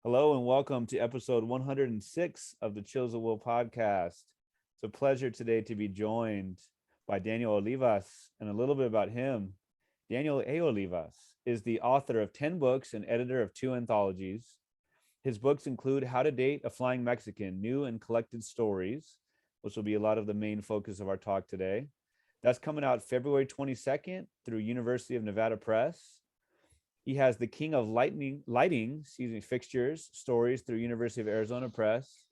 Hello and welcome to episode 106 of the Chills of Will podcast. It's a pleasure today to be joined by Daniel Olivas, and a little bit about him. Daniel A. Olivas is the author of 10 books and editor of 2 anthologies. His books include How to Date a Flying Mexican, New and Collected Stories, which will be a lot of the main focus of our talk today. That's coming out February 22nd through University of Nevada Press. He has The King of Lighting, Fixtures, Stories through University of Arizona Press.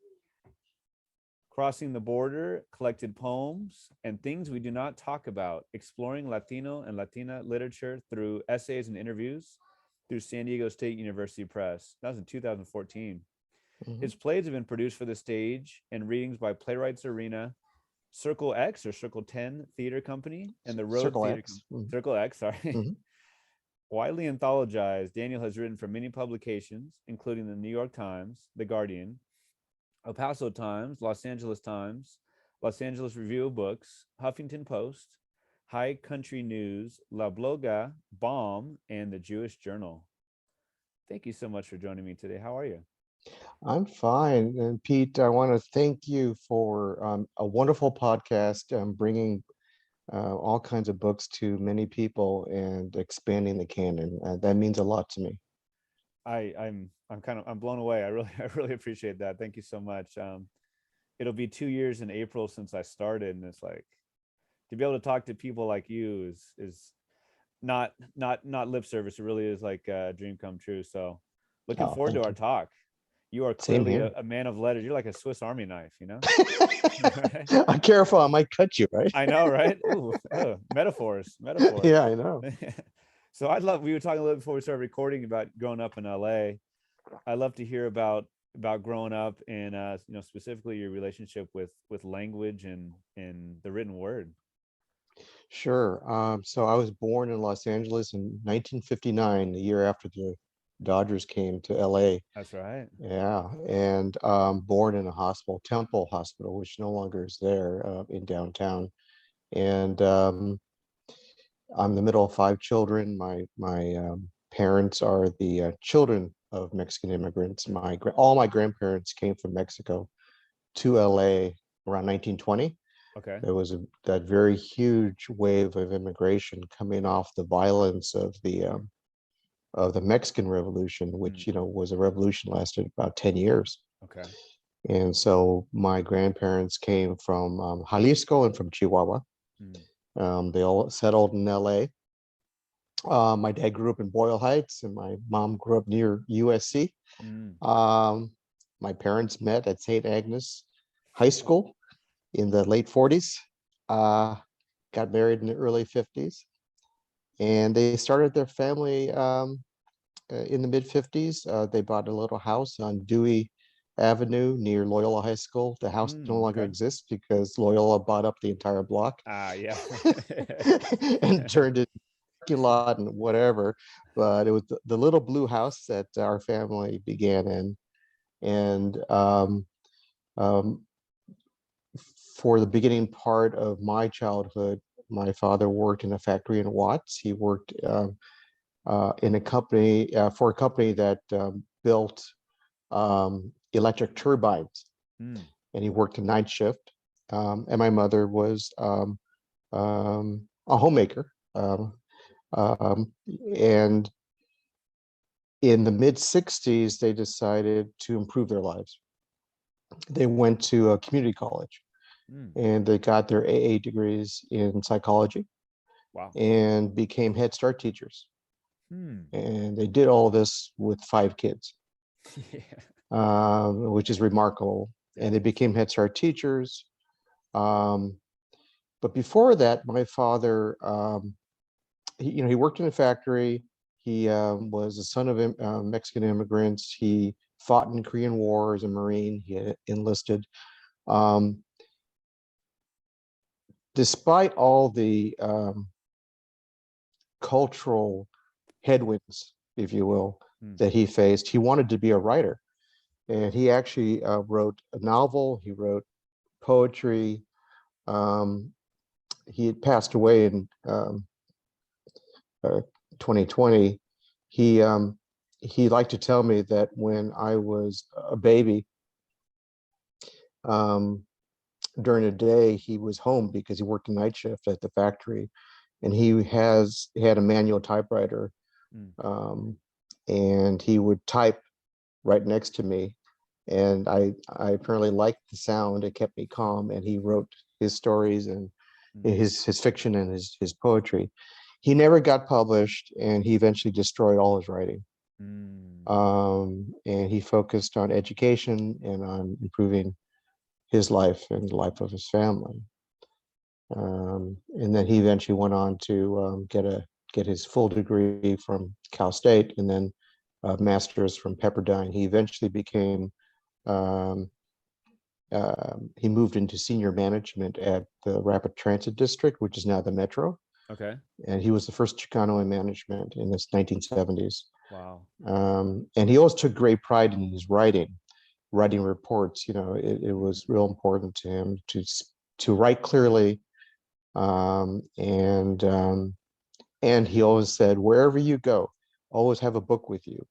Crossing the Border, Collected Poems, and Things We Do Not Talk About, Exploring Latino and Latina Literature through Essays and Interviews through San Diego State University Press. That was in 2014. His plays have been produced for the stage and readings by Playwrights Arena, Circle X or Circle 10 Theater Company, and the Road Circle Theater X. Circle X, sorry. Widely anthologized, Daniel has written for many publications, including the New York Times, The Guardian, El Paso Times, Los Angeles Times, Los Angeles Review of Books, Huffington Post, High Country News, La Bloga, Bomb, and the Jewish Journal. Thank you so much for joining me today. How are you? I'm fine. And Pete, I want to thank you for a wonderful podcast, bringing all kinds of books to many people and expanding the canon. That means a lot to me. I'm blown away. I really appreciate that. Thank you so much. It'll be 2 years in April since I started, and it's like to be able to talk to people like you is not lip service. It really is like a dream come true. So looking forward to Thank our you. talk. You are Same clearly here. a man of letters. You're like a Swiss Army knife, you know? Careful, I might cut you, right? I know, right? Ooh, metaphors. Yeah, I know. So we were talking a little before we started recording about growing up in LA. I'd love to hear about growing up and specifically your relationship with language and the written word. Sure. So I was born in Los Angeles in 1959, the year after the Dodgers came to LA. That's right. Yeah, and born in a hospital, Temple Hospital, which no longer is there in downtown. And I'm the middle of 5 children. My parents are the children of Mexican immigrants. All my grandparents came from Mexico to LA around 1920. Okay. There was that very huge wave of immigration coming off the violence of the Mexican Revolution, which was a revolution lasted about 10 years. Okay. And so my grandparents came from Jalisco and from Chihuahua. They all settled in LA. My dad grew up in Boyle Heights, and my mom grew up near USC. My parents met at St. Agnes High School in the late 40s, got married in the early 50s, and they started their family in the mid 50s. They bought a little house on Dewey Avenue near Loyola High School. The house no longer exists because Loyola bought up the entire block. Yeah. And turned it parking lot and whatever. But it was the little blue house that our family began in. And for the beginning part of my childhood, my father worked in a factory in Watts. He worked in a company for a company that built electric turbines, and he worked a night shift. And my mother was a homemaker. And in the mid 60s, they decided to improve their lives. They went to a community college, and they got their AA degrees in psychology. Wow. And became Head Start teachers. And they did all this with 5 kids, which is remarkable. And they became Head Start teachers. But before that, my father, he worked in a factory. He was the son of Mexican immigrants. He fought in the Korean War as a Marine. He had enlisted. Despite all the cultural headwinds, if you will, that he faced, he wanted to be a writer. And he actually wrote a novel. He wrote poetry. He had passed away in 2020. He he liked to tell me that when I was a baby, um, during the day, he was home because he worked a night shift at the factory, and he had a manual typewriter, Mm. um, and he would type right next to me, and I apparently liked the sound. It kept me calm, and he wrote his stories and Mm. his fiction and his poetry. He never got published, and he eventually destroyed all his writing. Mm. And he focused on education and on improving his life and the life of his family. And then he eventually went on to get his full degree from Cal State, and then a master's from Pepperdine. He eventually became um, he moved into senior management at the Rapid Transit District, which is now the Metro. Okay. And he was the first Chicano in management in the 1970s. Wow. And he always took great pride in his writing reports. You know, it was real important to him to write clearly, um, and um, and he always said, wherever you go, always have a book with you.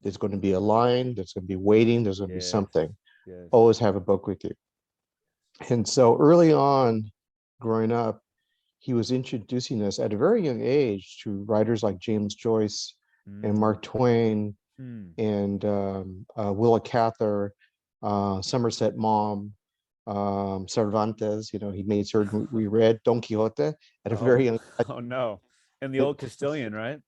There's going to be a line, there's going to be waiting, there's going to be Yes. something. Yes. Always have a book with you. And so early on, growing up, he was introducing us at a very young age to writers like James Joyce and Mm. Mark Twain Mm. and Willa Cather, Somerset Maugham, Cervantes. You know, he made certain we read Don Quixote at a Oh, very young. oh no. And the old Castilian, right?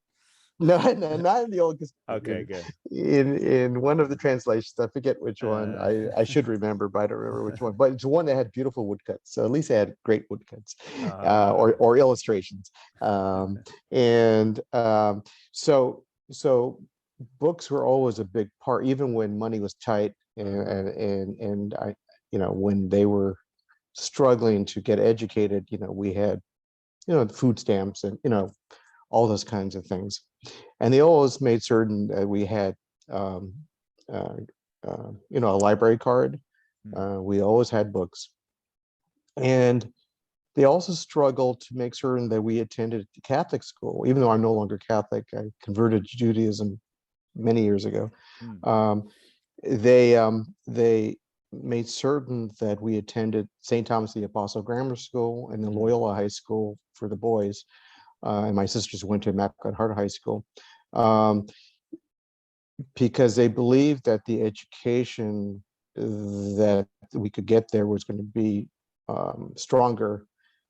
No, no, not in the old Okay, Castilian. good. In one of the translations, I forget which one. Uh, I should remember, but I don't remember which one. But it's one that had beautiful woodcuts. So at least they had great woodcuts, uh, or illustrations. Um, and so so books were always a big part, even when money was tight, and I, you know, when they were struggling to get educated. You know, we had, you know, food stamps and, you know, all those kinds of things. And they always made certain that we had, um, uh, you know, a library card. mm. We always had books. And they also struggled to make certain that we attended Catholic school, even though I'm no longer Catholic. I converted to Judaism many years ago. Mm. Um, they made certain that we attended St. Thomas the Apostle Grammar School and the Mm. Loyola High School for the boys, and my sisters went to Immaculate Heart High School, um, because they believed that the education that we could get there was going to be stronger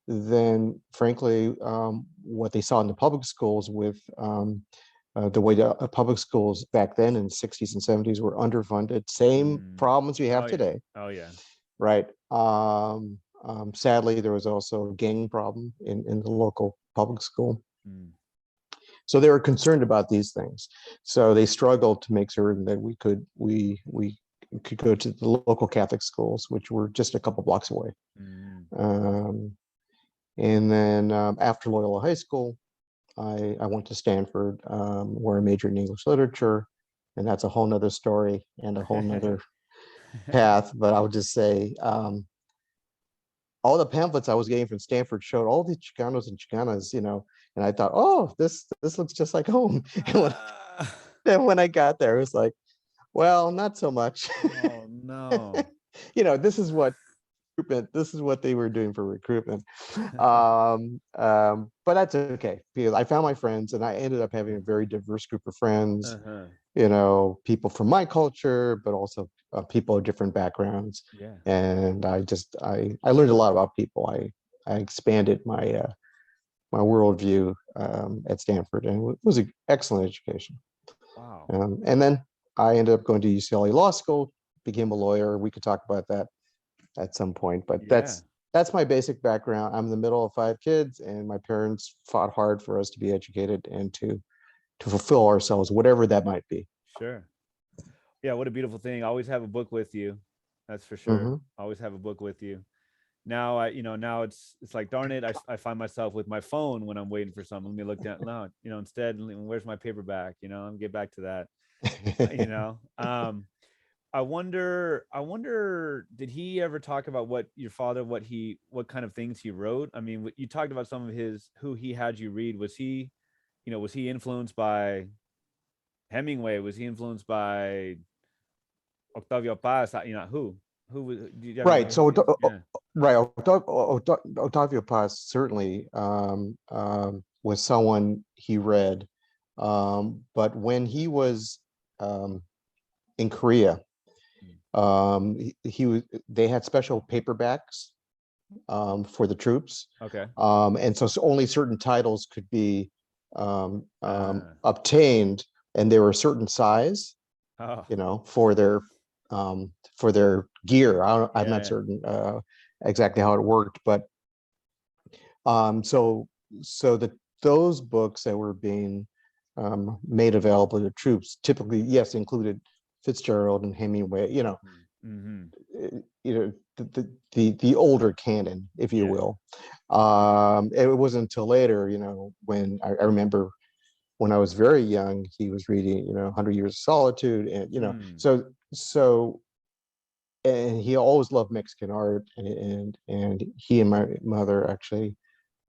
than, frankly, what they saw in the public schools with the way the public schools back then in the 60s and 70s were underfunded. Same Mm. problems we have Oh yeah. today, Oh yeah. right? Sadly, there was also a gang problem in the local public school. Mm. So they were concerned about these things. So they struggled to make certain that we could go to the local Catholic schools, which were just a couple blocks away. Mm. Um, and then after Loyola High School, I went to Stanford, where I majored in English literature, and that's a whole nother story and a whole nother path. But I would just say, all the pamphlets I was getting from Stanford showed all these Chicanos and Chicanas, you know, and I thought, oh, this looks just like home. Ah. And when I got there, it was like, well, not so much. Oh no. You know, this is what they were doing for recruitment. But that's okay, because I found my friends, and I ended up having a very diverse group of friends. Uh-huh. You know, people from my culture, but also people of different backgrounds. Yeah. And I learned a lot about people. I expanded my worldview at Stanford, and it was an excellent education. Wow. And then I ended up going to UCLA Law School, became a lawyer. We could talk about that at some point, but Yeah. that's my basic background. I'm in the middle of 5 kids, and my parents fought hard for us to be educated and to fulfill ourselves, whatever that might be. Sure. Yeah, what a beautiful thing. Always have a book with you. That's for sure. Hmm. Always have a book with you. Now now it's like, darn it, I find myself with my phone when I'm waiting for something. Let me look down. No, instead, where's my paperback? I'm get back to that. you know. I wonder, did he ever talk about what your father, what kind of things he wrote? I mean, you talked about some of his, who he had you read. Was he influenced by Hemingway, was he influenced by Octavio Paz? Who was? Do you have any Right. So, ideas? Yeah. right. Octavio Paz certainly was someone he read. But when he was in Korea, they had special paperbacks for the troops. Okay. And so only certain titles could be Uh, obtained, and they were a certain size, oh, for their gear. I'm not yeah. certain exactly how it worked, but so that those books that were being made available to troops typically, yes, included Fitzgerald and Hemingway. Mm-hmm. The older canon, if you Yeah. will. It wasn't until later, when I remember when I was very young, he was reading, 100 Years of Solitude, and Mm. so and he always loved Mexican art, and he and my mother actually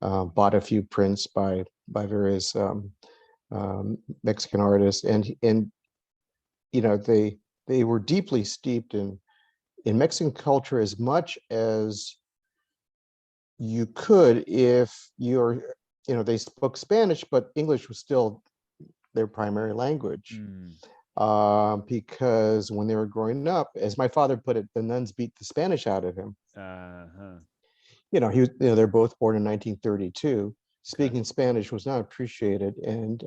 bought a few prints by various Mexican artists, and they were deeply steeped in Mexican culture as much as you could if they spoke Spanish, but English was still their primary language. Mm. Because when they were growing up, as my father put it, the nuns beat the Spanish out of him. Uh-huh. He was, they're both born in 1932. Okay. Speaking Spanish was not appreciated, and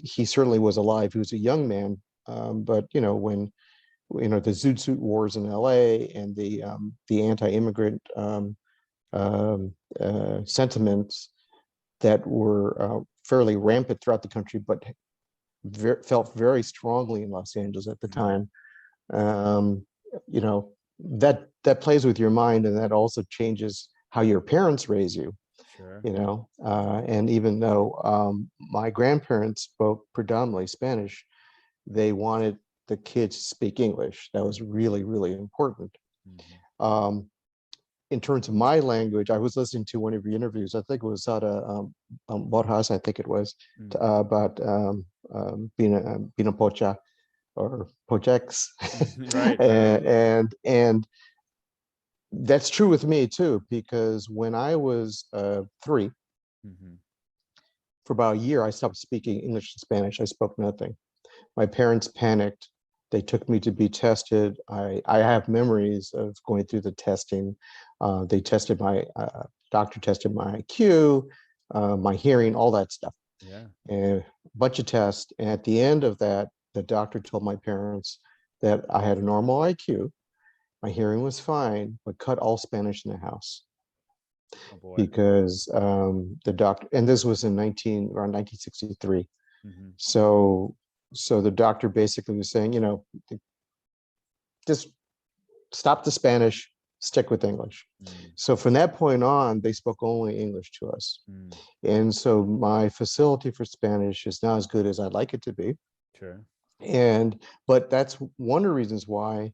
he certainly was alive. He was a young man, but when the Zoot Suit Wars in LA and the anti-immigrant sentiments that were fairly rampant throughout the country, but felt very strongly in Los Angeles at the Mm. time. Um, you know, that plays with your mind, and that also changes how your parents raise you. Sure. And even though my grandparents spoke predominantly Spanish, they wanted the kids to speak English. That was really, really important. Mm-hmm. Um, in terms of my language, I was listening to one of your interviews. I think it was Sada Borjas, I think it was, Mm. about being a pocha or pochex. Right. Right. and that's true with me too, because when I was 3, Mm-hmm. for about a year, I stopped speaking English and Spanish. I spoke nothing. My parents panicked. They took me to be tested. I have memories of going through the testing. They tested my doctor tested my IQ, my hearing, all that stuff, Yeah. and a bunch of tests. And at the end of that, the doctor told my parents that I had a normal IQ, my hearing was fine, but cut all Spanish in the house, Oh boy. because the doctor, and this was around 1963. Mm-hmm. So the doctor basically was saying, just stop the Spanish, stick with English. Mm. So from that point on, they spoke only English to us. Mm. And so my facility for Spanish is not as good as I'd like it to be. Sure. But that's one of the reasons why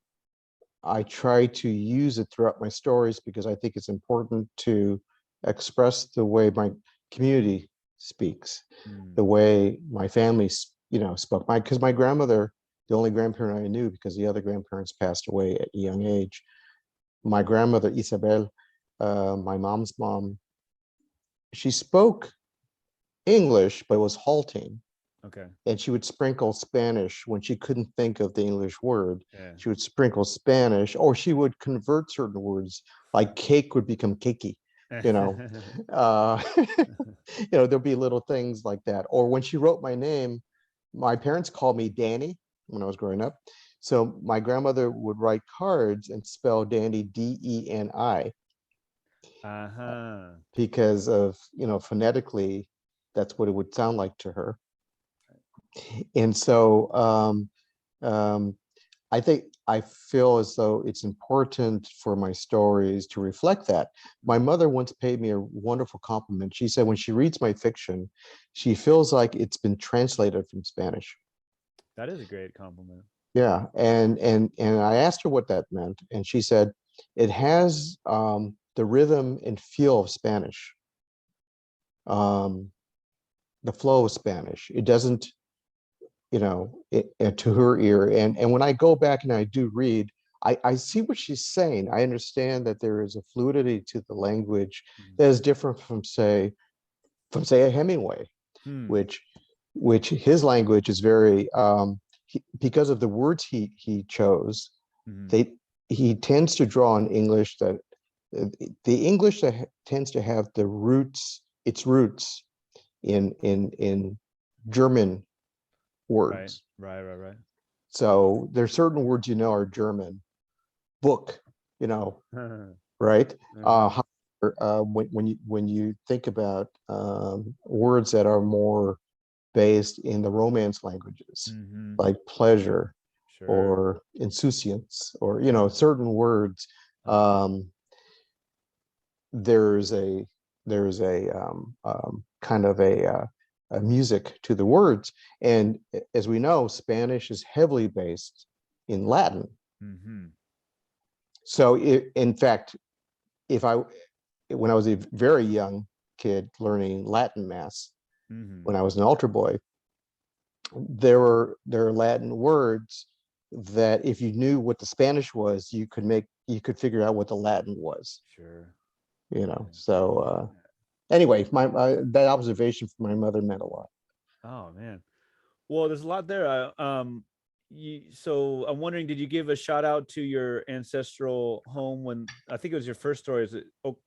I try to use it throughout my stories, because I think it's important to express the way my community speaks, Mm. the way my family, spoke. Because my grandmother, the only grandparent I knew, because the other grandparents passed away at a young age. My grandmother, Isabel, my mom's mom, she spoke English, but it was halting. Okay. And she would sprinkle Spanish when she couldn't think of the English word. Yeah. She would sprinkle Spanish, or she would convert certain words, like cake would become cakey. You know, uh, there'll be little things like that. Or when she wrote my name, my parents called me Danny when I was growing up. So my grandmother would write cards and spell Danny Deni, Uh-huh. because of, phonetically, that's what it would sound like to her. And so um, I feel as though it's important for my stories to reflect that. My mother once paid me a wonderful compliment. She said when she reads my fiction, she feels like it's been translated from Spanish. That is a great compliment. Yeah, and I asked her what that meant, and she said it has the rhythm and feel of Spanish. Um, the flow of Spanish. It doesn't, to her ear. And when I go back and I do read, I see what she's saying. I understand that there is a fluidity to the language that is different from say a Hemingway, Hmm. which his language is very because of the words he chose. He tends to draw on English that the English that tends to have its roots in German words. Right. So there's certain words are German. Book, right? Mhm. When you think about words that are more based in the Romance languages, like pleasure Sure. or insouciance, or certain words, there's a kind of a music to the words. And as we know, Spanish is heavily based in Latin. So in fact, when I was a very young kid learning Latin mass, when I was an altar boy, there are Latin words that if you knew what the Spanish was, you could figure out what the Latin was. Sure. So anyway, that observation from my mother meant a lot. Oh man. Well, there's a lot there. So I'm wondering, did you give a shout out to your ancestral home when I think it was your first story? Is it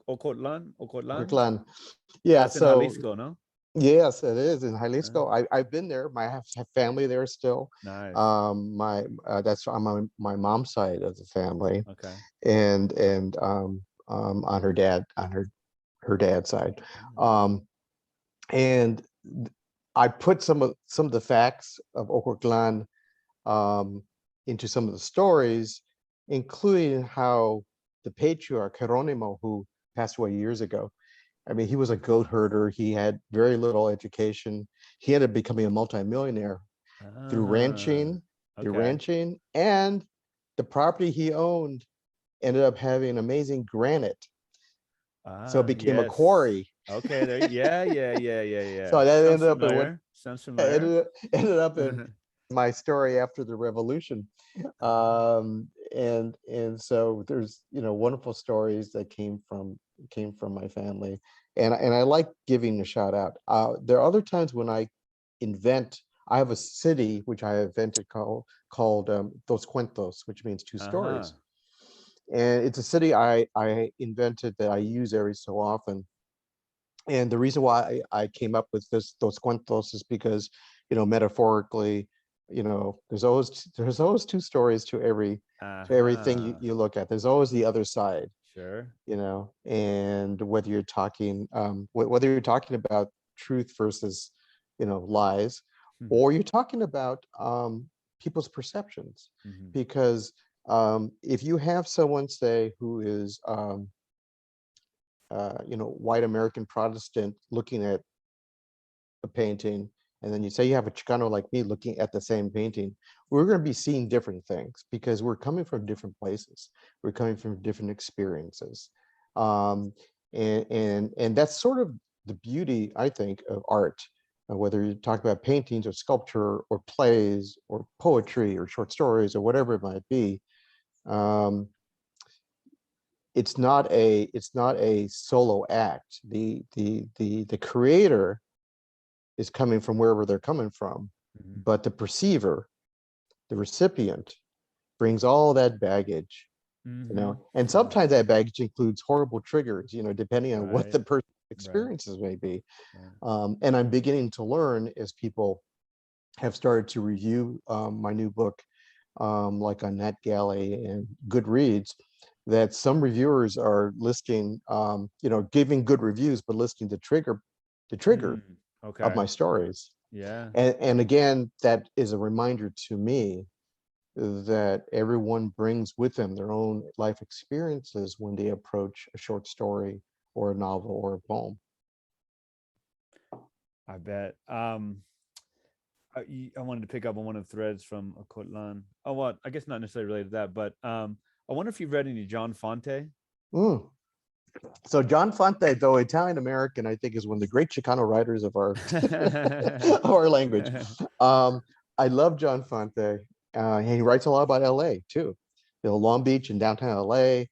Ocotlan? Kirkland. Yeah, That's in so Jalisco, no? yes, it is in Jalisco. I've been there. I have family there still. Nice. That's on my mom's side of the family, Okay. and on her dad's side, and I put some of the facts of Ocotlan into some of the stories, including how the patriarch Geronimo, who passed away years ago, I mean, he was a goat herder. He had very little education. He ended up becoming a multimillionaire through ranching, and the property he owned ended up having amazing granite. So it became a Yes. quarry. Okay, there. Yeah. So that Sounds familiar. Sounds familiar. ended up in my story after the revolution. And so there's wonderful stories that came from my family, and I like giving a shout out. There are other times when I have a city which I invented called Dos Cuentos, which means two stories. And it's a city I invented that I use every so often. And the reason why I came up with Dos Cuentos is because, metaphorically, there's always two stories to everything you look at. There's always the other side. Sure. And whether you're talking about truth versus, lies, or you're talking about people's perceptions. Because if you have someone, say, who is white American Protestant looking at a painting, and then you say you have a Chicano like me looking at the same painting, we're going to be seeing different things because we're coming from different places. We're coming from different experiences. And that's sort of the beauty, I think, of art, whether you talk about paintings or sculpture or plays or poetry or short stories or whatever it might be. It's not a solo act. The creator is coming from wherever they're coming from, but the perceiver, the recipient, brings all that baggage, and sometimes that baggage includes horrible triggers, depending on what the person's experiences may be. And I'm beginning to learn, as people have started to review my new book, like on NetGalley and Goodreads, that some reviewers are listing, giving good reviews, but listing the trigger of my stories. Yeah. And again, that is a reminder to me that everyone brings with them their own life experiences when they approach a short story or a novel or a poem. I bet. I wanted to pick up on one of the threads from Ocotlan. Oh, what? I guess not necessarily related to that, but I wonder if you've read any John Fonte. So John Fonte, though Italian American, I think is one of the great Chicano writers of our of our language. I love John Fonte. He writes a lot about LA too, Long Beach and downtown LA,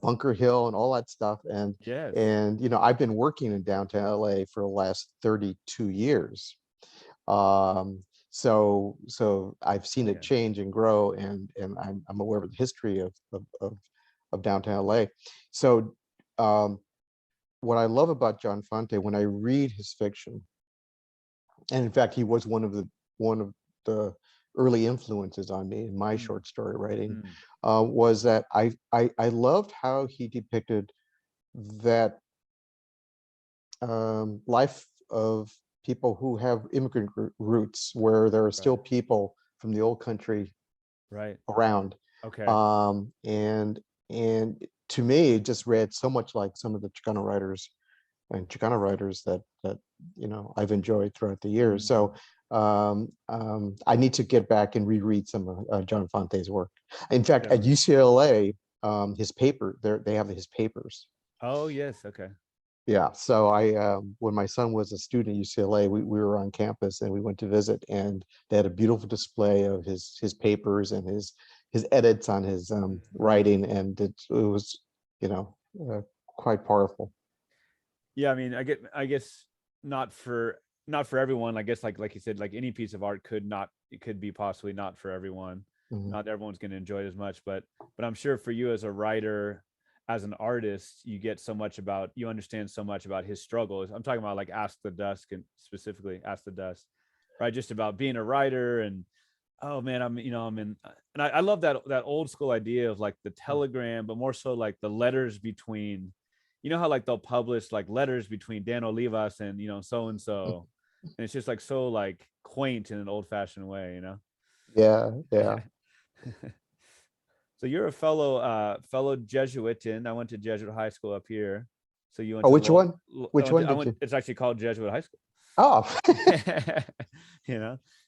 Bunker Hill and all that stuff. Yes. And I've been working in downtown LA for the last 32 years. So I've seen it change and grow, and I'm aware of the history of downtown LA. So what I love about John Fonte, when I read his fiction, and in fact he was one of the early influences on me in my short story writing, was that I loved how he depicted that life of people who have immigrant roots, where there are still people from the old country around. Okay. And to me, it just read so much like some of the Chicano writers that I've enjoyed throughout the years. So I need to get back and reread some of John Fonte's work. In fact, at UCLA, they have his papers. Oh yes, okay. Yeah, so when my son was a student at UCLA, we were on campus and we went to visit, and they had a beautiful display of his papers and his edits on his writing, and it was quite powerful. Yeah, I mean, I guess not for everyone. I guess like you said, like any piece of art could be possibly not for everyone. Not everyone's going to enjoy it as much, but I'm sure for you as a writer, as an artist, you understand so much about his struggles. I'm talking about like Ask the Dusk, and specifically Ask the Dusk, right? Just about being a writer, and oh man, I'm in, and I love that old school idea of like the telegram, but more so like the letters between, how like they'll publish like letters between Daniel Olivas and so and so, and it's just like so like quaint in an old fashioned way, Yeah. So you're a fellow Jesuitan. I went to Jesuit high school up here. So you went to which one? Which one did you? It's actually called Jesuit high school. Oh.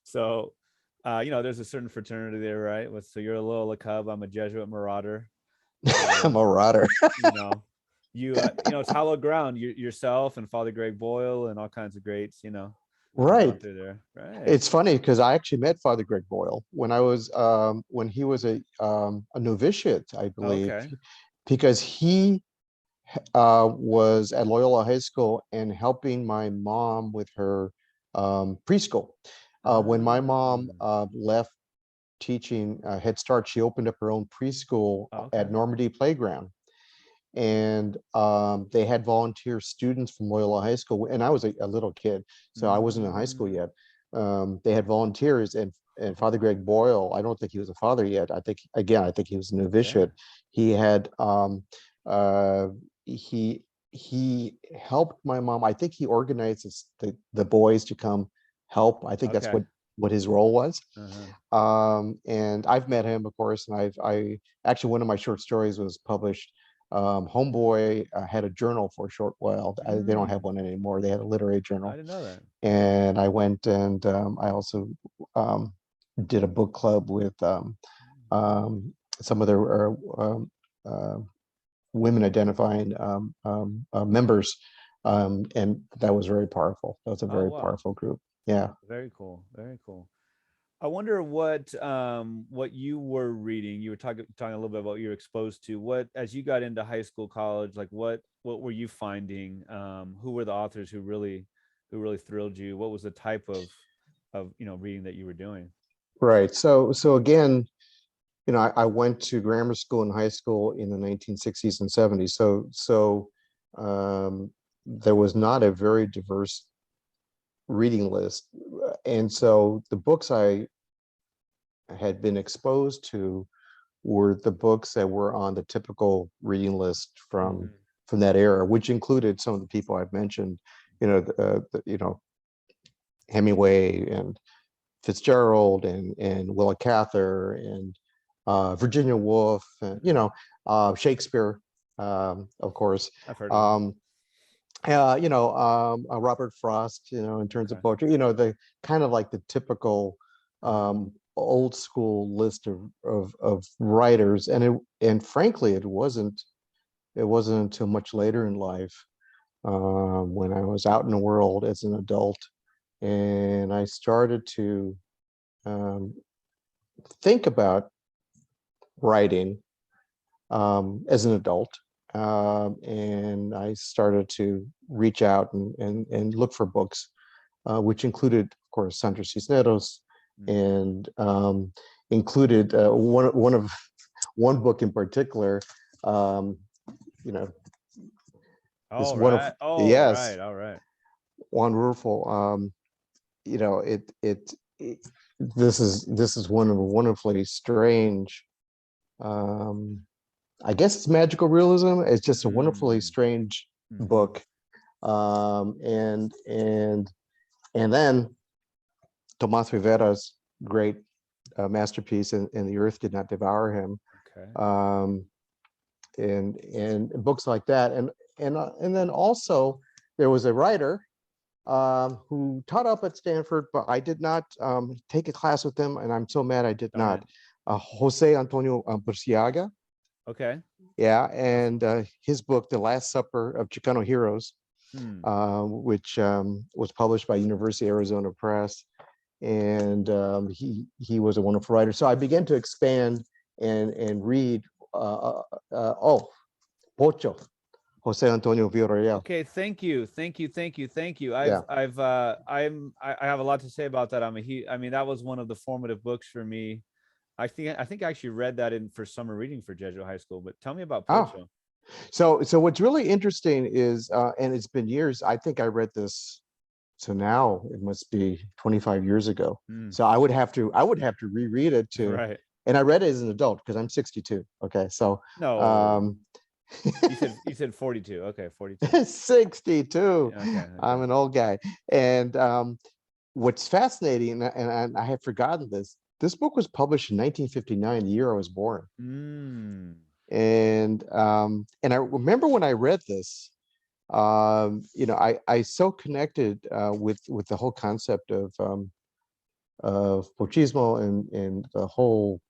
So there's a certain fraternity there, right? So you're a Loyola Cub. I'm a Jesuit Marauder. Marauder. It's hallowed ground. Yourself and Father Greg Boyle and all kinds of greats. Right. There. Right. It's funny because I actually met Father Greg Boyle when I was when he was a novitiate, I believe, because he was at Loyola High School and helping my mom with her preschool. When my mom left teaching Head Start, she opened up her own preschool at Normandy Playground. And they had volunteer students from Loyola High School, and I was a little kid, so I wasn't in high school yet. They had volunteers, and Father Greg Boyle, I don't think he was a father yet. I think he was a novitiate. He had he helped my mom. I think he organized the boys to come help. I think that's what his role was. And I've met him, of course, and I actually, one of my short stories was published. Homeboy had a journal for a short while. They don't have one anymore. They had a literary journal. I didn't know that. And I went and I also did a book club with some of their women identifying members, and that was very powerful. That was a very powerful group. Yeah. Very cool. Very cool. I wonder what you were reading. You were talking a little bit about what you were exposed to. What, as you got into high school, college, like what were you finding? Who were the authors who really thrilled you? What was the type of reading that you were doing? Right. So again, I went to grammar school and high school in the 1960s and 70s. So there was not a very diverse reading list, and so the books I had been exposed to were the books that were on the typical reading list from that era, which included some of the people I've mentioned, Hemingway and Fitzgerald and Willa Cather and Virginia Woolf, and Shakespeare, of course. I've heard of him. Robert Frost, in terms of poetry, the kind of like the typical old school list of writers, and frankly, it wasn't it wasn't until much later in life, when I was out in the world as an adult, and I started to um, think about writing as an adult. And I started to reach out and look for books, which included, of course, Sandra Cisneros, and included one book in particular. Um, you know, is All one of right. All yes, right. All right. wonderful. You know, this is one of a wonderfully strange. Um, I guess it's magical realism. It's just a wonderfully strange book. And then Tomas Rivera's great masterpiece, and The Earth Did Not Devour Him. Okay. And books like that, and then also there was a writer who taught up at Stanford, but I did not take a class with him, and I'm so mad I did Darn not. it. Jose Antonio Burciaga. Okay. Yeah, and his book, The Last Supper of Chicano Heroes, Hmm. which was published by University of Arizona Press, and he was a wonderful writer. So I began to expand and read. Pocho, Jose Antonio Villarreal. Okay, thank you, thank you, thank you, thank you. Yeah. I have a lot to say about that. I mean, that was one of the formative books for me. I think I actually read that in for summer reading for Jesuit High School. But tell me about Ah, Pocho. so what's really interesting is, and it's been years. I think I read this. So now it must be 25 years ago. So I would have to reread it to, Right. and I read it as an adult because I'm 62. Okay, so No, you said 42. Okay, 42. 62. Okay. I'm an old guy. And what's fascinating, and I had forgotten this. This book was published in 1959, the year I was born. Mm. And I remember when I read this, you know, I so connected with the whole concept of pochismo, and the whole,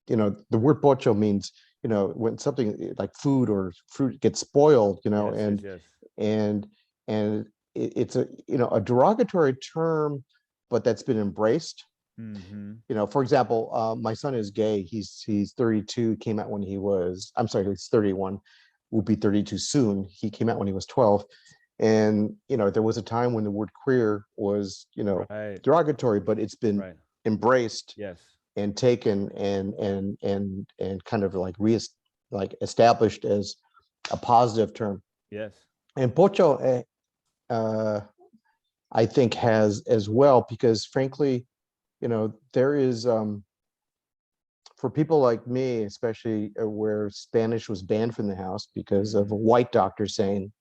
you know, the word pocho means, you know, when something like food or fruit gets spoiled, you know, Yes, yes, yes. and and it's a, you know, a derogatory term, but that's been embraced. Mm-hmm. You know, for example, my son is gay. He's 32. Came out when he was, I'm sorry, he's 31. Will be 32 soon. He came out when he was 12. And you know, there was a time when the word queer was, you know, Right. derogatory, but it's been Right. embraced Yes. and taken and kind of like like established as a positive term. Yes. And pocho, I think, has as well, because frankly, you know, there is, for people like me, especially, where Spanish was banned from the house because of a white doctor saying,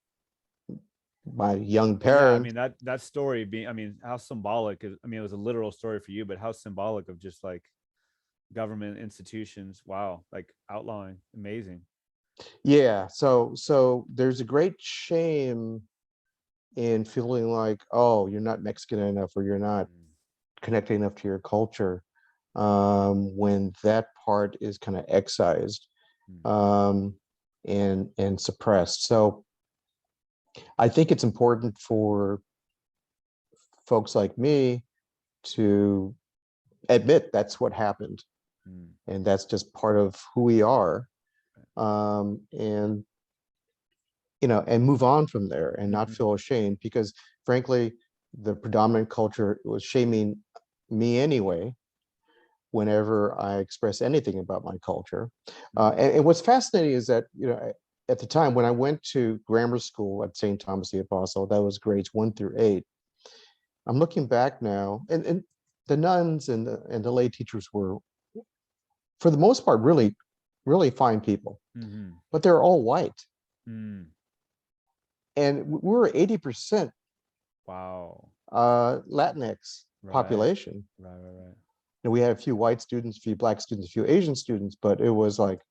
my young Well, yeah, I parents. mean that story being, I mean, how symbolic is, I mean, it was a literal story for you, but how symbolic of just like government institutions, wow, like outlawing, amazing. Yeah, so there's a great shame in feeling like, oh, you're not Mexican enough, or you're not connected enough to your culture, when that part is kind of excised, um, and suppressed. So I think it's important for folks like me to admit that's what happened, and that's just part of who we are, and you know, and move on from there and not feel ashamed, because frankly, the predominant culture was shaming me anyway whenever I express anything about my culture. And what's fascinating is that, you know, at the time when I went to grammar school at St. Thomas the Apostle, that was grades 1 through 8. I'm looking back now, and the nuns and the lay teachers were, for the most part, really, really fine people, but they're all white. And we were 80% Wow. Latinx Right. population. Right. And we had a few white students, a few black students, a few Asian students, but it was like,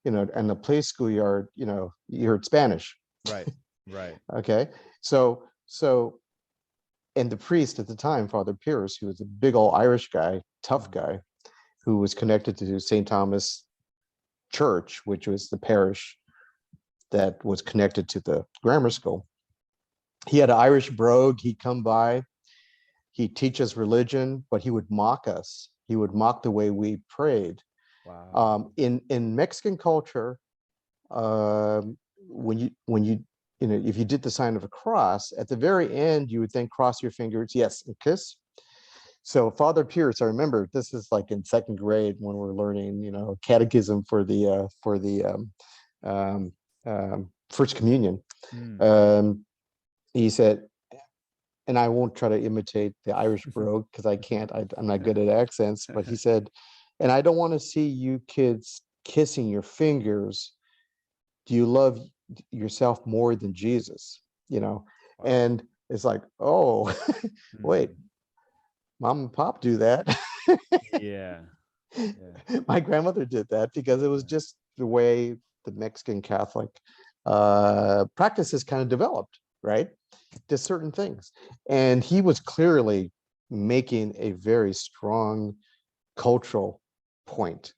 you know, and the play schoolyard, you know, you heard Spanish. Right. Right. Okay. So, and the priest at the time, Father Pierce, who was a big old Irish guy, tough guy, who was connected to St. Thomas Church, which was the parish that was connected to the grammar school. He had an Irish brogue. He'd come by. He'd teach us religion, but he would mock us. He would mock the way we prayed. Wow. In Mexican culture, when you if you did the sign of a cross, at the very end, you would then cross your fingers, yes, and kiss. So Father Pierce, I remember this is like in second grade when we're learning, catechism for the First Communion. Mm. He said, and I won't try to imitate the Irish brogue because I can't. I'm not good at accents. But he said, and I don't want to see you kids kissing your fingers. Do you love yourself more than Jesus? Wow. And it's like, oh, wait, mom and pop do that. Yeah. My grandmother did that because it was just the way the Mexican Catholic practices kind of developed, right? To certain things. And he was clearly making a very strong cultural point,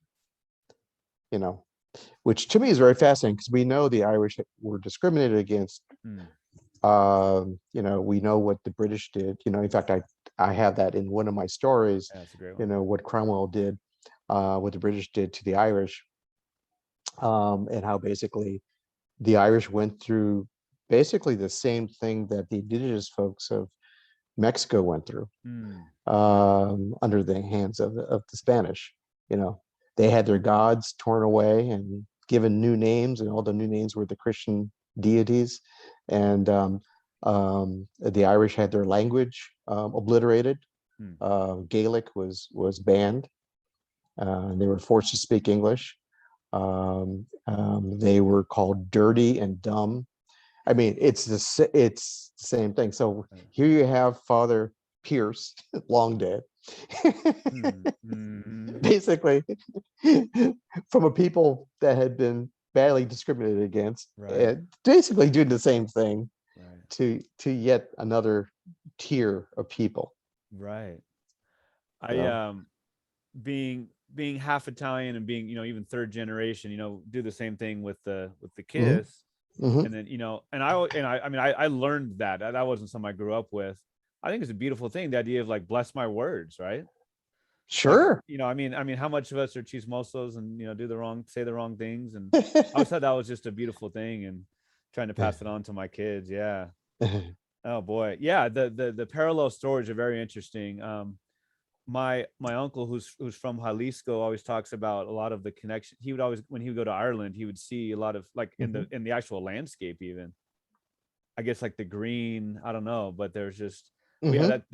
which to me is very fascinating because we know the Irish were discriminated against. We know what the British did. In fact, I have that in one of my stories. That's a great one. What Cromwell did, what the British did to the Irish, and how basically the Irish went through basically the same thing that the indigenous folks of Mexico went through under the hands of the Spanish. They had their gods torn away and given new names, and all the new names were the Christian deities. And the Irish had their language obliterated. Gaelic was banned. They were forced to speak English. They were called dirty and dumb. I mean, it's the same thing. So here you have Father Pierce, long dead, basically from a people that had been badly discriminated against, basically doing the same thing to yet another tier of people. Right. I being half Italian and being even third generation, do the same thing with the kiss. And then and I learned that wasn't something I grew up with. I think it's a beautiful thing, the idea of like bless my words, right? Sure. Like, I mean how much of us are chismosos and say the wrong things, and I always thought that was just a beautiful thing, and trying to pass it on to my kids. Oh boy, the parallel stories are very interesting. My uncle who's from Jalisco always talks about a lot of the connection. He would always, when he would go to Ireland, he would see a lot of like in the actual landscape, even I guess like the green, I don't know, but there's just that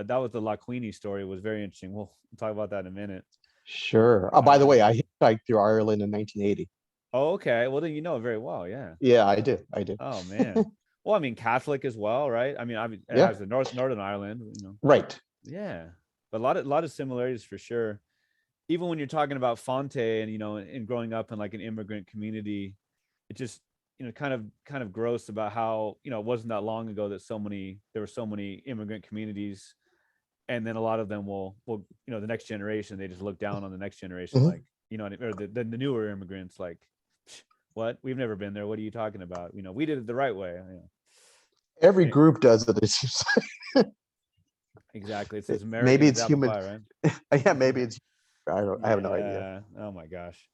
was the La Queenie story, was very interesting. We'll talk about that in a minute. Sure. Oh, by the way, I hitchhiked through Ireland in 1980. Oh, okay. Well, then you know it very well. Yeah, I did. Oh man. Well, I mean, Catholic as well, right? I mean, it has the Northern Ireland, Right. Yeah, but a lot of similarities for sure. Even when you're talking about Fonte and and growing up in like an immigrant community, it just kind of gross about how it wasn't that long ago that there were so many immigrant communities, and then a lot of them will the next generation, they just look down on the next generation, like or the newer immigrants, like, what, we've never been there, what are you talking about, we did it the right way. Every group does it. Exactly. It says maybe it's human pie, right? Yeah, maybe it's I have no idea. Oh my gosh.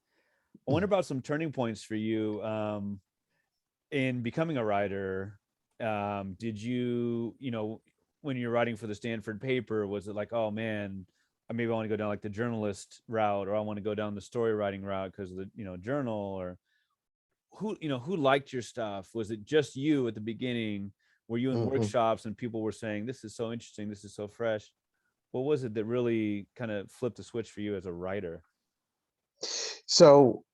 I wonder about some turning points for you in becoming a writer. Did you when you're writing for the Stanford paper, was it like, oh man, maybe I want to go down like the journalist route, or I want to go down the story writing route because of the journal, or who liked your stuff? Was it just you at the beginning? Were you in workshops and people were saying, this is so interesting, this is so fresh? What was it that really kind of flipped the switch for you as a writer? So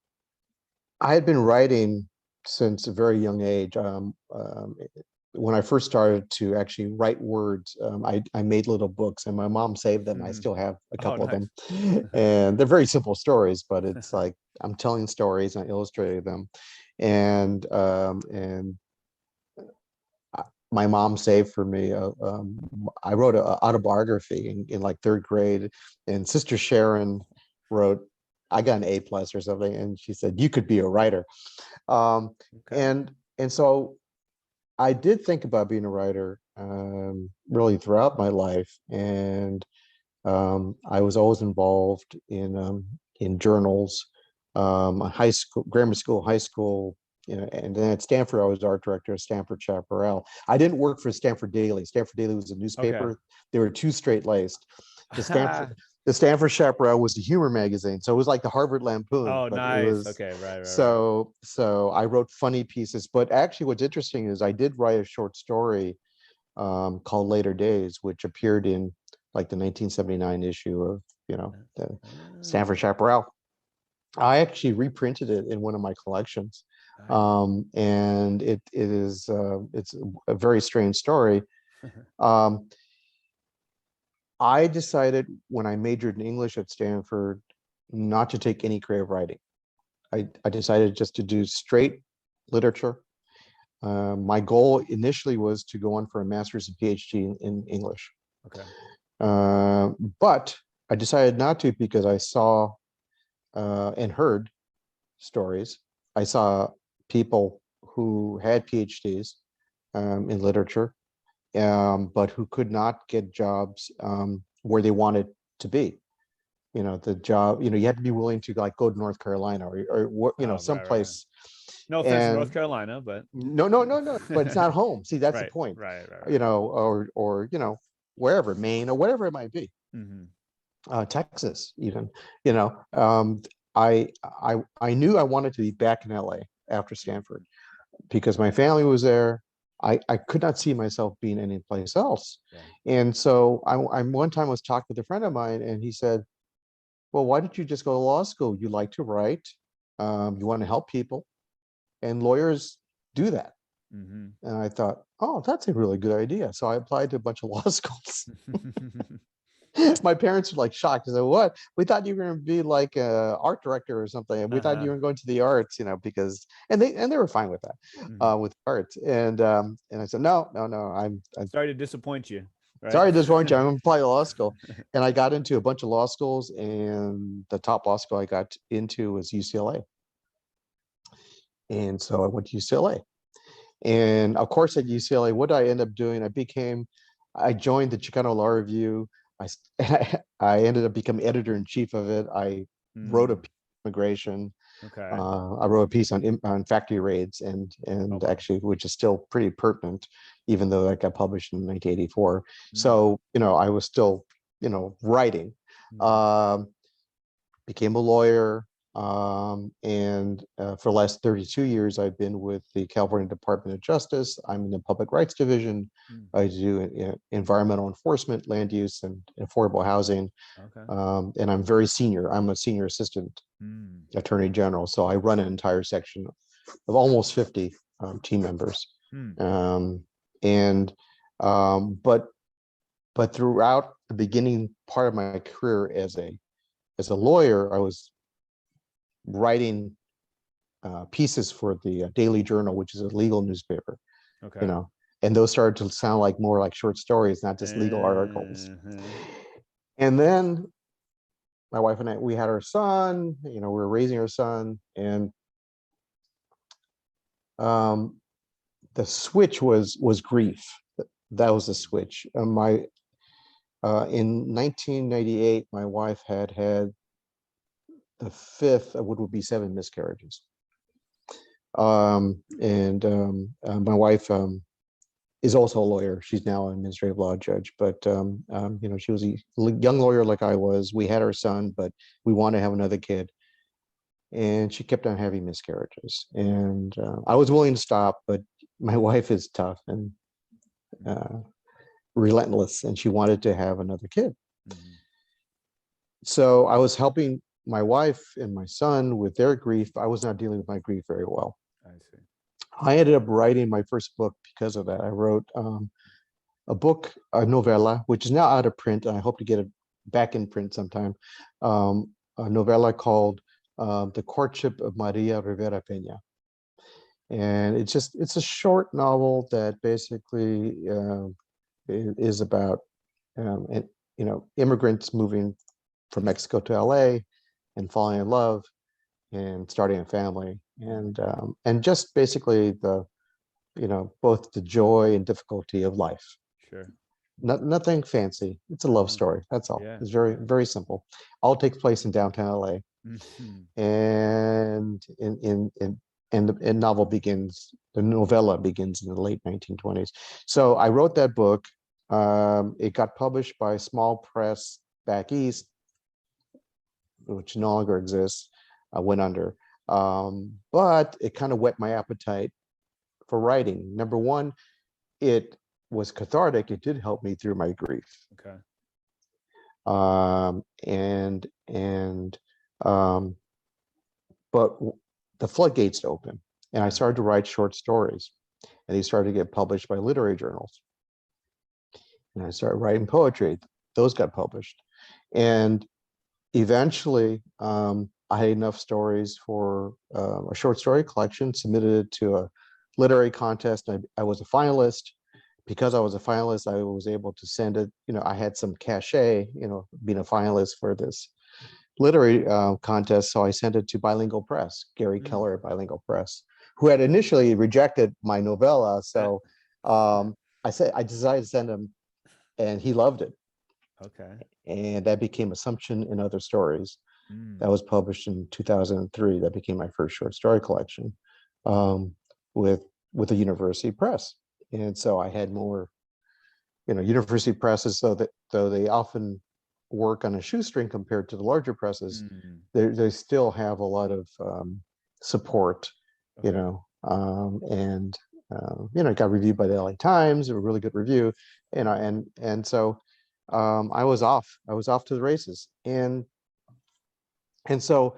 I had been writing since a very young age. When I first started to actually write words, I made little books, and my mom saved them. I still have a couple of them, and they're very simple stories, but it's like I'm telling stories and I illustrated them, and my mom saved for me. I wrote an autobiography in like third grade, and Sister Sharon wrote I got an A+ or something, and she said, you could be a writer. Um, Okay. and so I did think about being a writer really throughout my life, and I was always involved in journals, high school, grammar school, high school, and then at Stanford, I was art director of Stanford Chaparral. I didn't work for Stanford Daily. Stanford Daily was a Okay. newspaper. They were too straight-laced. The Stanford Chaparral was the humor magazine, so it was like the Harvard Lampoon, Oh, but it nice. was Okay, right. so I wrote funny pieces. But actually, what's interesting is I did write a short story called Later Days, which appeared in like the 1979 issue of the Stanford Chaparral. I actually reprinted it in one of my collections, and it's a very strange story. Um, I decided when I majored in English at Stanford not to take any creative writing. I decided just to do straight literature. My goal initially was to go on for a master's and PhD in English. Okay. But I decided not to because I saw and heard stories. I saw people who had PhDs in literature, but who could not get jobs where they wanted to be. The job, you have to be willing to like go to North Carolina or someplace. No offense to North Carolina, but no, but it's not home. See, that's the point. Right. Or wherever, Maine or whatever it might be. Texas even. I knew I wanted to be back in LA after Stanford because my family was there. I could not see myself being anyplace else. And so I one time was talking with a friend of mine, and he said, well, why don't you just go to law school? You like to write, you want to help people, and lawyers do that. And I thought, oh, that's a really good idea. So I applied to a bunch of law schools. My parents were like shocked. They said, what? We thought you were going to be like a art director or something. We thought you were going to the arts, because, and they were fine with that, with art. And I said, no, I'm sorry to disappoint you. Right? Sorry to disappoint you. I'm going to apply to law school. And I got into a bunch of law schools, and the top law school I got into was UCLA. And so I went to UCLA. And of course, at UCLA, what did I end up doing? I joined the Chicano Law Review. I ended up becoming editor-in-chief of it. I wrote a piece on immigration. Okay. I wrote a piece on factory raids, and actually, which is still pretty pertinent, even though that got published in 1984. So I was still writing. Became a lawyer, and for the last 32 years, I've been with the California Department of Justice. I'm in the Public Rights Division. I do environmental enforcement, land use, and affordable housing. And I'm very senior. I'm a senior assistant attorney general, so I run an entire section of almost 50 team members. But throughout the beginning part of my career as a lawyer, I was writing pieces for the Daily Journal, which is a legal newspaper. And those started to sound like more like short stories, not just legal articles. And then my wife and I, we had our son, we were raising our son, and the switch was grief. That was the switch. In 1998, my wife had the fifth of what would be 7 miscarriages. My wife is also a lawyer. She's now an administrative law judge, but she was a young lawyer like I was. We had our son, but we wanted to have another kid, and she kept on having miscarriages. And I was willing to stop, but my wife is tough and relentless, and she wanted to have another kid. So I was helping my wife and my son with their grief. I was not dealing with my grief very well. I see. I ended up writing my first book because of that. I wrote a book, a novella, which is now out of print, and I hope to get it back in print sometime. A novella called The Courtship of Maria Rivera Peña. And it's a short novel that basically is about immigrants moving from Mexico to LA, and falling in love and starting a family, and just basically the, both the joy and difficulty of life. Sure. Nothing fancy. It's a love story. That's all. Yeah. It's very, very simple. All takes place in downtown LA. And the novel begins, the novella begins in the late 1920s. So I wrote that book. It got published by a small press back east, which no longer exists, went under. But it kind of whet my appetite for writing. Number one, it was cathartic. It did help me through my grief. Okay. But the floodgates opened, and I started to write short stories, and they started to get published by literary journals. And I started writing poetry. Those got published. And eventually, I had enough stories for a short story collection, submitted it to a literary contest. I was a finalist. Because I was a finalist, I was able to send it. I had some cachet, being a finalist for this literary contest. So I sent it to Bilingual Press, Gary Keller at Bilingual Press, who had initially rejected my novella. So I decided to send him, and he loved it. Okay. And that became Assumption and Other Stories. That was published in 2003. That became my first short story collection, with a university press. And so I had more, university presses, though they often work on a shoestring compared to the larger presses, they still have a lot of support, Okay. It got reviewed by the LA Times, a really good review, and so I was off to the races. And so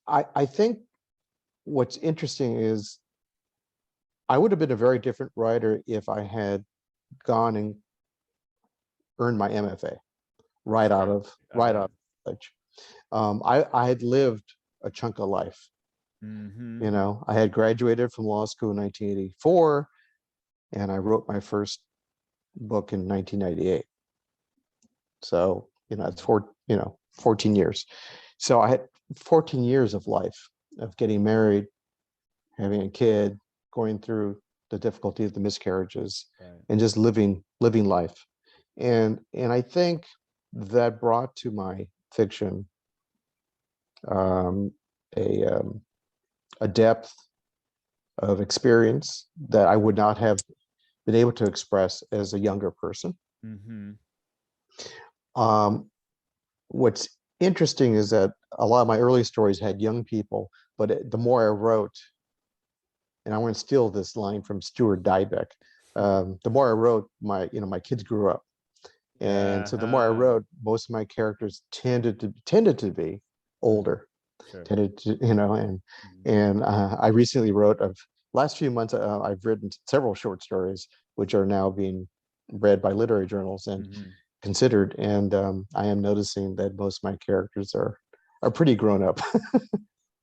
I think what's interesting is I would have been a very different writer if I had gone and earned my MFA right out of college. I had lived a chunk of life. I had graduated from law school in 1984, and I wrote my first book in 1998. So it's 14 years. So I had 14 years of life, of getting married, having a kid, going through the difficulty of the miscarriages, and just living life. And I think that brought to my fiction a depth of experience that I would not have been able to express as a younger person. What's interesting is that a lot of my early stories had young people, but the more I wrote, and I want to steal this line from Stuart Dybek, the more I wrote, my kids grew up. And so the more I wrote, most of my characters tended to be older. Sure. Tended to, and I recently wrote, last few months, I've written several short stories, which are now being read by literary journals and considered. And I am noticing that most of my characters are pretty grown up.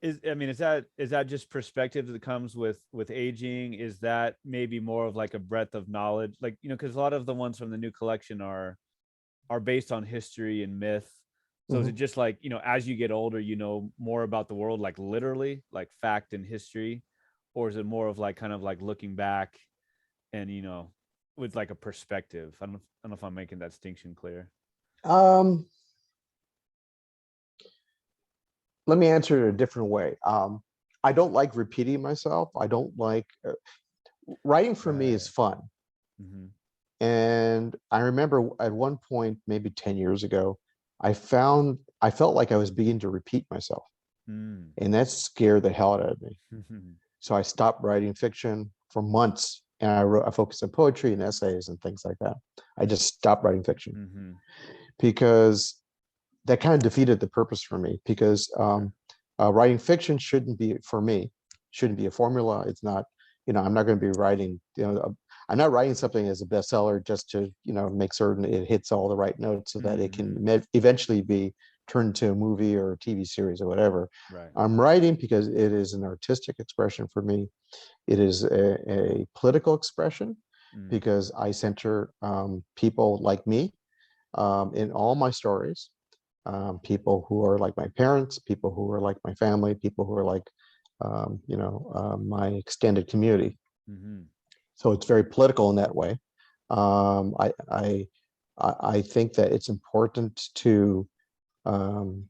Is that just perspective that comes with aging? Is that maybe more of like a breadth of knowledge, like, because a lot of the ones from the new collection are based on history and myth. So is it just like, as you get older, more about the world, like literally, like fact and history, or is it more of like kind of like looking back and with like a perspective? I don't know if I'm making that distinction clear. Let me answer it a different way. I don't like repeating myself. I don't like writing. For me is fun. And I remember at one point, maybe 10 years ago, I felt like I was beginning to repeat myself. And that scared the hell out of me. So I stopped writing fiction for months, and I focused on poetry and essays and things like that. I just stopped writing fiction because that kind of defeated the purpose for me, because writing fiction shouldn't be, for me, shouldn't be a formula. It's not, I'm not going to be writing, I'm not writing something as a bestseller just to, make certain it hits all the right notes so that it can eventually be turned into a movie or a TV series or whatever. Right. I'm writing because it is an artistic expression for me. It is a political expression because I center people like me in all my stories. people who are like my parents, people who are like my family, people who are like, my extended community. Mm-hmm. So it's very political in that way. I think that it's important to um,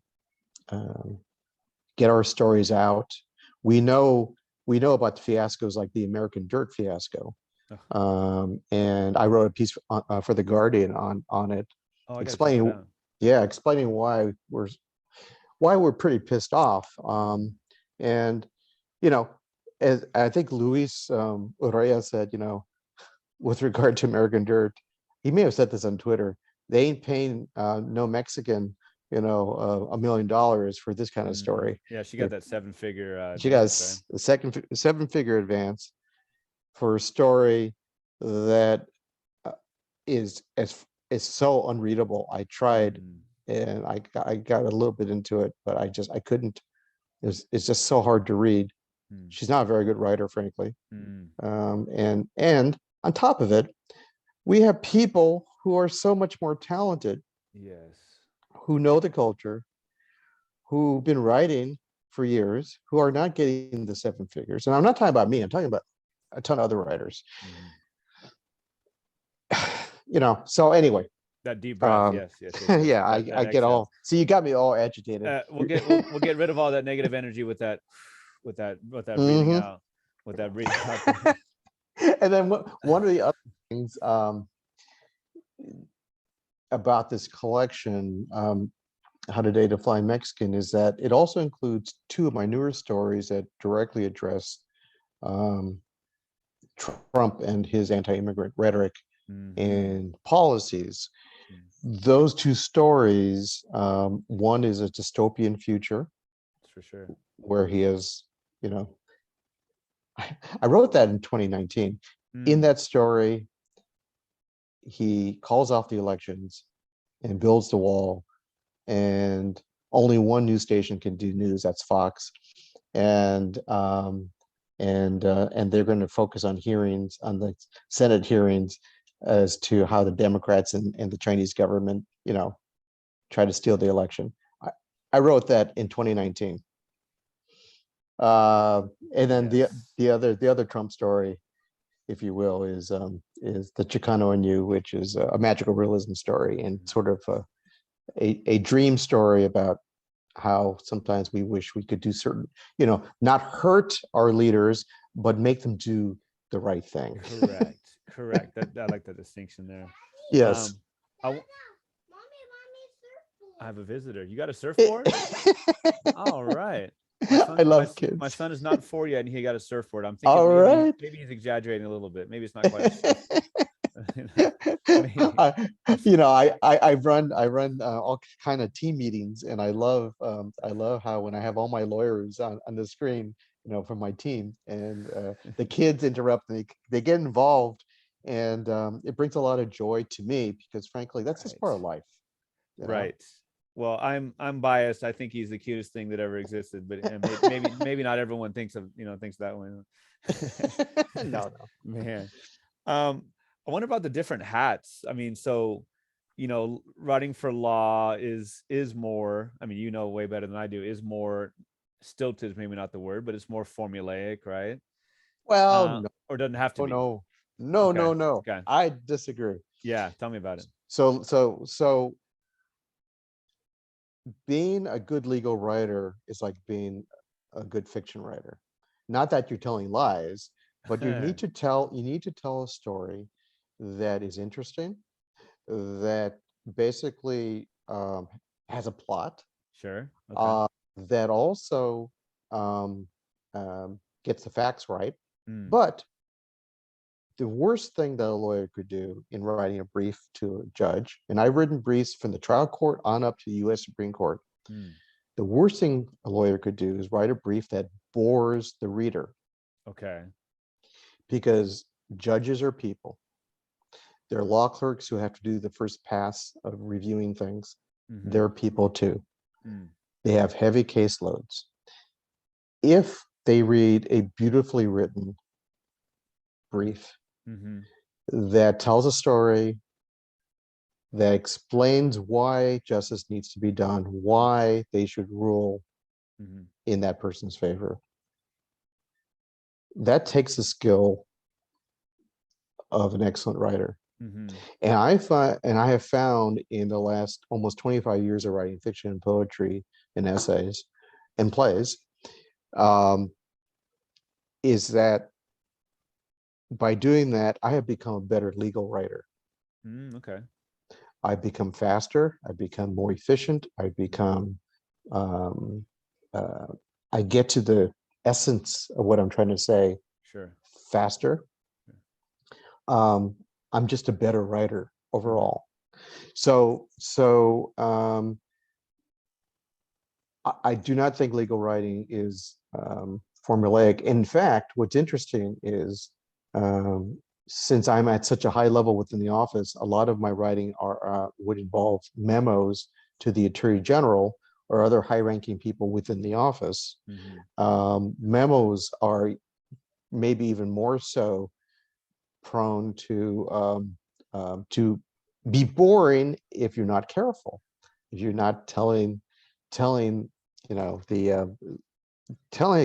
um, get our stories out. We know about the fiascos like the American Dirt fiasco, and I wrote a piece for the Guardian on it, Oh, I gotta check that explaining, out. explaining why we're pretty pissed off. And as I think Luis Urrea said, with regard to American Dirt, he may have said this on Twitter. They ain't paying no Mexican, $1 million for this kind of story. Yeah, she got that 7-figure She got advance, right? a second 7-figure advance for a story that is so unreadable. I tried, and I got a little bit into it, but I couldn't. It's just so hard to read. She's not a very good writer, frankly. And on top of it, we have people who are so much more talented, Yes, who know the culture, who've been writing for years, who are not getting the 7 figures. And I'm not talking about me, I'm talking about a ton of other writers. So anyway. That deep breath. Yes. Yeah, I get all, so you got me all agitated. We'll get rid of all that negative energy with that breathing out, with that breathing out. And then one of the other things about this collection, How Did Ada Fly Mexican, is that it also includes 2 of my newer stories that directly address Trump and his anti-immigrant rhetoric and policies. Those 2 stories, one is a dystopian future. That's for sure. Where he is, I wrote that in 2019. In that story, he calls off the elections and builds the wall, and only one news station can do news, that's Fox. And they're going to focus on hearings, on the Senate hearings, as to how the Democrats and the Chinese government, try to steal the election. I wrote that in 2019. And then the other Trump story, if you will, is the Chicano and You, which is a magical realism story, and sort of a dream story about how sometimes we wish we could do certain, not hurt our leaders, but make them do the right thing. Correct. I like that distinction there. Yes. I have a visitor. You got a surfboard? All right. I love kids. My son is not 4 yet, and he got a surfboard. I'm thinking maybe he's exaggerating a little bit. Maybe it's not quite. I run all kind of team meetings, and I love how when I have all my lawyers on the screen, from my team, and the kids interrupt, they get involved, and it brings a lot of joy to me, because frankly, that's just part of life. Right. Well, I'm biased. I think he's the cutest thing that ever existed, but maybe not everyone thinks that way. No, man. I wonder about the different hats. I mean, so, writing for law is more, I mean, way better than I do, is more stilted, is maybe not the word, but it's more formulaic, right? Well, no. Or doesn't have to be. No. Okay. I disagree. Yeah, tell me about it. So being a good legal writer is like being a good fiction writer. Not that you're telling lies, but you need to tell a story that is interesting, that basically has a plot. Sure. Okay. That also gets the facts right. But the worst thing that a lawyer could do in writing a brief to a judge, and I've written briefs from the trial court on up to the U.S. Supreme Court, the worst thing a lawyer could do is write a brief that bores the reader. Okay. Because judges are people. They're law clerks who have to do the first pass of reviewing things. They're people too. They have heavy caseloads. If they read a beautifully written brief that tells a story that explains why justice needs to be done, why they should rule in that person's favor. That takes the skill of an excellent writer. And I have found in the last almost 25 years of writing fiction and poetry and essays and plays, is that by doing that, I have become a better legal writer. Okay. I've become faster. I've become more efficient. I've become, I get to the essence of what I'm trying to say faster. I'm just a better writer overall. So I do not think legal writing is formulaic. In fact, what's interesting is since I'm at such a high level within the office, a lot of my writing would involve memos to the Attorney General or other high-ranking people within the office. Memos are maybe even more so prone to be boring if you're not careful, if you're not telling telling a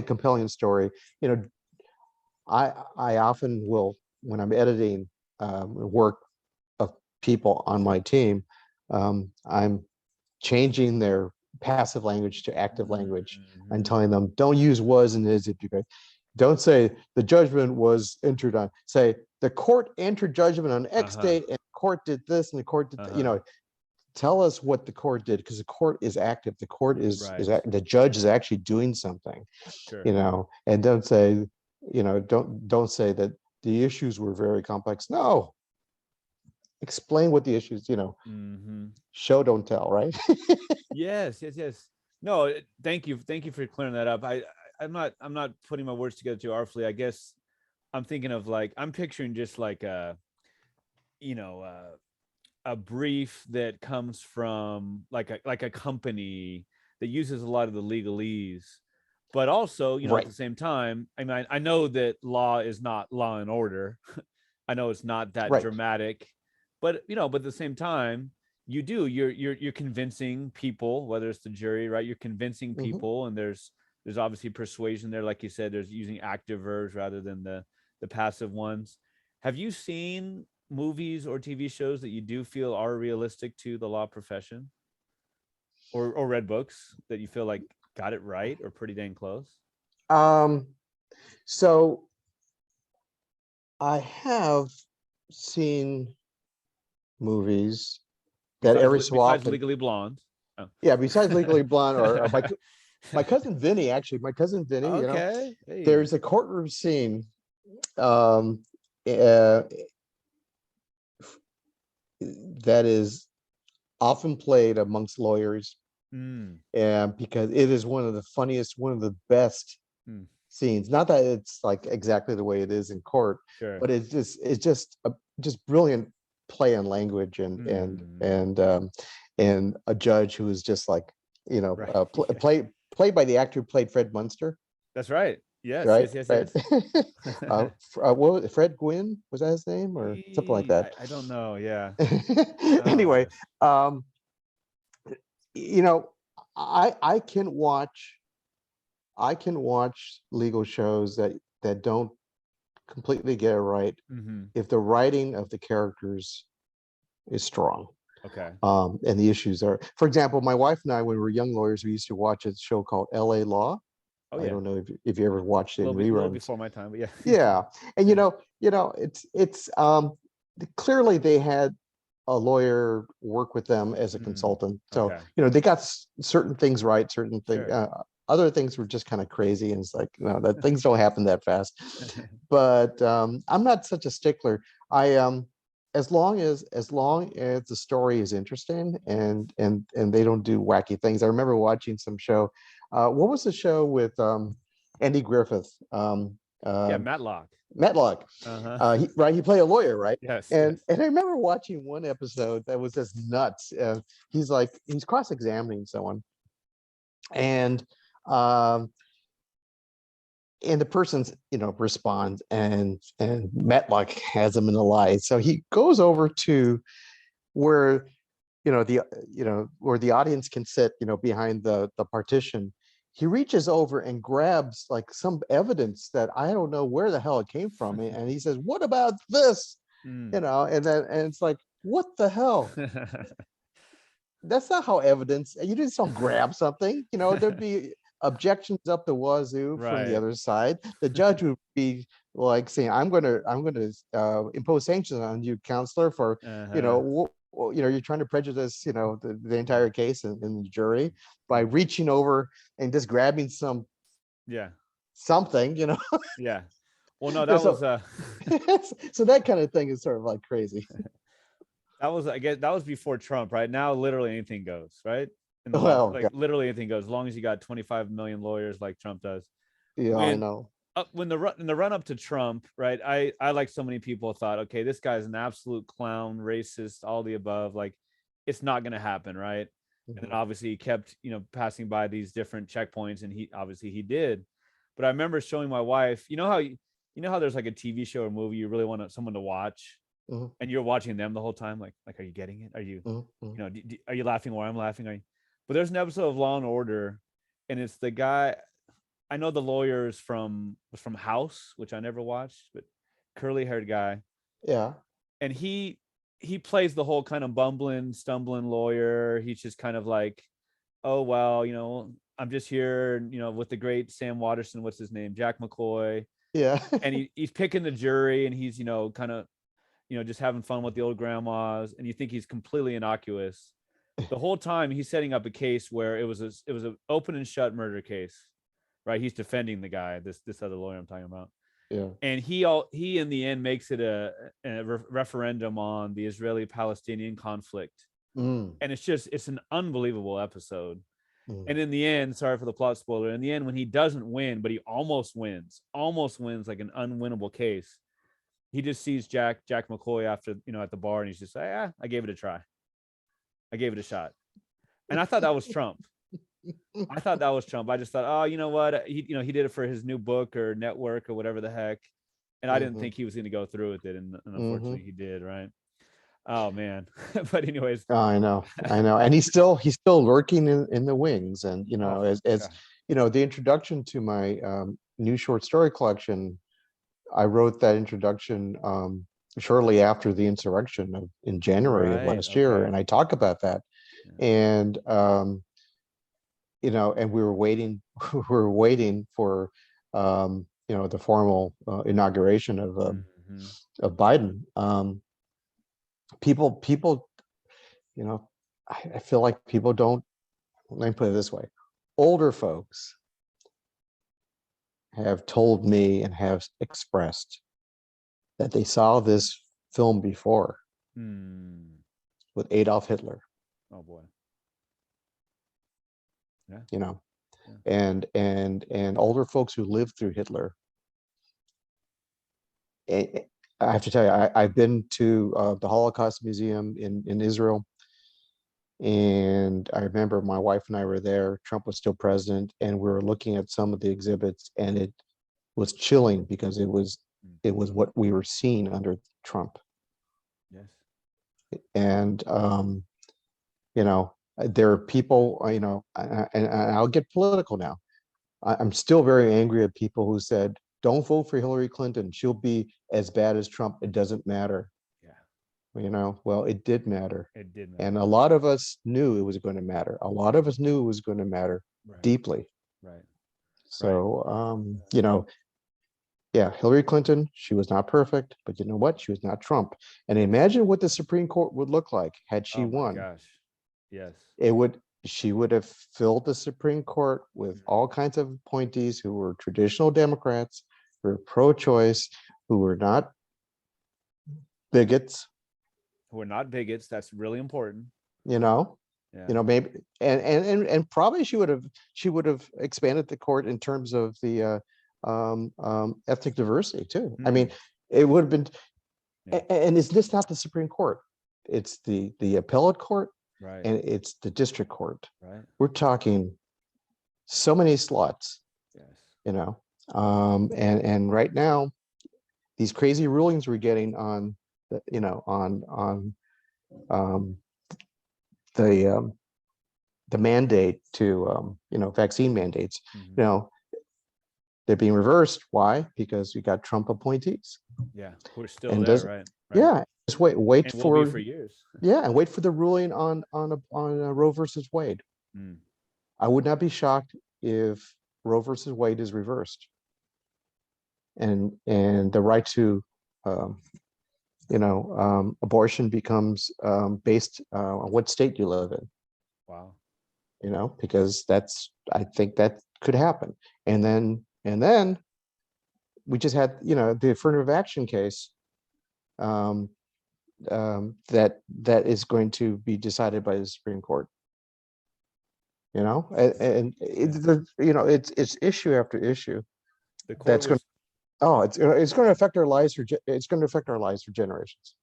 compelling story. I often will, when I'm editing work of people on my team, I'm changing their passive language to active language and telling them, don't use was and is if you could. Don't say the judgment was entered on. Say the court entered judgment on X date and the court did this and the court did, tell us what the court did, because the court is active. The court is the judge is actually doing something, and don't say, don't say that the issues were very complex. No, explain what the issues, show, don't tell, right? Yes. No, thank you for clearing that up. I'm not putting my words together too artfully. I guess I'm thinking of I'm picturing just like a brief that comes from like a company that uses a lot of the legalese, but also at the same time, I know that law is not Law and Order. I know it's not that dramatic, but at the same time, you're convincing people, whether it's the jury, right? You're convincing people, and there's obviously persuasion there, like you said. There's using active verbs rather than the passive ones. Have you seen movies or TV shows that you do feel are realistic to the law profession, or read books that you feel like got it right or pretty dang close? So I have seen movies that every so besides often, Legally Blonde. besides Legally Blonde, or my cousin Vinny, Okay. Hey. There's a courtroom scene that is often played amongst lawyers, and because it is one of the funniest, one of the best scenes. Not that it's like exactly the way it is in court, but it's just brilliant play on language, and a judge who is just like played by the actor who played Fred Munster. That's right. Yes. Right. Yes. What was it, Fred Gwynn? Was that his name, or something like that? I don't know. Yeah. Anyway, I can watch legal shows that don't completely get it right if the writing of the characters is strong. Okay. And the issues are, for example, my wife and I, when we were young lawyers, we used to watch a show called L.A. Law. I don't know if you ever watched it in reruns. A little before my time, but yeah. Yeah, and it's clearly they had a lawyer work with them as a consultant, so they got certain things right, certain things. Other things were just kind of crazy, and it's like, that things don't happen that fast. But I'm not such a stickler. As long as the story is interesting and they don't do wacky things. I remember watching some show. What was the show with Andy Griffith? Matlock. He played a lawyer, right? Yes. And I remember watching one episode that was just nuts. He's cross-examining someone, and the person's responds, and Matlock has him in a lie. So he goes over to where where the audience can sit, behind the partition. He reaches over and grabs like some evidence that I don't know where the hell it came from, and he says, "What about this?" And it's like, what the hell? That's not how evidence. You just don't grab something. There'd be objections up the wazoo from the Right. other side. The judge would be like saying, I'm going to impose sanctions on you, counselor, for you're trying to prejudice the entire case in the jury by reaching over and just grabbing something. Yeah. Well, no, that was so that kind of thing is sort of like crazy. I guess that was before Trump, right? Now literally anything goes, right? In the literally anything goes, as long as you got 25 million lawyers like Trump does. Yeah, I know. In the run up to Trump, right? I like so many people thought, okay, this guy's an absolute clown, racist, all the above. Like, it's not going to happen, right? And then obviously he kept, passing by these different checkpoints, and he did. But I remember showing my wife, how there's like a TV show or movie you really want someone to watch, and you're watching them the whole time, like, are you getting it? Are you, are you laughing while I'm laughing? But there's an episode of Law and Order, and it's the guy. I know the lawyers from House, which I never watched, but curly-haired guy. Yeah. And he plays the whole kind of bumbling, stumbling lawyer. He's just kind of like, oh, well, I'm just here, with the great Sam Waterston, what's his name? Jack McCoy. Yeah. And he's picking the jury, and he's, kind of, just having fun with the old grandmas. And you think he's completely innocuous. The whole time he's setting up a case where it was an open and shut murder case. Right, he's defending the guy, this other lawyer I'm talking about. Yeah. And he in the end makes it a referendum on the Israeli-Palestinian conflict. And it's an unbelievable episode. And in the end, sorry for the plot spoiler, in the end, when he doesn't win, but he almost wins like an unwinnable case, he just sees Jack McCoy after, at the bar, and he's just like, I gave it a try. I gave it a shot. And I thought that was Trump. I just thought, oh, you know what? He did it for his new book or network or whatever the heck. And I didn't think he was going to go through with it. And unfortunately he did. Right. Oh, man. But anyways. I know. And he's still lurking in the wings. And, as the introduction to my new short story collection, I wrote that introduction shortly after the insurrection in January of last year. And I talk about that. Yeah. And, and we were waiting for, the formal inauguration of Biden. People, I feel like people don't, let me put it this way. Older folks have told me and have expressed that they saw this film before with Adolf Hitler. Oh boy. Yeah. And older folks who lived through Hitler. I have to tell you, I've been to the Holocaust Museum in Israel, and I remember my wife and I were there. Trump was still president, and we were looking at some of the exhibits, and it was chilling because it was what we were seeing under Trump. Yes. And there are people, and I'll get political now. I'm still very angry at people who said, don't vote for Hillary Clinton. She'll be as bad as Trump. It doesn't matter. Yeah. Well, it did matter. It did matter. And a lot of us knew it was going to matter. A lot of us knew it was going to matter deeply. Right. So, yeah, Hillary Clinton, she was not perfect, but you know what? She was not Trump. And imagine what the Supreme Court would look like had she won. Gosh. Yes. She would have filled the Supreme Court with all kinds of appointees who were traditional Democrats, who were pro-choice, who were not bigots. That's really important. Maybe and probably she would have expanded the court in terms of the ethnic diversity too. I mean, it would have been, and it's just not the Supreme Court. It's the appellate court. Right. And it's the district court. Right. We're talking so many slots. Yes. And right now, these crazy rulings we're getting on the, the mandate to vaccine mandates, Mhm. they're being reversed. Why? Because we got Trump appointees. Yeah, we're still And there, doesn't right? Right. Yeah, just wait And will be for for years. and wait for the ruling on Roe versus Wade. Mm. I would not be shocked if Roe versus Wade is reversed, and the right to um, abortion becomes based on what state you live in. Wow. Because I think that could happen. And then we just had the affirmative action case, um, that is going to be decided by the Supreme Court. And it's issue after issue The court that's going was it's going to affect our lives it's going to affect our lives for generations.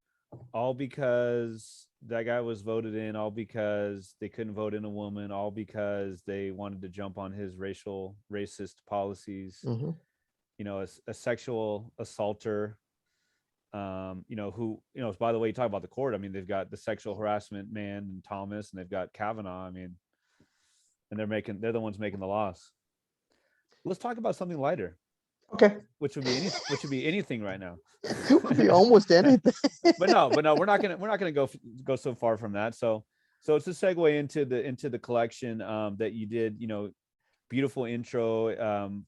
all because that guy was voted in, all because they couldn't vote in a woman, all because they wanted to jump on his racist policies. Mm-hmm. A sexual assaulter, who, by the way, you talk about the court. I mean, they've got the sexual harassment man and Thomas, and they've got Kavanaugh. I mean, and they're the ones making the laws. Let's talk about something lighter, Okay. which would be anything right now. It could be almost anything. but no, we're not gonna go so far from that. So it's a segue into the collection that you did. Beautiful intro.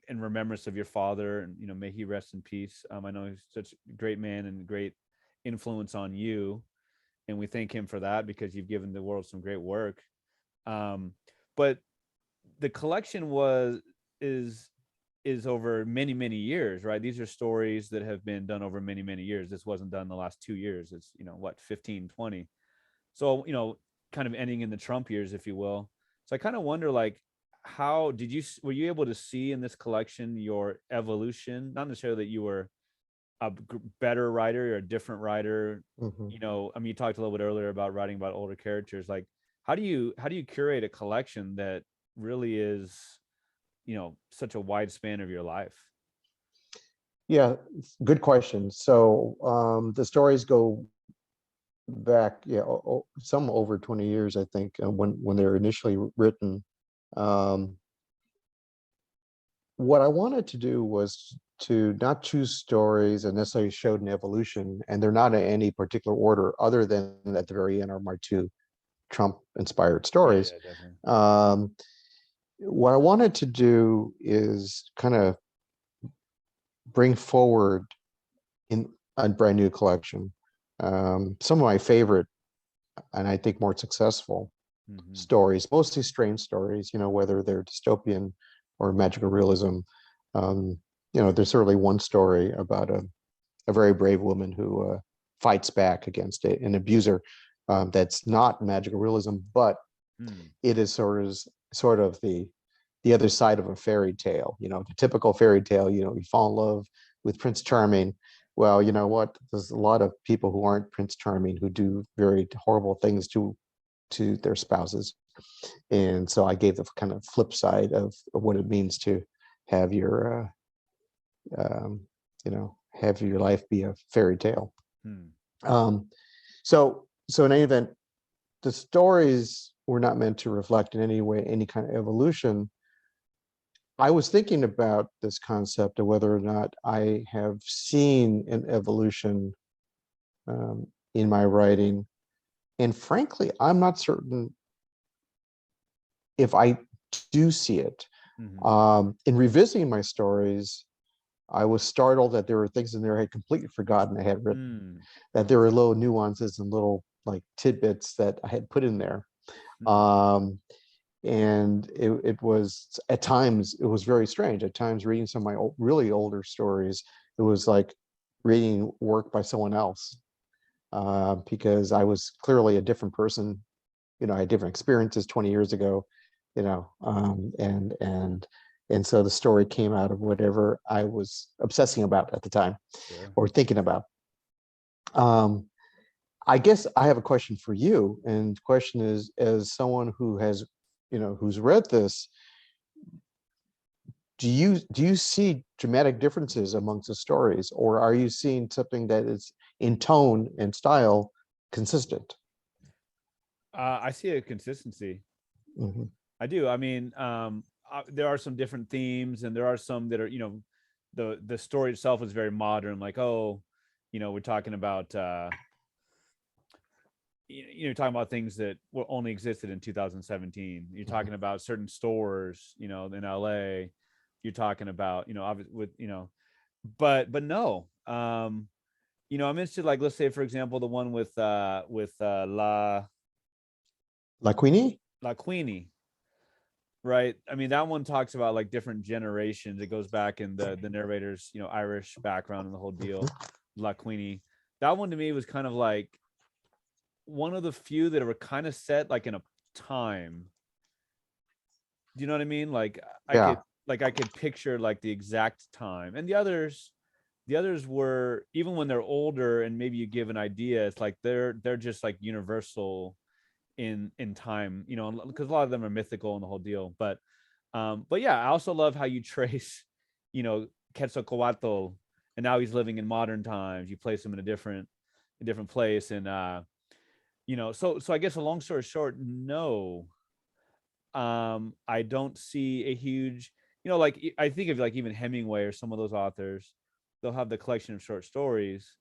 In remembrance of your father, and may he rest in peace. I know he's such a great man and great influence on you, and we thank him for that because you've given the world some great work. But the collection is over many years, right? These are stories that have been done over many years. This wasn't done the last 2 years. It's 15, 20. So kind of ending in the Trump years, if you will. So I kind of wonder, like, how were you able to see in this collection your evolution? Not necessarily that you were a better writer or a different writer. Mm-hmm. I mean, you talked a little bit earlier about writing about older characters. Like, how do you curate a collection that really is such a wide span of your life? Yeah, good question. So the stories go back, some over 20 years, I think, when they were initially written. What I wanted to do was to not choose stories that necessarily showed an evolution, and they're not in any particular order, other than at the very end are my two Trump-inspired stories. Yeah, definitely. What I wanted to do is kind of bring forward in a brand new collection some of my favorite, and I think more successful stories, mostly strange stories, whether they're dystopian or magical realism. There's certainly one story about a very brave woman who fights back against an abuser. That's not magical realism, but it is sort of the other side of a fairy tale. The typical fairy tale. You fall in love with Prince Charming. Well, you know what? There's a lot of people who aren't Prince Charming who do very horrible things to their spouses. And so I gave the kind of flip side of what it means to have your have your life be a fairy tale. So in any event, the stories were not meant to reflect in any way any kind of evolution. I was thinking about this concept of whether or not I have seen an evolution in my writing. And frankly, I'm not certain if I do see it. In revisiting my stories, I was startled that there were things in there I had completely forgotten I had written, that there were little nuances and little like tidbits that I had put in there. And it was, at times, it was very strange. At times, reading some of my really older stories, it was like reading work by someone else, because I was clearly a different person. I had different experiences 20 years ago, and so the story came out of whatever I was obsessing about at the time. Sure. Or thinking about. I guess I have a question for you, and the question is, as someone who has, who's read this, do you see dramatic differences amongst the stories, or are you seeing something that is in tone and style consistent? I see a consistency. Mhm. I do. I mean, there are some different themes, and there are some that are, the story itself is very modern. Like, oh, we're talking about, talking about things that were only existed in 2017. You're Mhm. talking about certain stores, in LA. You're talking about, with, but no, I'm interested. Like, let's say, for example, the one with La Queenie? La Queenie, right? I mean, that one talks about like different generations. It goes back in the narrator's, Irish background and the whole Mhm. deal. La Queenie. That one to me was kind of like one of the few that were kind of set like in a time. Do you know what I mean? Like Yeah. I could picture like the exact time. And the others were, even when they're older and maybe you give an idea, it's like they're just like universal in time, because a lot of them are mythical and the whole deal. But yeah, I also love how you trace, you know, Quetzalcoatl, and now he's living in modern times. You place him in a different place, and so I guess a long story short, no, I don't see a huge, like I think of like even Hemingway or some of those authors, they'll have the collection of short stories,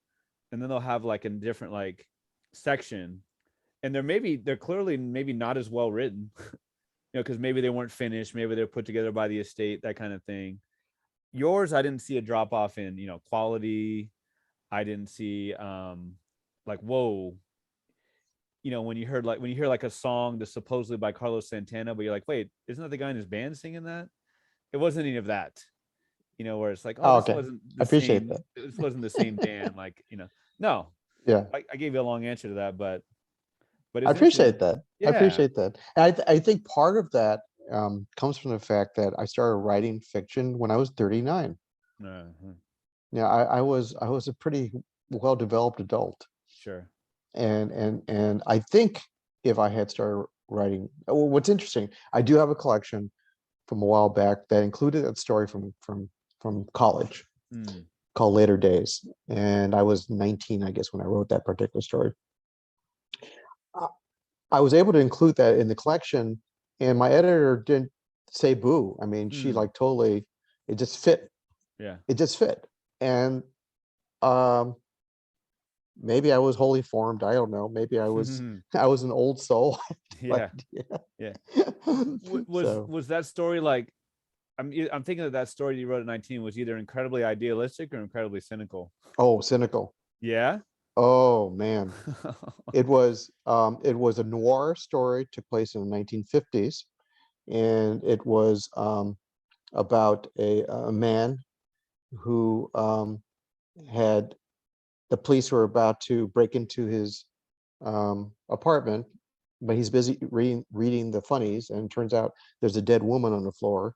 and then they'll have like a different like section, and they're clearly maybe not as well written, because maybe they weren't finished, maybe they're put together by the estate, that kind of thing. Yours, I didn't see a drop off in, quality. I didn't see like, whoa, when you hear like a song that's supposedly by Carlos Santana, but you're like, wait, isn't that the guy in his band singing that? It wasn't any of that. Where it's like, oh, Oh, this okay. wasn't I the appreciate same. that. This wasn't the same Dan. Like, no. Yeah. I gave you a long answer to that, but I it's interesting. appreciate that. I Yeah. appreciate that. And I think part of that comes from the fact that I started writing fiction when I was 39. Uh-huh. Yeah, I was a pretty well-developed adult. Sure. And I think if I had started writing, well, what's interesting, I do have a collection from a while back that included that story from college Mm. called Later Days. And I was 19, I guess, when I wrote that particular story. Uh, I was able to include that in the collection, and my editor didn't say boo. I mean, she Mm. like totally, it just fit. Yeah. It just fit. And um, maybe I was wholly formed. I don't know. Maybe I was I was an old soul. Like, Yeah. Yeah. yeah. Was So, was that story like, I'm thinking that story you wrote at 19 was either incredibly idealistic or incredibly cynical. oh, cynical. Yeah. Oh man. It was a noir story, took place in the 1950s, and it was about a man who had the police were about to break into his apartment, but he's busy reading the funnies, and it turns out there's a dead woman on the floor.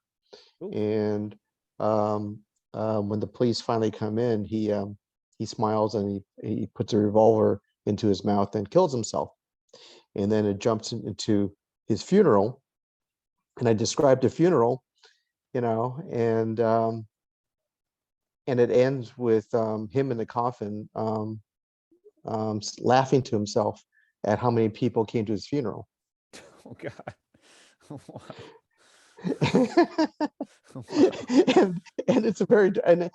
Ooh. And um, when the police finally come in, he smiles and he puts a revolver into his mouth and kills himself. And then it jumps into his funeral, and I described the funeral, and it ends with him in the coffin, laughing to himself at how many people came to his funeral. Oh God. Wow. And it's a very and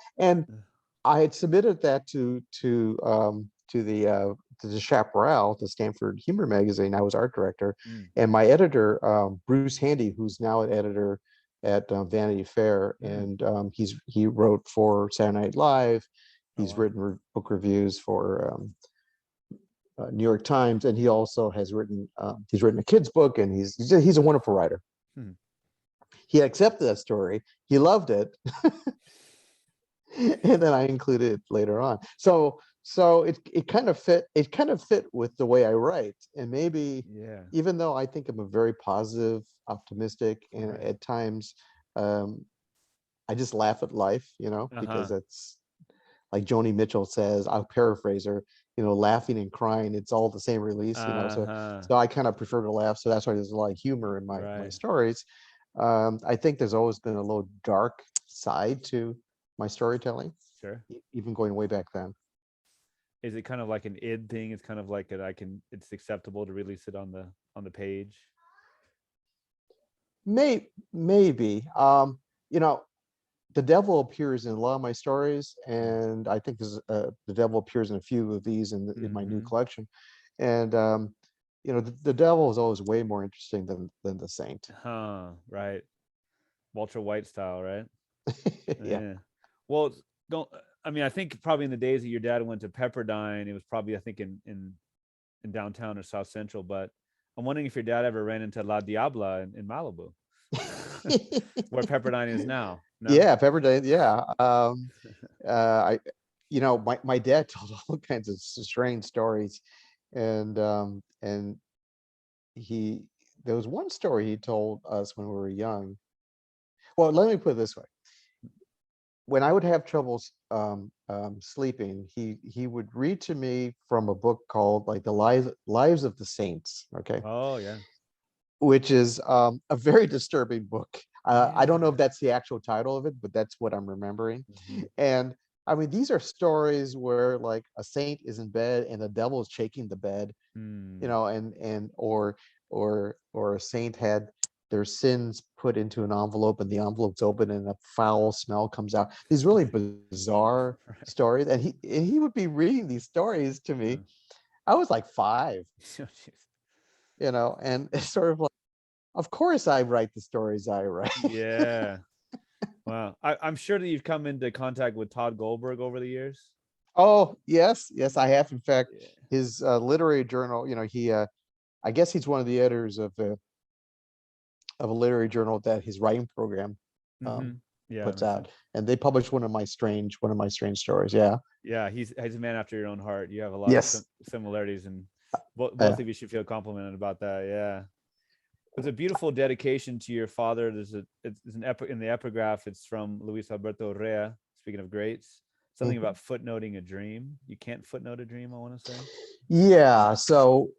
I had submitted that to the Chaparral, the Stanford Humor Magazine. I was art director, Mm. and my editor, Bruce Handy, who's now an editor at Vanity Fair, Mm. and he wrote for Saturday Night Live. Oh He's wow. written book reviews for New York Times, and he also has written a kids book, and he's a wonderful writer. Hmm. He accepted that story. He loved it, and then I included it later on. So it kind of fit. It kind of fit with the way I write, and maybe Yeah. even though I think I'm a very positive, optimistic, and Right. at times um, I just laugh at life, because Uh-huh. it's like Joni Mitchell says. I'll paraphrase her. Laughing and crying, it's all the same release. So Uh-huh. I kind of prefer to laugh. So that's why there's a lot of humor in my Right. stories. I think there's always been a little dark side to my storytelling, Sure. even going way back then. Is it kind of like an id thing? It's kind of like it's acceptable to release it on the on the page? Maybe. You know, the devil appears in a lot of my stories, and I think there's the devil appears in a few of these in my new collection. And you know, the devil is always way more interesting than the saint. Right. Walter White style, right? Yeah. Yeah. Well, don't I mean, I think probably in the days that your dad went to Pepperdine, it was probably, I think, in downtown or South Central, but I'm wondering if your dad ever ran into La Diabla in Malibu, where Pepperdine is now. No? Yeah, Pepperdine. Yeah. I, you know, my dad told all kinds of strange stories, and he there was one story he told us when we were young. Well, let me put it this way: when I would have troubles sleeping, he would read to me from a book called like the Lives of the Saints. Okay, Oh, yeah. which is a very disturbing book. I don't know if Yeah. that's the actual title of it, but that's what I'm remembering. Mhm. And I mean, these are stories where like a saint is in bed and the devil is shaking the bed, you Mm. know, and or a saint had their sins put into an envelope and the envelope's open and a foul smell comes out. These really bizarre Right. stories, and he would be reading these stories to me. Uh, I was like 5, oh, jeez. you know, and it's sort of like, of course I write the stories I write. Yeah. Wow. I'm sure that you've come into contact with Todd Goldberg over the years. Oh, yes, I have. In fact, Yeah. his literary journal, you know, he I guess he's one of the editors of a literary journal that his writing program Mm-hmm. um, Yeah, that puts makes out, sense. and they published one of my strange stories. Yeah. Yeah, he's a man after your own heart. You have a lot of Yes. similarities, and both Uh, of you should feel complimented about that. Yeah, it's a beautiful dedication to your father. It's an in the epigraph. It's from Luis Alberto Rea. Speaking of greats, something mhm. about footnoting a dream. You can't footnote a dream, I want to say. Yeah. So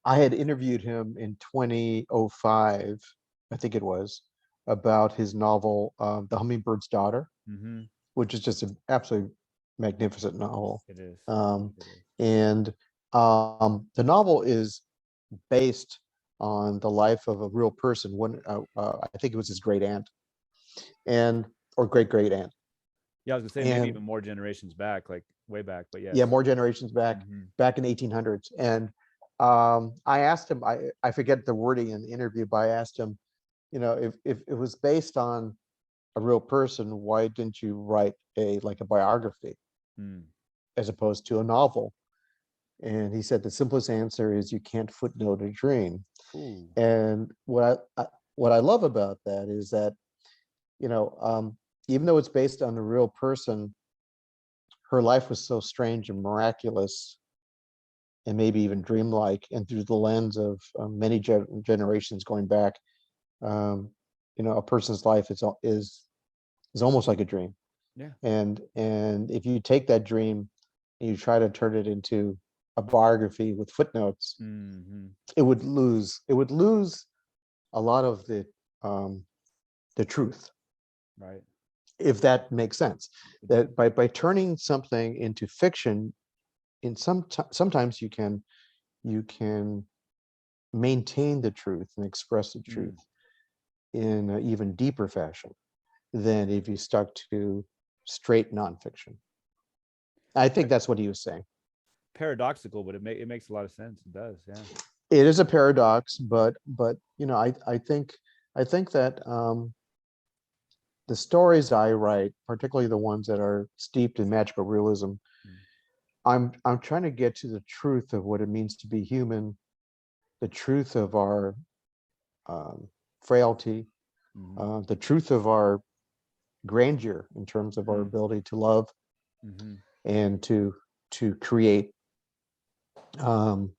I had interviewed him in 2005, I think it was, about his novel, The Hummingbird's Daughter, Mm-hmm. which is just an absolutely magnificent novel. It is. Um, It is. and the novel is based on the life of a real person. I think it was his great aunt, and or great great aunt, Yeah, I was gonna say maybe and even more generations back, like way back. But yeah, yes. more generations Mm-hmm. back in 1800s. And I asked him, I forget the wording in the interview, but I asked him, you know, if it was based on a real person, why didn't you write a biography Mm. as opposed to a novel? And he said the simplest answer is you can't footnote a dream. Ooh. And what I love about that is that, you know, even though it's based on a real person, her life was so strange and miraculous, and maybe even dreamlike, and through the lens of many generations going back, um, you know, a person's life is almost like a dream. Yeah. And if you take that dream and you try to turn it into a biography with footnotes, Mm-hmm. it would lose a lot of the truth, Right. if that makes sense. It does. That by turning something into fiction, in sometimes you can maintain the truth and express the truth Mm. in an even deeper fashion than if you stuck to straight nonfiction. I think that's what he was saying. Paradoxical, but it makes a lot of sense. It does. Yeah. It is a paradox, but you know, I think that the stories I write, particularly the ones that are steeped in magical realism, Mm. I'm trying to get to the truth of what it means to be human, the truth of our um, frailty, Mm-hmm. the truth of our grandeur in terms of our Mm. ability to love Mm-hmm. and to create. Um,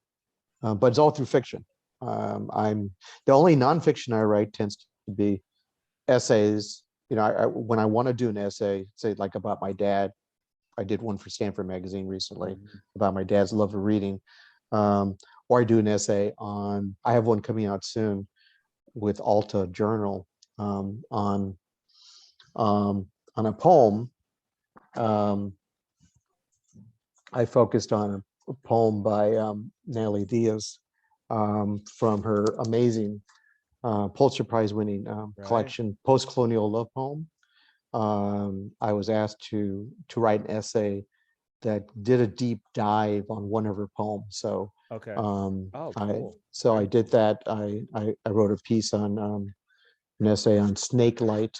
but it's all through fiction. I'm the only nonfiction I write tends to be essays. You know, when I want to do an essay, say like about my dad, I did one for Stanford Magazine recently Mm-hmm. about my dad's love of reading. Um, or I do an essay on. I have one coming out soon with Alta Journal um, on um, on a poem. Um, I focused on poem by Natalie Diaz from her amazing Pulitzer Prize winning Right. collection, Post-Colonial Love Poem. I was asked to write an essay that did a deep dive on one of her poems. So Okay. um, Oh, I cool. so Very I did cool. that. I wrote a piece on an essay on snake light.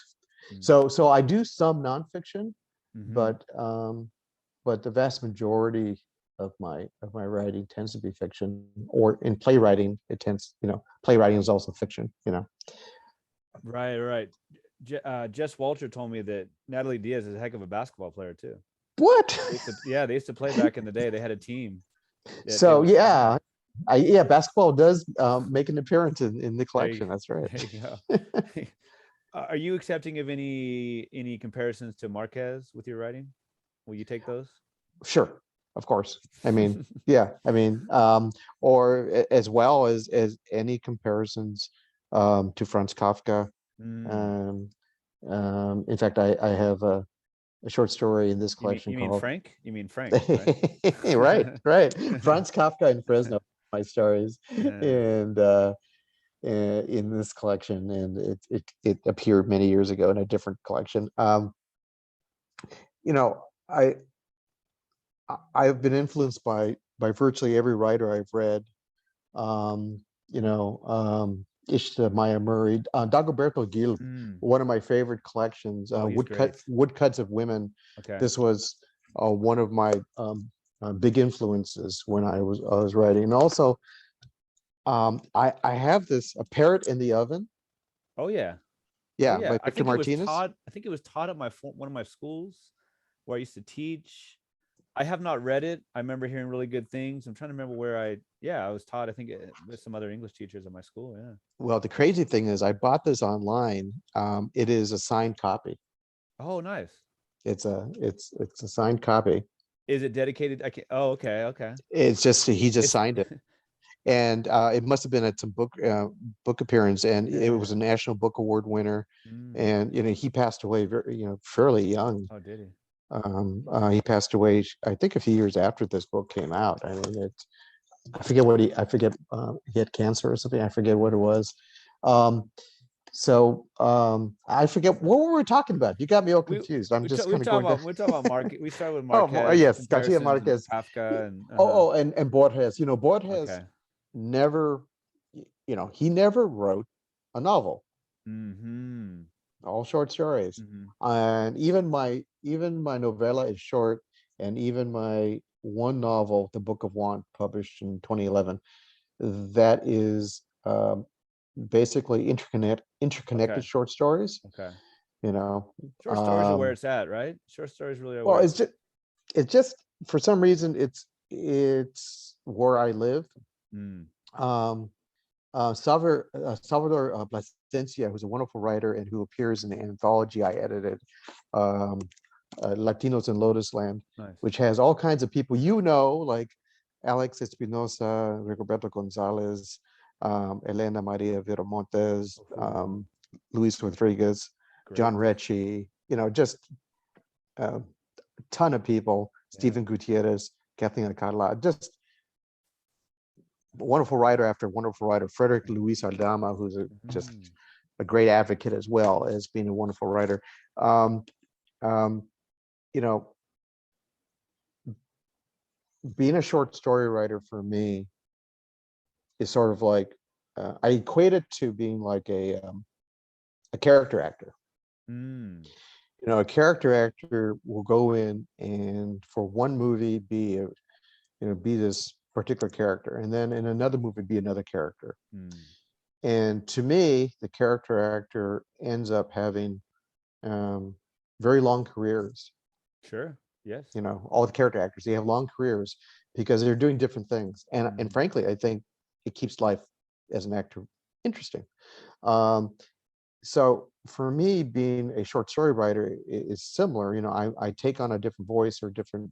Mm. So I do some nonfiction, Mm-hmm. but the vast majority of my writing tends to be fiction. Or in playwriting, it tends, playwriting is also fiction. Right, right. Jess Walter told me that Natalie Diaz is a heck of a basketball player too. What? They used to play back in the day. They had a team that they So would. yeah, yeah, basketball does make an appearance in the There you, collection. That's right. there you go. Are you accepting of any comparisons to Marquez with your writing? Will you take those? Sure, of course. I mean, yeah, I mean, or as well as any comparisons to Franz Kafka. Mm. Um, in fact, I have a short story in this collection You mean called Frank? You mean Frank, right? right, right. Franz Kafka in Fresno, my stories, Yeah. and in this collection, and it appeared many years ago in a different collection. You know, I've been influenced by virtually every writer I've read. Um, Ishta Maya Murray, Dagoberto Gil, Mm. one of my favorite collections, Oh, he's great. Woodcuts of Women. Okay. This was one of my big influences when I was writing. And also, I have this A Parrot in the Oven. Oh yeah. Oh Yeah, yeah. by Victor Martinez. I think it was taught at one of my schools where I used to teach. I have not read it. I remember hearing really good things. I'm trying to remember where I was taught. I think with some other English teachers at my school. Yeah. Well, the crazy thing is, I bought this online. It is a signed copy. Oh, nice. It's a signed copy. Is it dedicated? I can't. Oh, okay, okay. It's just he just It's signed it, and it must have been at some book appearance, and it was yeah. a National Book Award winner, Mm. and he passed away very fairly young. Oh, did he? He passed away, I think, a few years after this book came out. I mean, I forget he had cancer or something. I forget what it Mm. was. I forget what we were talking about. You got me all confused. I'm just kind of going down. We talk about Marquez. We started with Oh, Marquez yes, Garcia comparisons and Marquez. Kafka and And Borges. Borges okay. never, he never wrote a novel. Mm-hmm. All short stories, Mm-hmm. and even my novella is short, and even my one novel, The Book of Want, published in 2011, that is basically interconnected Okay. short stories. Okay. You know, Short stories are where it's at, right? Short stories really are well, where it's at. it's just for some reason it's where I live. Mm. Um, Salvador Plasencia, who's a wonderful writer and who appears in the anthology I edited, um, Latinos in Lotus Land, Nice. which has all kinds of people like Alex Espinosa, Rigoberto Gonzalez, Elena Maria Viramontes, Ooh, Luis Rodriguez, John great. Recchi, just a ton of people, Yeah. Stephen Gutierrez, Kathleen Carla, just wonderful writer after wonderful writer. Frederick Luis Aldama, who's just Mm. a great advocate as well as being a wonderful writer. Um, um, you know, Being a short story writer for me is sort of like I equate it to being like a character actor. Mm. A character actor will go in and for one movie be this particular character, and then in another movie be another character. Mm. And to me, the character actor ends up having um, very long careers. Sure. Yes. All the character actors, they have long careers because they're doing different things. And Mm. frankly, I think it keeps life as an actor interesting. Um, so for me, being a short story writer is similar. I take on a different voice or different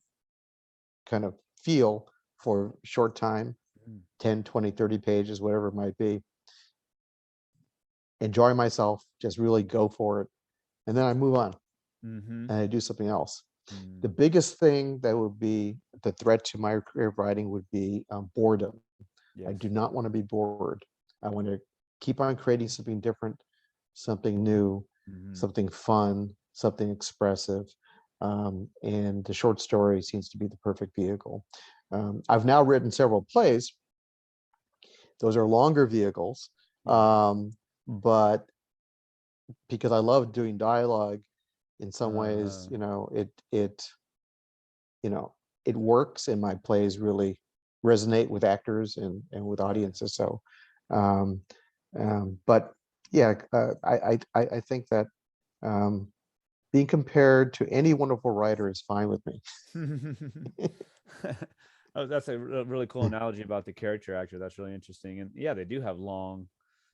kind of feel for short time, Mm. 10, 20, 30 pages, whatever it might be. Enjoy myself, just really go for it. And then I move on Mm-hmm. and I do something else. The biggest thing that would be the threat to my career of writing would be boredom. I Yes. do not want to be bored. I want to keep on creating something different, something new, something fun, something expressive. And the short story seems to be the perfect vehicle. I've now written several plays. Those are longer vehicles, but because I love doing dialogue, in some ways, it works, and my plays really resonate with actors and with audiences. So, but yeah, I think that being compared to any wonderful writer is fine with me. Oh, that's a really cool analogy about the character actor. That's really interesting. And yeah, they do have long,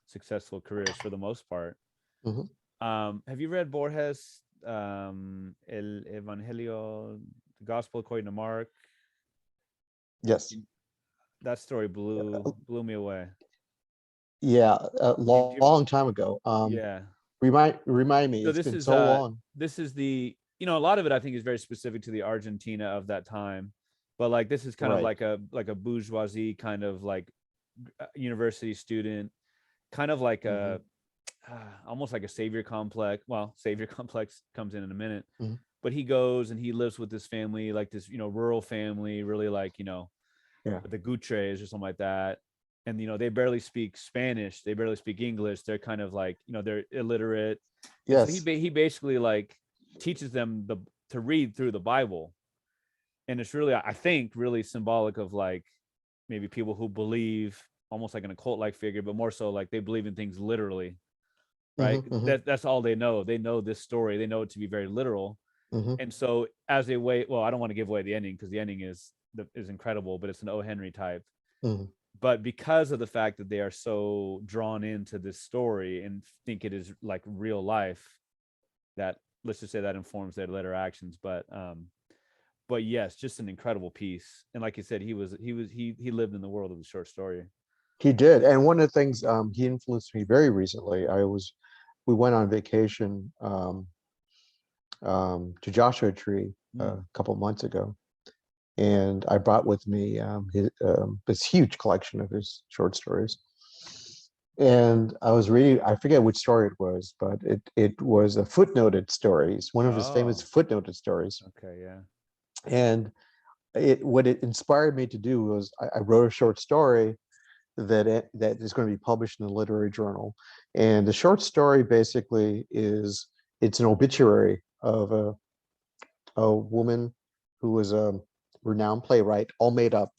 successful careers for the most part. Mhm. Have you read Borges, El Evangelio, the Gospel according to Mark? Yes. That story blew me away. Yeah, a Do you, long time ago. yeah. Remind me, So it's been so long. this is the, a lot of it I think is very specific to the Argentina of that time, but like this is kind of Right. like a bourgeoisie kind of like university student, kind of like a almost like a savior complex. Well, savior complex comes in a minute, Mhm. but he goes and he lives with this family, like this rural family, really like Yeah. the Gutres or something like that. And they barely speak Spanish, they barely speak English. They're kind of like they're illiterate, and so Yes. he basically like teaches them to read through the Bible, and it's really, I think, really symbolic of like maybe people who believe almost like an occult like figure, but more so like they believe in things literally, right? Hmm. That's all they know. They know this story. They know it to be very literal, Hmm. and so as they wait, well, I don't want to give away the ending because the ending is incredible, but it's an O. Henry type. Hmm. But because of the fact that they are so drawn into this story and think it is like real life, that, let's just say, that informs their later actions. But yes, just an incredible piece. And like you said, he lived in the world of the short story. He did, and one of the things he influenced me very recently. We went on vacation to Joshua Tree a Mm. couple months ago, and I brought with me this huge collection of his short stories. And I was reading, I forget which story it was, but it was a footnoted stories, one of his famous Oh, footnoted stories. okay, yeah. And what it inspired me to do was I wrote a short story that is going to be published in a literary journal. And the short story basically it's an obituary of a woman who was a renowned playwright, all made up.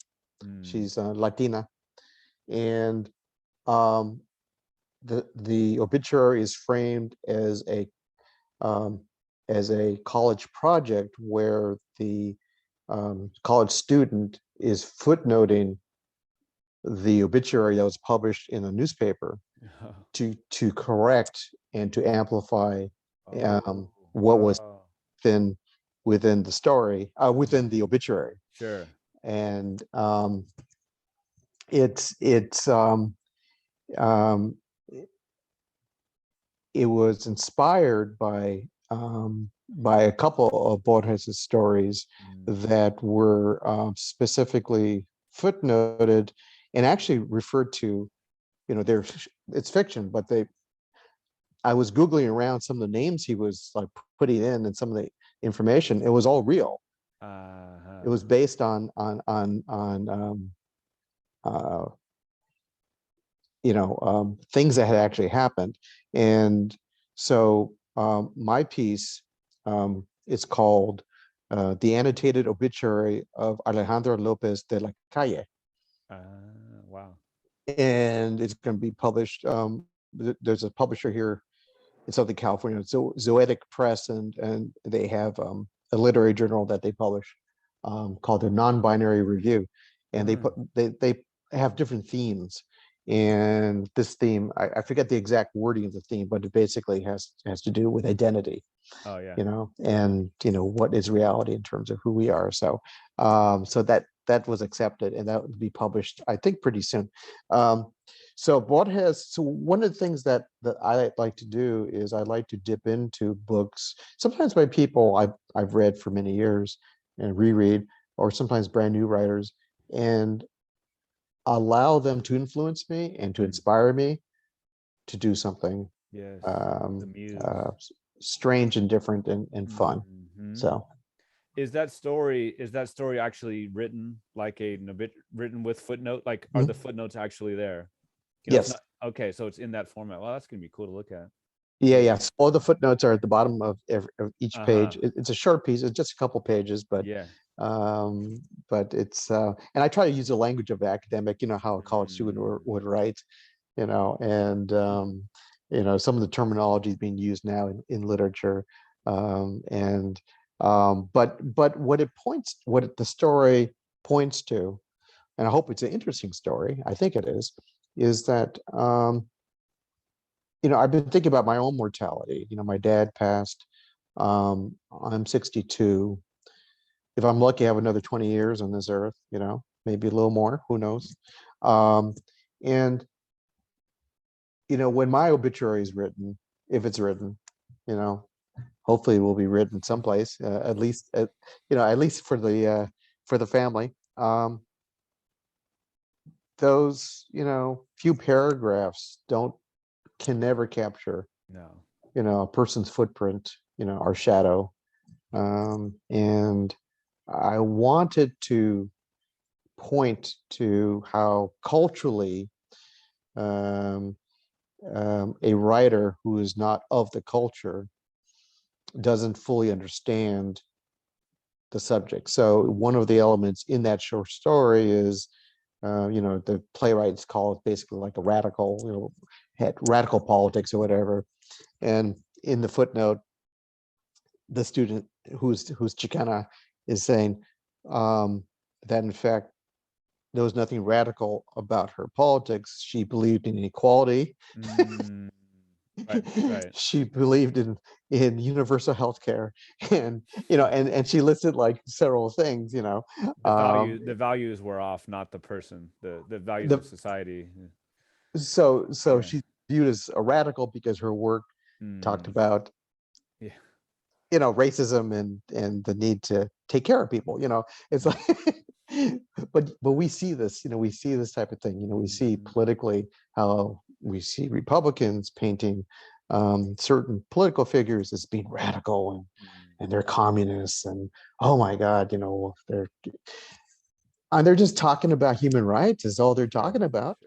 Mm. She's Latina, and um, the obituary is framed um, as a college project where the college student is footnoting the obituary that was published in a newspaper to correct and to amplify Oh, what was wow. within within the story, within the obituary. Sure. And it's um, it was inspired by a couple of Borges' stories Mm. that were specifically footnoted and actually referred to. It's fiction, but I was Googling around some of the names he was like putting in and some of the information. It was all real. It Uh-huh. was based on uh, things that had actually happened. And so my piece is called The Annotated Obituary of Alejandro Lopez de la Calle. Wow. And it's going to be published. There's a publisher here in Southern California, Zoetic Press, and they have a literary journal that they publish called the Non-Binary Review, and Mm. they have different themes. And this theme, I forget the exact wording of the theme, but it basically has to do with identity, Oh, yeah. and what is reality in terms of who we are. So so that was accepted, and that would be published, I think, pretty soon. So one of the things that I like to do is I like to dip into books, sometimes by people I've read for many years and reread, or sometimes brand new writers, and allow them to influence me and to inspire me to do something Yes, the um, muse. strange and different and fun. Mm-hmm. So Is that story actually written like written with footnote? Like, are mhm. the footnotes actually there? It's Yes. not okay. So it's in that format. Well, that's gonna be cool to look at. Yeah, Cool. yes. All the footnotes are at the bottom of each Uh-huh. page. It's a short piece. It's just a couple pages, Yeah. um, but it's and I try to use the language of the academic. You know how a college student would write. And some of the terminology is being used now in literature, and but the story points to, and I hope it's an interesting story. I think it is that. I've been thinking about my own mortality. My dad passed. I'm 62. If I'm lucky, I have another 20 years on this earth, maybe a little more, who knows? And, when my obituary is written, if it's written, you know, hopefully it will be written someplace, at least for the family. Those, few paragraphs can never capture No. a person's footprint, our shadow. And I wanted to point to how culturally um, a writer who is not of the culture doesn't fully understand the subject. So one of the elements in that short story is, the playwrights call it basically like a radical, had radical politics or whatever. And in the footnote, the student who's Chicana is saying that in fact there was nothing radical about her politics. She believed in equality. Mm, right. She believed in universal health care, and and she listed like several things. The values were off, not the person. The values The of society. so Yeah. she's viewed as a radical because her work talked Mm, about yeah. racism and the need to take care of people. It's like but we see this, we see this type of thing. We see Mhm. politically how we see Republicans painting certain political figures as being radical and they're communists, and oh my god, they're just talking about human rights is all they're Sure, talking about.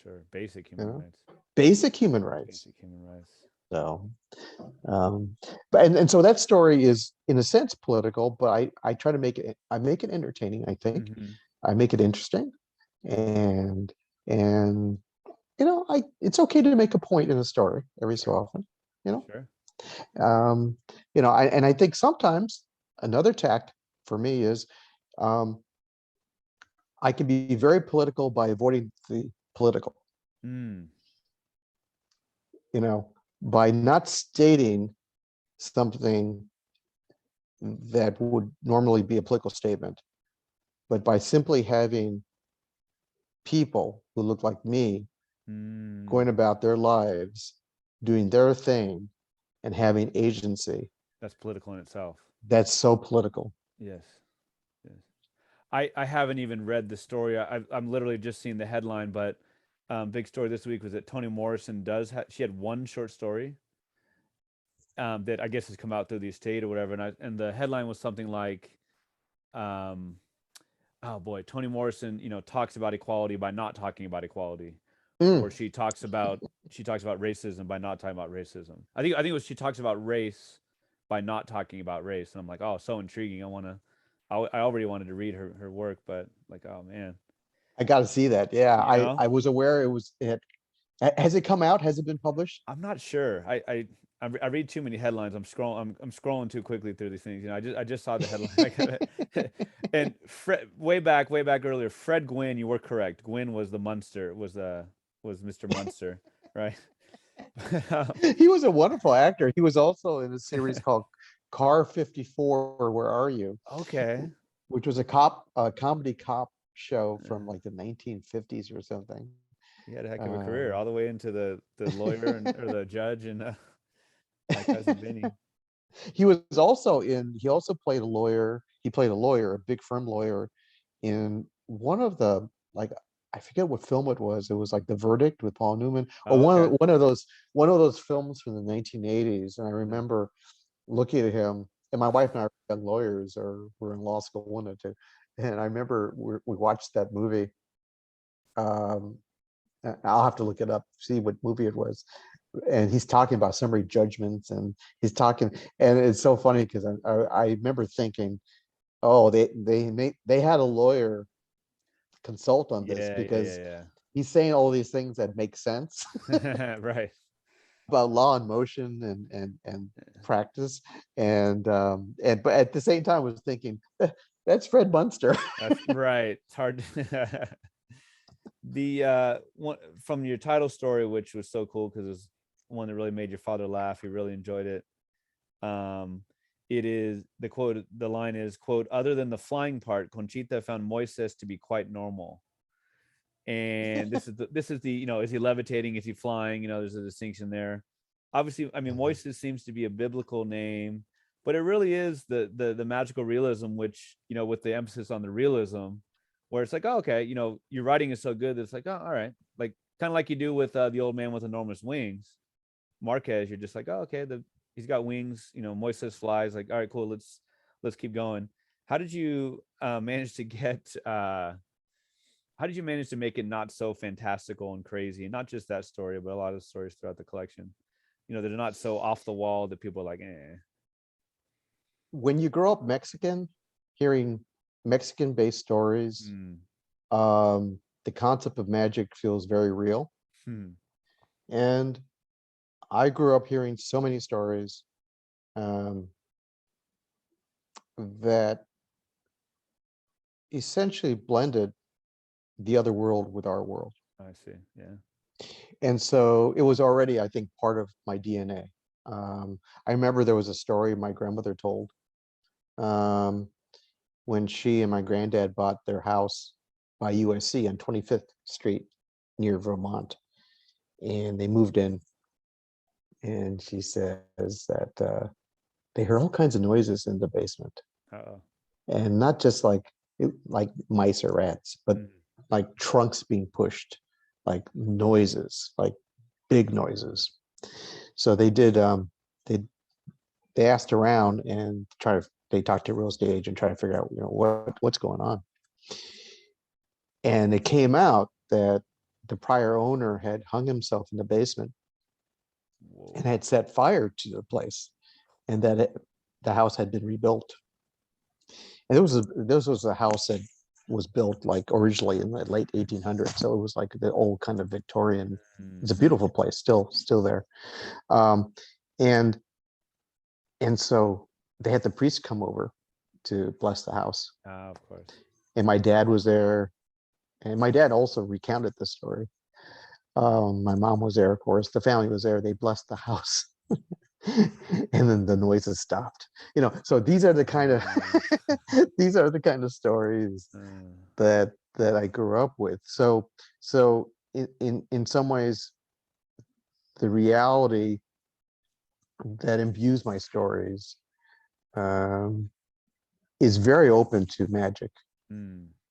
sure. Basic you human know rights. Basic human rights. Basic human rights. So but and so that story is in a sense political, but I try to make it entertaining. I think Hmm. I make it interesting, and and it's okay to make a point in a story every so Sure, often. you know sure. um I think sometimes another tact for me is um I can be very political by avoiding the political, Mm, you know by not stating something that would normally be a political statement, but by simply having people who look like me mm. going about their lives, doing their thing, and having agency. That's political in itself. That's so political. Yes, yes. I haven't even read the story. I'm literally just seeing the headline, but big story this week was that Toni Morrison she had one short story that I guess has come out through the estate or whatever, and the headline was something like, um, oh boy, Toni Morrison, talks about equality by not talking about equality, Mm, or she talks about racism by not talking about racism. I think it was she talks about race by not talking about race, and I'm like, oh, so intriguing. I already wanted to read her work, but like, oh man, I got to see that. Yeah, you know, I was aware it. Has it come out? Has it been published? I'm not sure. I read too many headlines. I'm scrolling too quickly through these things. I just saw the headline. And way back earlier, Fred Gwynn, you were correct. Gwynn was the Munster, was Mr. Munster, right? He was a wonderful actor. He was also in a series called Car 54, Where Are You? Okay. Which was a comedy cop show from like the 1950s or something. He had a heck of a career, all the way into the lawyer or the judge and My Cousin Vinny. He was also in. He also played a lawyer. He played a lawyer, a big firm lawyer, in one of the, like, I forget what film it was. It was like The Verdict with Paul Newman, or Oh, okay. one of those films from the 1980s. And I remember looking at him, and my wife and I were young lawyers, or were in law school, one or two. And I remember we watched that movie. I'll have to look it up, see what movie it was. And he's talking about summary judgments, and he's talking, and it's so funny because I remember thinking, oh, they had a lawyer consult on this, Yeah, because yeah, he's saying all these things that make sense yeah. Right. about law and motion and practice, and but at the same time I was thinking, that's Fred Munster. That's right. It's hard. The one from your title story, which was so cool because it's one that really made your father laugh. He really enjoyed it. It is the quote. The line is, quote, "Other than the flying part, Conchita found Moises to be quite normal." And this is the is he levitating? Is he flying? There's a distinction there. Obviously, I mean, Moises seems to be a biblical name, but it really is the magical realism, which with the emphasis on the realism, where it's like, oh, okay, your writing is so good that it's like, oh, all right, like kind of like you do with the old man with enormous wings, Marquez. You're just like, oh, okay, he's got wings. Moises flies. Like, all right, cool. Let's keep going. How did you manage to get? How did you manage to make it not so fantastical and crazy? And not just that story, but a lot of stories throughout the collection. They're not so off the wall that people are like, eh. When you grow up Mexican, hearing Mexican-based stories, the concept of magic feels very real. And I grew up hearing so many stories that essentially blended the other world with our world. I see. Yeah. And so it was already, I think, part of my DNA. I remember there was a story my grandmother told when she and my granddad bought their house by USC on 25th Street near Vermont. And they moved in. And she says that they heard all kinds of noises in the basement. Uh-oh. And not just like mice or rats, but like trunks being pushed, like noises, like big noises. So they did they asked around and they talked to a real estate agent, trying to figure out what's going on. And it came out that the prior owner had hung himself in the basement. Whoa. And had set fire to the place, and that the house had been rebuilt. And this was a house that was built like originally in the late 1800s, so it was like the old kind of Victorian. It's a beautiful place, still there. And so they had the priest come over to bless the house. Of course. And my dad was there, and my dad also recounted the story. My mom was there, of course. The family was there. They blessed the house. And then the noises stopped. So these are the kind of stories that I grew up with. So in some ways, the reality that imbues my stories is very open to magic.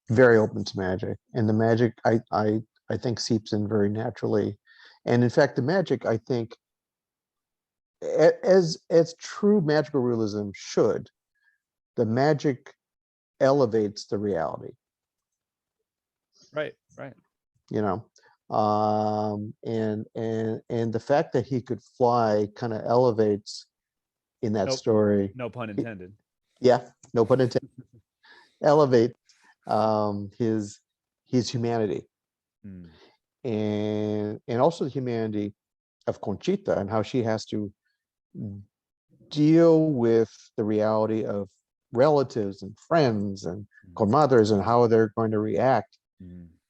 Very open to magic. And the magic I think seeps in very naturally. And in fact, the magic, I think, as true magical realism should, the magic elevates the reality. Right. And the fact that he could fly kind of elevates in that story. No pun intended. Yeah, no pun intended. Elevate his humanity. And also the humanity of Conchita, and how she has to deal with the reality of relatives and friends and comadres, and how they're going to react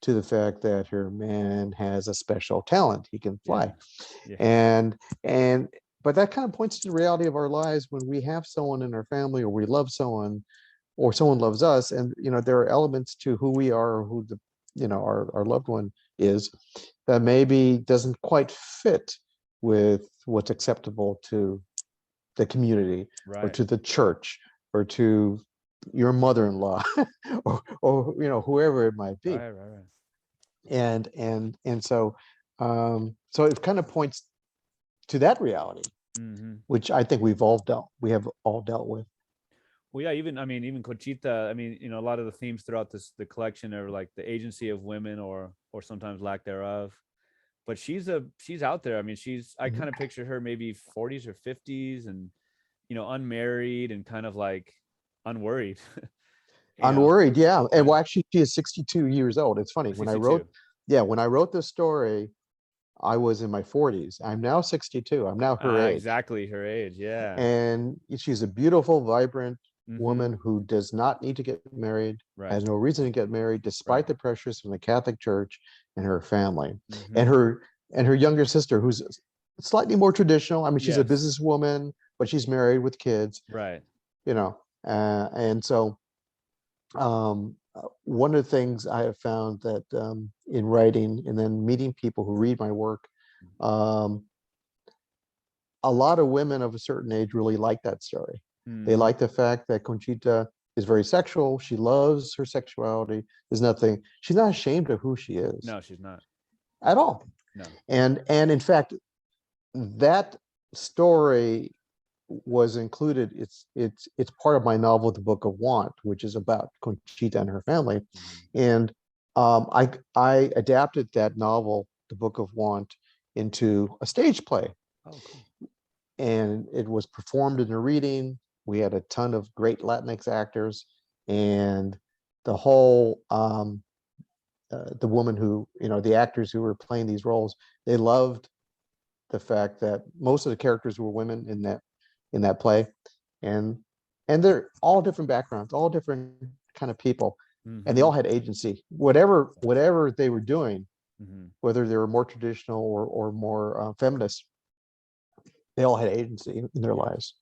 to the fact that her man has a special talent. He can fly. Yeah. But that kind of points to the reality of our lives when we have someone in our family, or we love someone, or someone loves us, and there are elements to who we are, or who our loved one is, that maybe doesn't quite fit with what's acceptable to the community or Right. to the church or to your mother-in-law or whoever it might be. Right. And so so it kind of points to that reality, Mm-hmm. which I think we have all dealt with. Well, yeah, even Conchita, a lot of the themes throughout the collection are like the agency of women or sometimes lack thereof. But she's out there. I Mhm. kind of picture her maybe 40s or 50s and, unmarried and kind of like unworried, you know, Unworried, yeah. And yeah. well, actually, she is 62 years old. It's funny. When I wrote, 62. yeah, when I wrote this story, I was in my 40s. I'm now 62. I'm now her age. Exactly her age. Yeah. And she's a beautiful, vibrant Mm-hmm. woman who does not need to get married, Right. has no reason to get married, Right. despite the pressures from the Catholic Church and her family. Mm-hmm. And her younger sister, who's slightly more traditional. I mean, she's a Yes. businesswoman, but she's married with kids, Right. you know. And so one of the things I have found that in writing and then meeting people who read my work, um, a lot of women of a certain age really like that story. They Mm-hmm. like the fact that Conchita is very sexual. She loves her sexuality. She's not ashamed of who she is No, she's not. at all. No. And in fact, that story was included. It's part of my novel, The Book of Want, which is about Conchita and her family. Mm-hmm. And I adapted that novel, The Book of Want, into a stage play, Oh, cool. and it was performed in a reading. We had a ton of great Latinx actors, and the whole the woman who, the actors who were playing these roles, they loved the fact that most of the characters were women in that play, and they're all different backgrounds, all different kind of people, and they Mm-hmm. all had agency, whatever they were doing, Mm-hmm. whether they were more traditional or more feminist, they all had agency in their Yes. lives.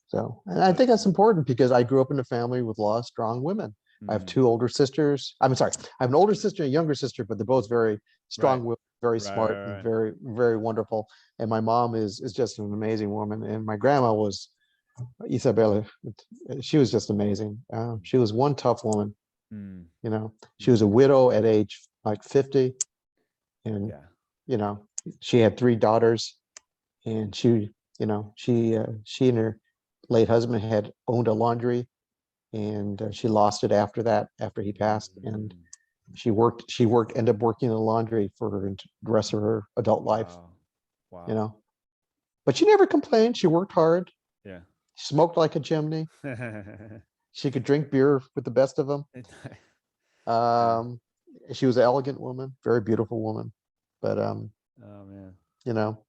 So, and I That's think that's cool. important because I grew up in a family with a lot of strong women. I have Mm. two older sisters. I'm sorry, I have an older sister and a younger sister, but they're both very Right. strong women, very Right. smart, Right. and Right. very, very wonderful. And my mom is just an amazing woman. And my grandma was Isabella. She was just amazing. She was one tough woman. Mm. She was a widow at age like 50, and Yeah. she had three daughters, and she and her late husband had owned a laundry, and she lost it after that, after he passed. And Mm. ended up working in the laundry for the rest of her adult life, Wow. you Wow. know. But she never complained. She worked hard. Yeah. She smoked like a chimney. She could drink beer with the best of them. Yeah. Um, she was an elegant woman, very beautiful woman. But Oh man. you know,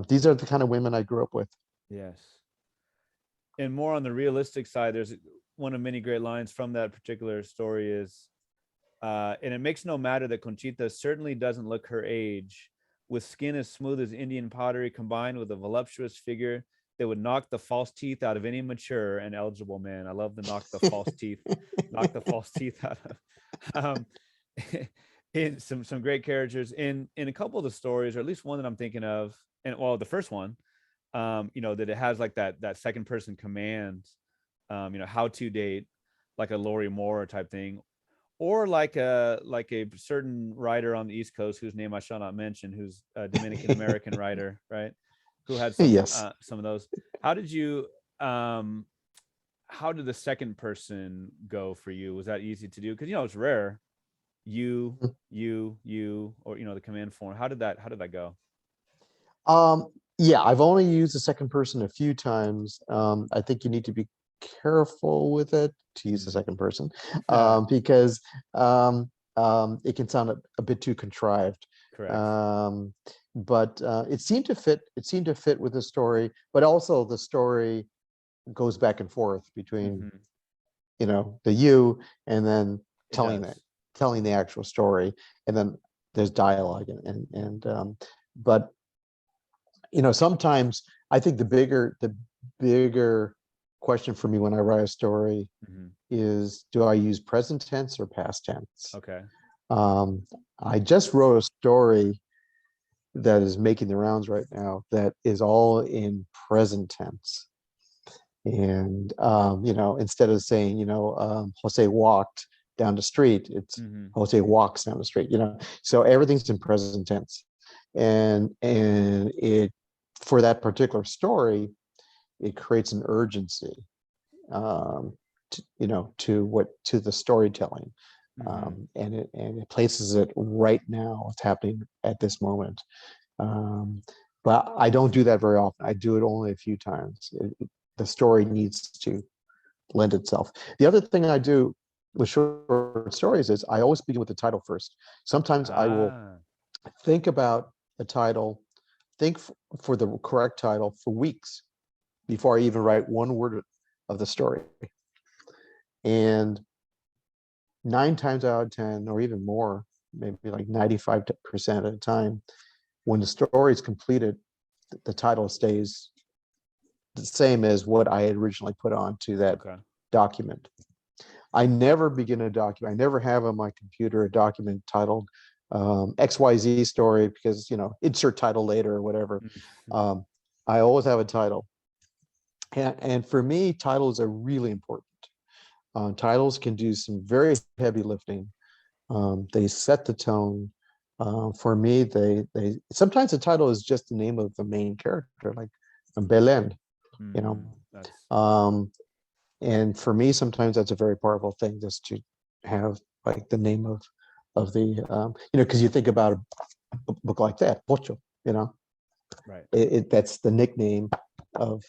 these are the kind of women I grew up with. Yes. And more on the realistic side, there's one of many great lines from that particular story is, and it makes no matter that Conchita certainly doesn't look her age, with skin as smooth as Indian pottery combined with a voluptuous figure that would knock the false teeth out of any mature and eligible man. I love the knock the false teeth out of. In some great characters in a couple of the stories, or at least one that I'm thinking of, and well, the first one, that it has like that second person command, how to date, like a Lori Moore type thing, or like a certain writer on the East Coast whose name I shall not mention, who's a Dominican American writer, right? Who had Yes. some of those. How did you how did the second person go for you? Was that easy to do? Because it's rare. You, or the command form. How did that go? Um, yeah, I've only used the second person a few times. I think you need to be careful with it to use the second person, because it can sound a bit too contrived. Correct. But it seemed to fit. It seemed to fit with the story, but also the story goes back and forth between Mm-hmm. the you, and then It does. telling the actual story, and then there's dialogue, but sometimes I think the bigger question for me when I write a story Mm-hmm. is, do I use present tense or past tense? Okay. Um, I just wrote a story that is making the rounds right now that is all in present tense. And, instead of saying, Jose walked down the street, it's Jose walks down the street, so everything's in present tense. And it, for that particular story, it creates an urgency, to the storytelling. And it places it right now. It's happening at this moment. But I don't do that very often. I do it only a few times. The story needs to lend itself. The other thing I do with short stories is I always begin with the title first. Sometimes I will think about a title, think for the correct title for weeks before I even write one word of the story. And 9 times out of 10, or even more, maybe like 95% of the time, when the story is completed, the title stays the same as what I had originally put onto that document. I never begin a document. I never have on my computer a document titled XYZ story because, insert title later or whatever. I always have a title. And for me, titles are really important. Titles can do some very heavy lifting. They set the tone. For me, they sometimes the title is just the name of the main character, like Belen, and for me, sometimes that's a very powerful thing, just to have like the name of the because you think about a book like that, Pocho, right? That's the nickname of,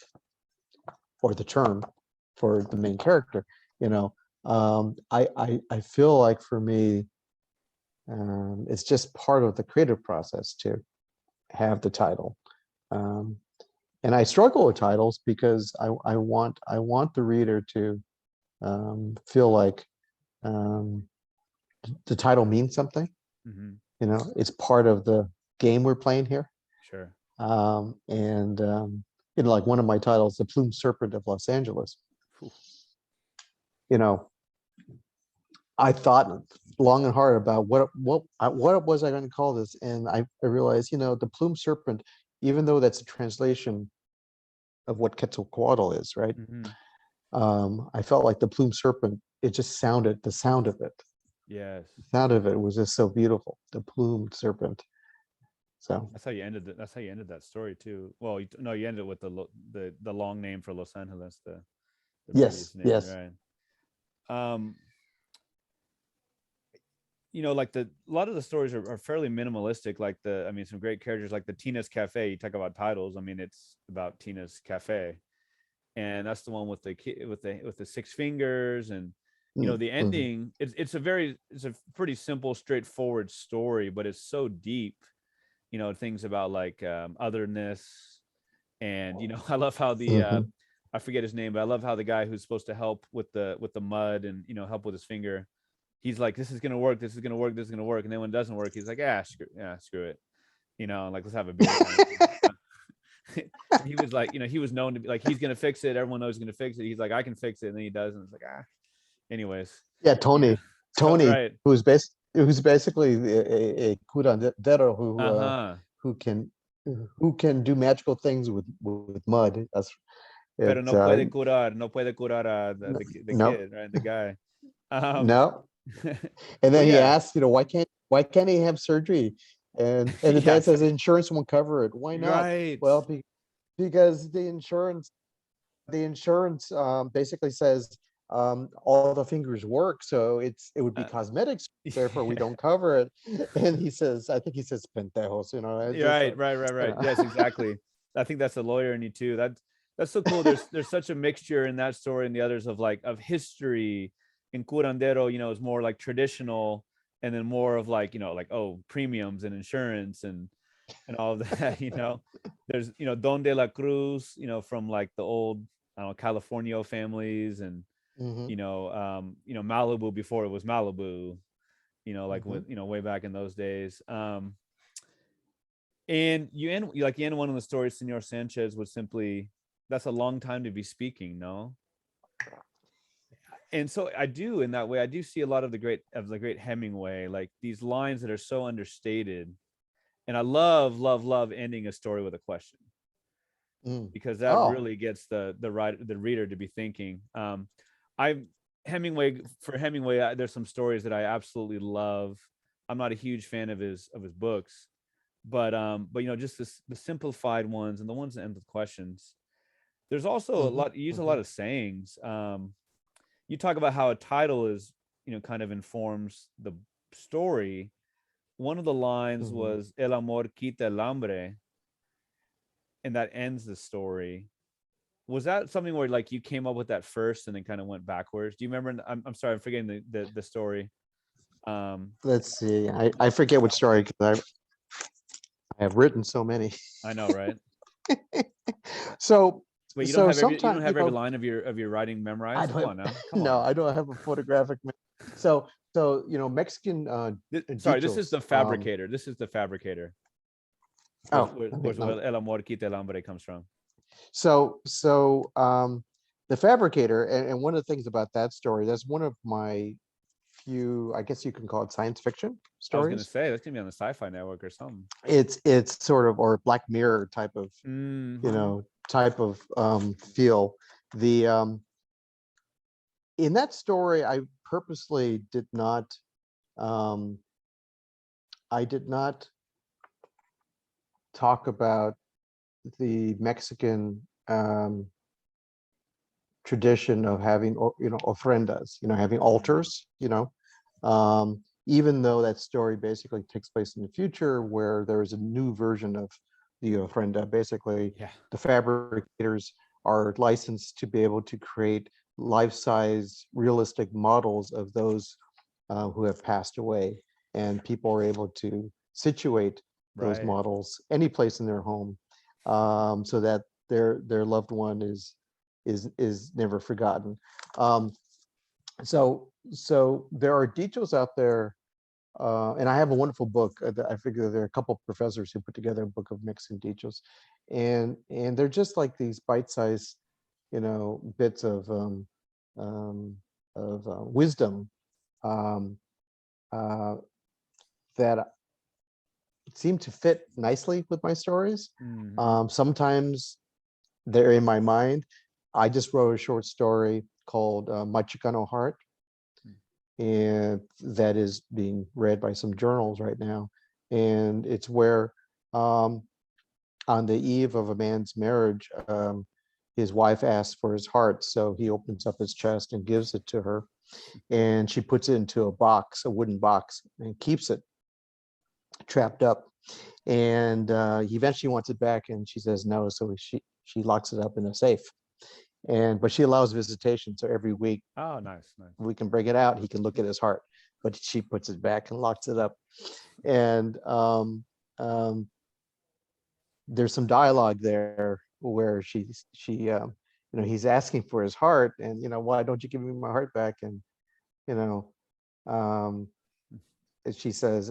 or the term for the main character. I feel like for me, it's just part of the creative process to have the title. And I struggle with titles because I want the reader to feel like the title means something. It's part of the game we're playing here. Sure. Like one of my titles, The Plume Serpent of Los Angeles. I thought long and hard about what was I going to call this, and I realized, the Plume Serpent, even though that's a translation of what Quetzalcoatl is, right? I felt like the Plume Serpent, it just sounded, the sound of it. Yes. The sound of it was just so beautiful. The Plumed Serpent. So that's how you ended it. That's how you ended that story too. Well, you ended with the long name for Los Angeles, the yes, name, yes. right? Like a lot of the stories are fairly minimalistic. Like some great characters, like the Tina's Cafe. You talk about titles. It's about Tina's Cafe, and that's the one with the 6 fingers, and the ending. It's a pretty simple, straightforward story, but it's so deep. Things about like otherness, and I love how the I forget his name, but I love how the guy who's supposed to help with the mud and help with his finger, he's like, this is gonna work, this is gonna work, this is gonna work, and then when it doesn't work, he's like, screw it, like, let's have a beer. He was like, he was known to be like, he's gonna fix it, everyone knows he's gonna fix it, he's like, I can fix it, and then he does, and it's like, anyways. Yeah, Tony, right. who's basically a curandero who can do magical things with mud. That's Pero no puede curar the kid, right? The guy. No. And then he asked, why can't he have surgery? And the dad says insurance won't cover it. Why not? Right. Well, because the insurance basically says all the fingers work, so it would be cosmetics, therefore we don't cover it. And he says, I think he says pendejos, Right. Yes, exactly. I think that's a lawyer in you too. That's so cool. There's such a mixture in that story and the others of history. In curandero, is more like traditional, and then more of like, premiums and insurance and all of that. There's Don de la Cruz, from like the old, I don't know, California families, and Malibu before it was Malibu, like with way back in those days. And you end one of the stories, Senor Sanchez, was simply, that's a long time to be speaking, no? And so I do, in that way, I do see a lot of the great Hemingway, like these lines that are so understated. And I love ending a story with a question, Mm. because that Oh. really gets the reader to be thinking. I Hemingway, there's some stories that I absolutely love. I'm not a huge fan of his books, but just the simplified ones and the ones that end with questions. There's also a Hmm. lot, you use a Hmm. lot of sayings. You talk about how a title is, kind of informs the story. One of the lines Hmm. was "El amor quita el hambre," and that ends the story. Was that something where like you came up with that first and then kind of went backwards? Do you remember? I'm sorry, I'm forgetting the story. Um, Let's see. I forget what story because I have written so many. I know, right? So Wait, you don't sometimes have every line of your writing I memorized? don't Come have on now, come no, on. I don't have a photographic. So Mexican Sorry, this is dichos. the Fabricator. This is the Fabricator. Oh, okay, no. El amor quita el hambre comes from. So the Fabricator, and one of the things about that story, that's one of my few, I guess you can call it science fiction I was gonna stories. say that's gonna be on the Sci-Fi Network or something. It's sort of, or Black Mirror type of, Mm-hmm. feel. The In that story, I purposely did not, um, I did not talk about the Mexican tradition of having, ofrendas, having altars, even though that story basically takes place in the future where there is a new version of the ofrenda. Basically, Yeah. the fabricators are licensed to be able to create life-size realistic models of those who have passed away, and people are able to situate those Right. models any place in their home, so that their loved one is never forgotten. Um, so there are details out there, and I have a wonderful book. I figure there are a couple of professors who put together a book of Mexican details, and they're just like these bite-sized, bits um, of wisdom, um, uh, that seem to fit nicely with my stories. Mm-hmm. Sometimes they're in my mind. I just wrote a short story called My Chicano Heart, and that is being read by some journals right now. And it's where, um, on the eve of a man's marriage, his wife asks for his heart. So he opens up his chest and gives it to her. And she puts it into a box, a wooden box, and keeps it trapped up. And he eventually wants it back, and she says no. So she locks it up in a safe. But she allows visitation. So every week Oh, nice, nice. we can bring it out. He can look at his heart, but she puts it back and locks it up. And there's some dialogue there where he's asking for his heart, and why don't you give me my heart back? And you know, um, she says,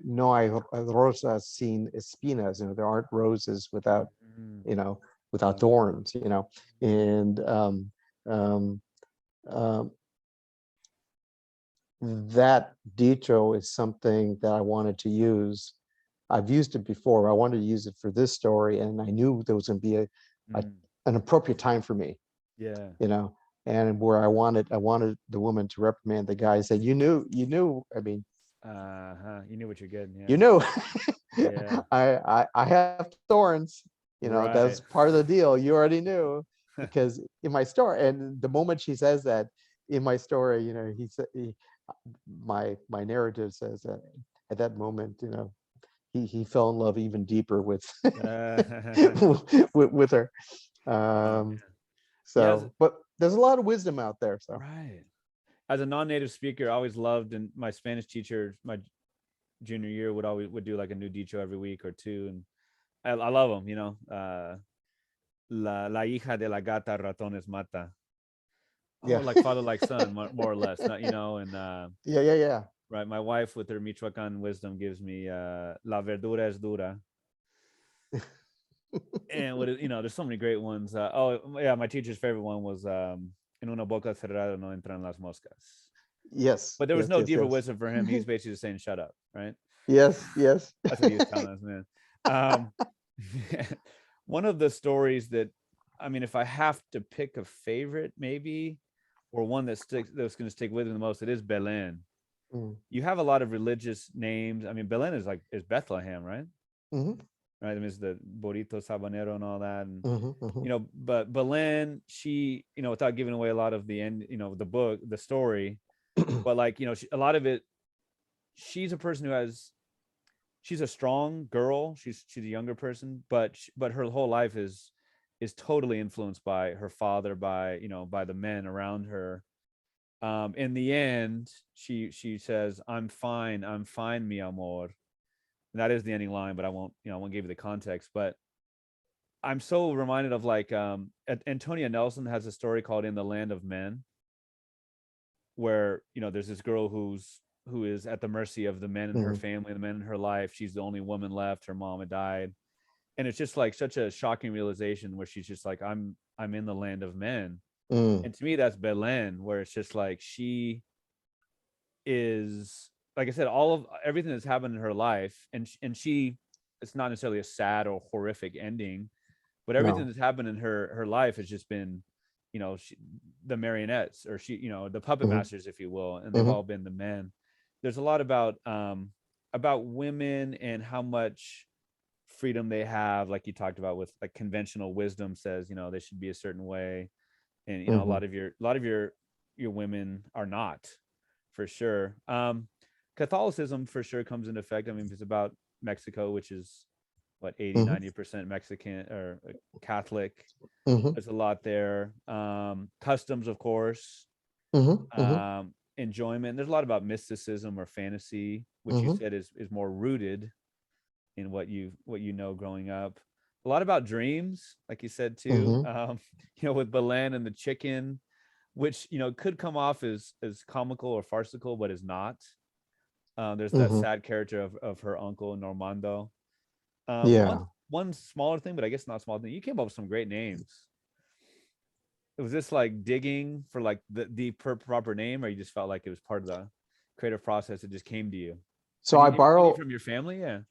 "No hay rosas sin espinas." There aren't roses Mm-hmm. you know, without Love it. thorns. And um, um, that detail is something that I wanted to use. I've used it before. I wanted to use it for this story, and I knew there was going to be a Mm. an appropriate time for me, Yeah. and where I wanted the woman to reprimand the guy, say, you knew. I mean, Uh-huh. You knew what you're getting, yeah. you knew. Yeah. I have thorns. That's Right. part of the deal. You already knew, because in my story, and the moment she says that in my story, he said, my narrative says that at that moment, he fell in love even deeper with Uh, with her. oh, Um, man. Yeah, but there's a lot of wisdom out there. So right. As a non-native speaker, I always loved, and my Spanish teacher, my junior year, would do like a new dicho every week or two, and I love them. La hija de la gata ratones mata. Oh, yeah, like father, like son, more or less. Not and yeah. right. My wife, with her Michoacan wisdom, gives me la verdura es dura. And there's so many great ones. Oh yeah, my teacher's favorite one was en una boca cerrada no entran las moscas. Yes, But there was yes, no yes, deeper yes. wisdom for him. He's basically just saying, shut up, right? Yes, yes. That's what he was telling us, man. Um, one of the stories that, I mean, if I have to pick a favorite, maybe, or one that's going to stick with me the most, it is Belen. Mm. You have a lot of religious names. I mean, Belen is Bethlehem, right? Mhm, Right. I mean, it's the Borito Sabanero and all that, and mhm, mhm, but Belen, she, without giving away a lot of the end, the book, the story, but like, a lot of it, she's a person who has, she's a strong girl. She's a younger person, but her whole life is totally influenced by her father, by the men around her. In the end, she says, I'm fine, mi amor." And that is the ending line, but I won't give you the context. But I'm so reminded of like Antonia Nelson has a story called "In the Land of Men," where there's this girl who is at the mercy of the men in her mhm, family, the men in her life. She's the only woman left. Her mom had died, and it's just like such a shocking realization where she's just like, I'm in the land of men. mm, And to me, that's Belen, where it's just like she is, like I said, all of everything that's happened in her life, and she, it's not necessarily a sad or horrific ending, but everything no. that's happened in her life has just been, the marionettes, or the puppet Mhm, masters, if you will, and they've mhm, all been the men. There's a lot about women and how much freedom they have, like you talked about, with like conventional wisdom says, they should be a certain way, and a mhm, lot of your women are not, for sure. Catholicism for sure comes into effect. I mean, it's about Mexico, which is what, 80 mhm, 90% Mexican or Catholic. mhm, There's a lot there. Customs, of course. mhm, mhm, Enjoyment. There's a lot about mysticism or fantasy, which you mhm, said is more rooted in what you know growing up. A lot about dreams, like you said too. mhm, With Belen and the chicken, which could come off as comical or farcical, but is not. There's that mhm. sad character of her uncle Normando. One Yeah. one smaller thing, but I guess not small thing. You came up with some great names. Was this like digging for like the proper name, or you just felt like it was part of the creative process? It just came to you. So I Any borrow, from your family? Yeah.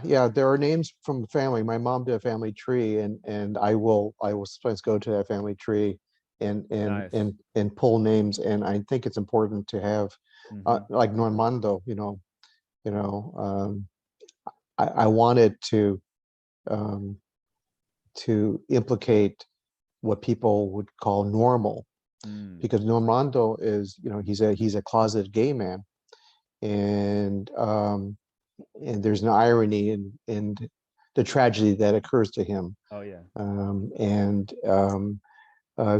yeah, there are names from the family. My mom did a family tree, and I will sometimes go to that family tree Nice. and pull names. And I think it's important to have Mm-hmm. like Normando, you know, um, I wanted um, to implicate what people would call normal, Mm. because Normando is, he's a closeted gay man, and there's an irony in the tragedy that occurs to him. Oh yeah. And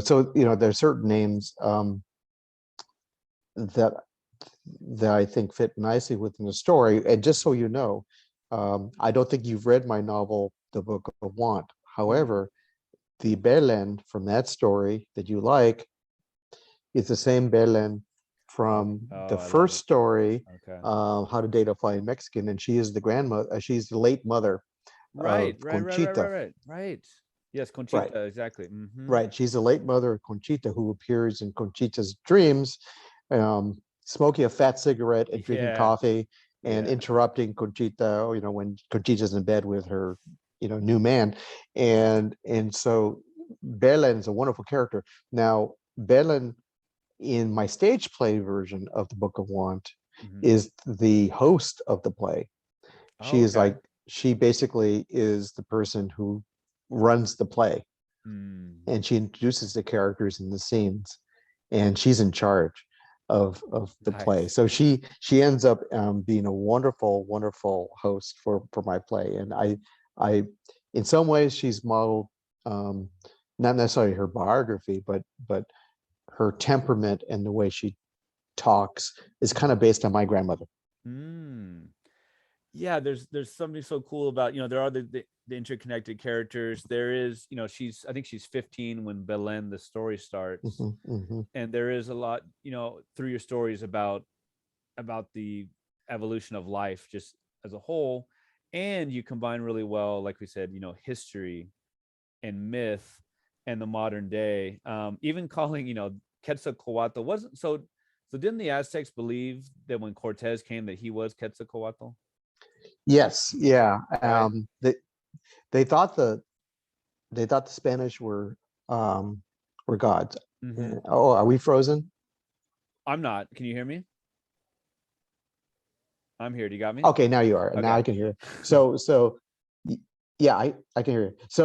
so, there are certain names that I think fit nicely within the story. And just so you know, I don't think you've read my novel, The Book of Want. Mm-mm. However, the Belen from that story that you like is the same Belen Oh, from oh, the I love first it. story, Okay. How to Date a Flying Mexican, and she is the grandmother. She's the late mother Right, of right, right, right, right, Conchita. right, right. Yes, Right, Conchita, exactly. Mm-hmm. right. She's the late mother of Conchita, who appears in Conchita's dreams, smoking a fat cigarette and drinking Yeah, coffee and yeah. interrupting Conchita, when Conchita's in bed with her, new man. And so Belen is a wonderful character. Now, Belen in my stage play version of the Book of Want Mm-hmm. is the host of the play. Oh, She is okay. like, she basically is the person who runs the play, Mm. and she introduces the characters and the scenes, and she's in charge of the play. Nice. So she ends up being a wonderful, wonderful host for my play. And I in some ways she's modeled, um, not necessarily her biography, but her temperament and the way she talks is kind of based on my grandmother. Mm. Yeah, there's something so cool about, there are the interconnected characters. There is, I think she's 15 when Belen the story starts, Mhm, mhm, and there is a lot, through your stories about the evolution of life just as a whole, and you combine really well, like we said, history and myth and the modern day. Even calling, Quetzalcoatl wasn't so. So didn't the Aztecs believe that when Cortez came that he was Quetzalcoatl? Yes, yeah. Right. They thought the Spanish were gods. Mm-hmm. Oh, are we frozen? I'm not. Can you hear me? I'm here. Do you got me? Okay, now you are. Now Okay. I can hear. Yeah, I can hear you. The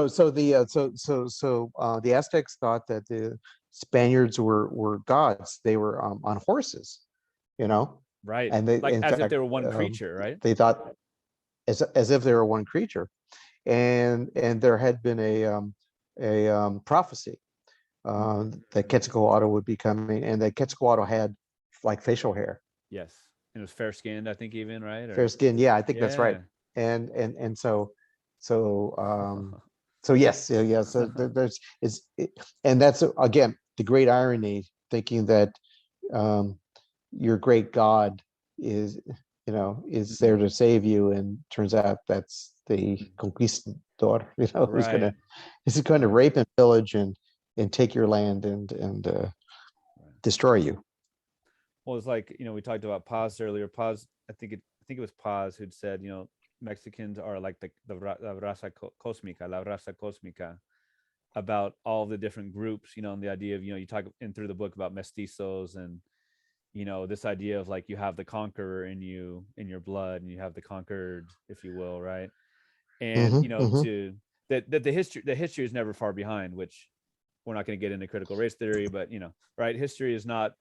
Aztecs thought that the Spaniards were gods. They were on horses, you know, Right. and they, Like in as if fact, they were one creature, right? they thought as if they were one creature, and there had been a prophecy that Mm. Quetzalcoatl would be coming, and that Quetzalcoatl had like facial hair, Yes. And it was fair skinned, I think, even, right? fair Or skin. Yeah, I think that's right. yeah. And so so yes, yeah, yeah. So there's and that's again the great irony, thinking that um, your great God is is there to save you, and turns out that's the conquistador, Right. who's going to rape and pillage and take your land and Right. destroy you. Well, it's like, we talked about Paz earlier. Paz, I think it was Paz who'd said, Mexicans are like la raza cósmica, la raza cósmica, about all the different groups, and the idea of, you talk in through the book about mestizos and, this idea of like you have the conqueror in you, in your blood, and you have the conquered, if you will, right? And, Hmm. to that the history is never far behind, which we're not going to get into critical race theory, but, right, history is not,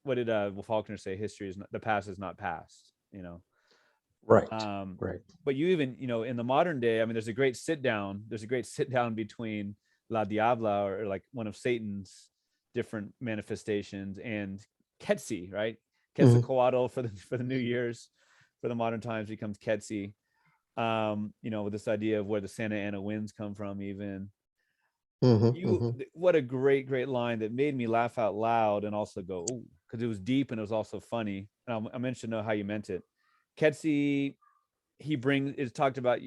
what did Faulkner say? History is not, the past is not past. Right, Um, right. but you even, in the modern day, I mean, there's a great sit down between La Diabla, or like one of Satan's different manifestations, and Ketsi, right? Hmm. Quetzalcoatl for the New Year's, for the modern times, becomes Ketsi. With this idea of where the Santa Ana winds come from, even. Hmm. Hmm. What a great line that made me laugh out loud and also go, oh, because it was deep and it was also funny. And I mentioned how you meant it. Ketsi, it's talked about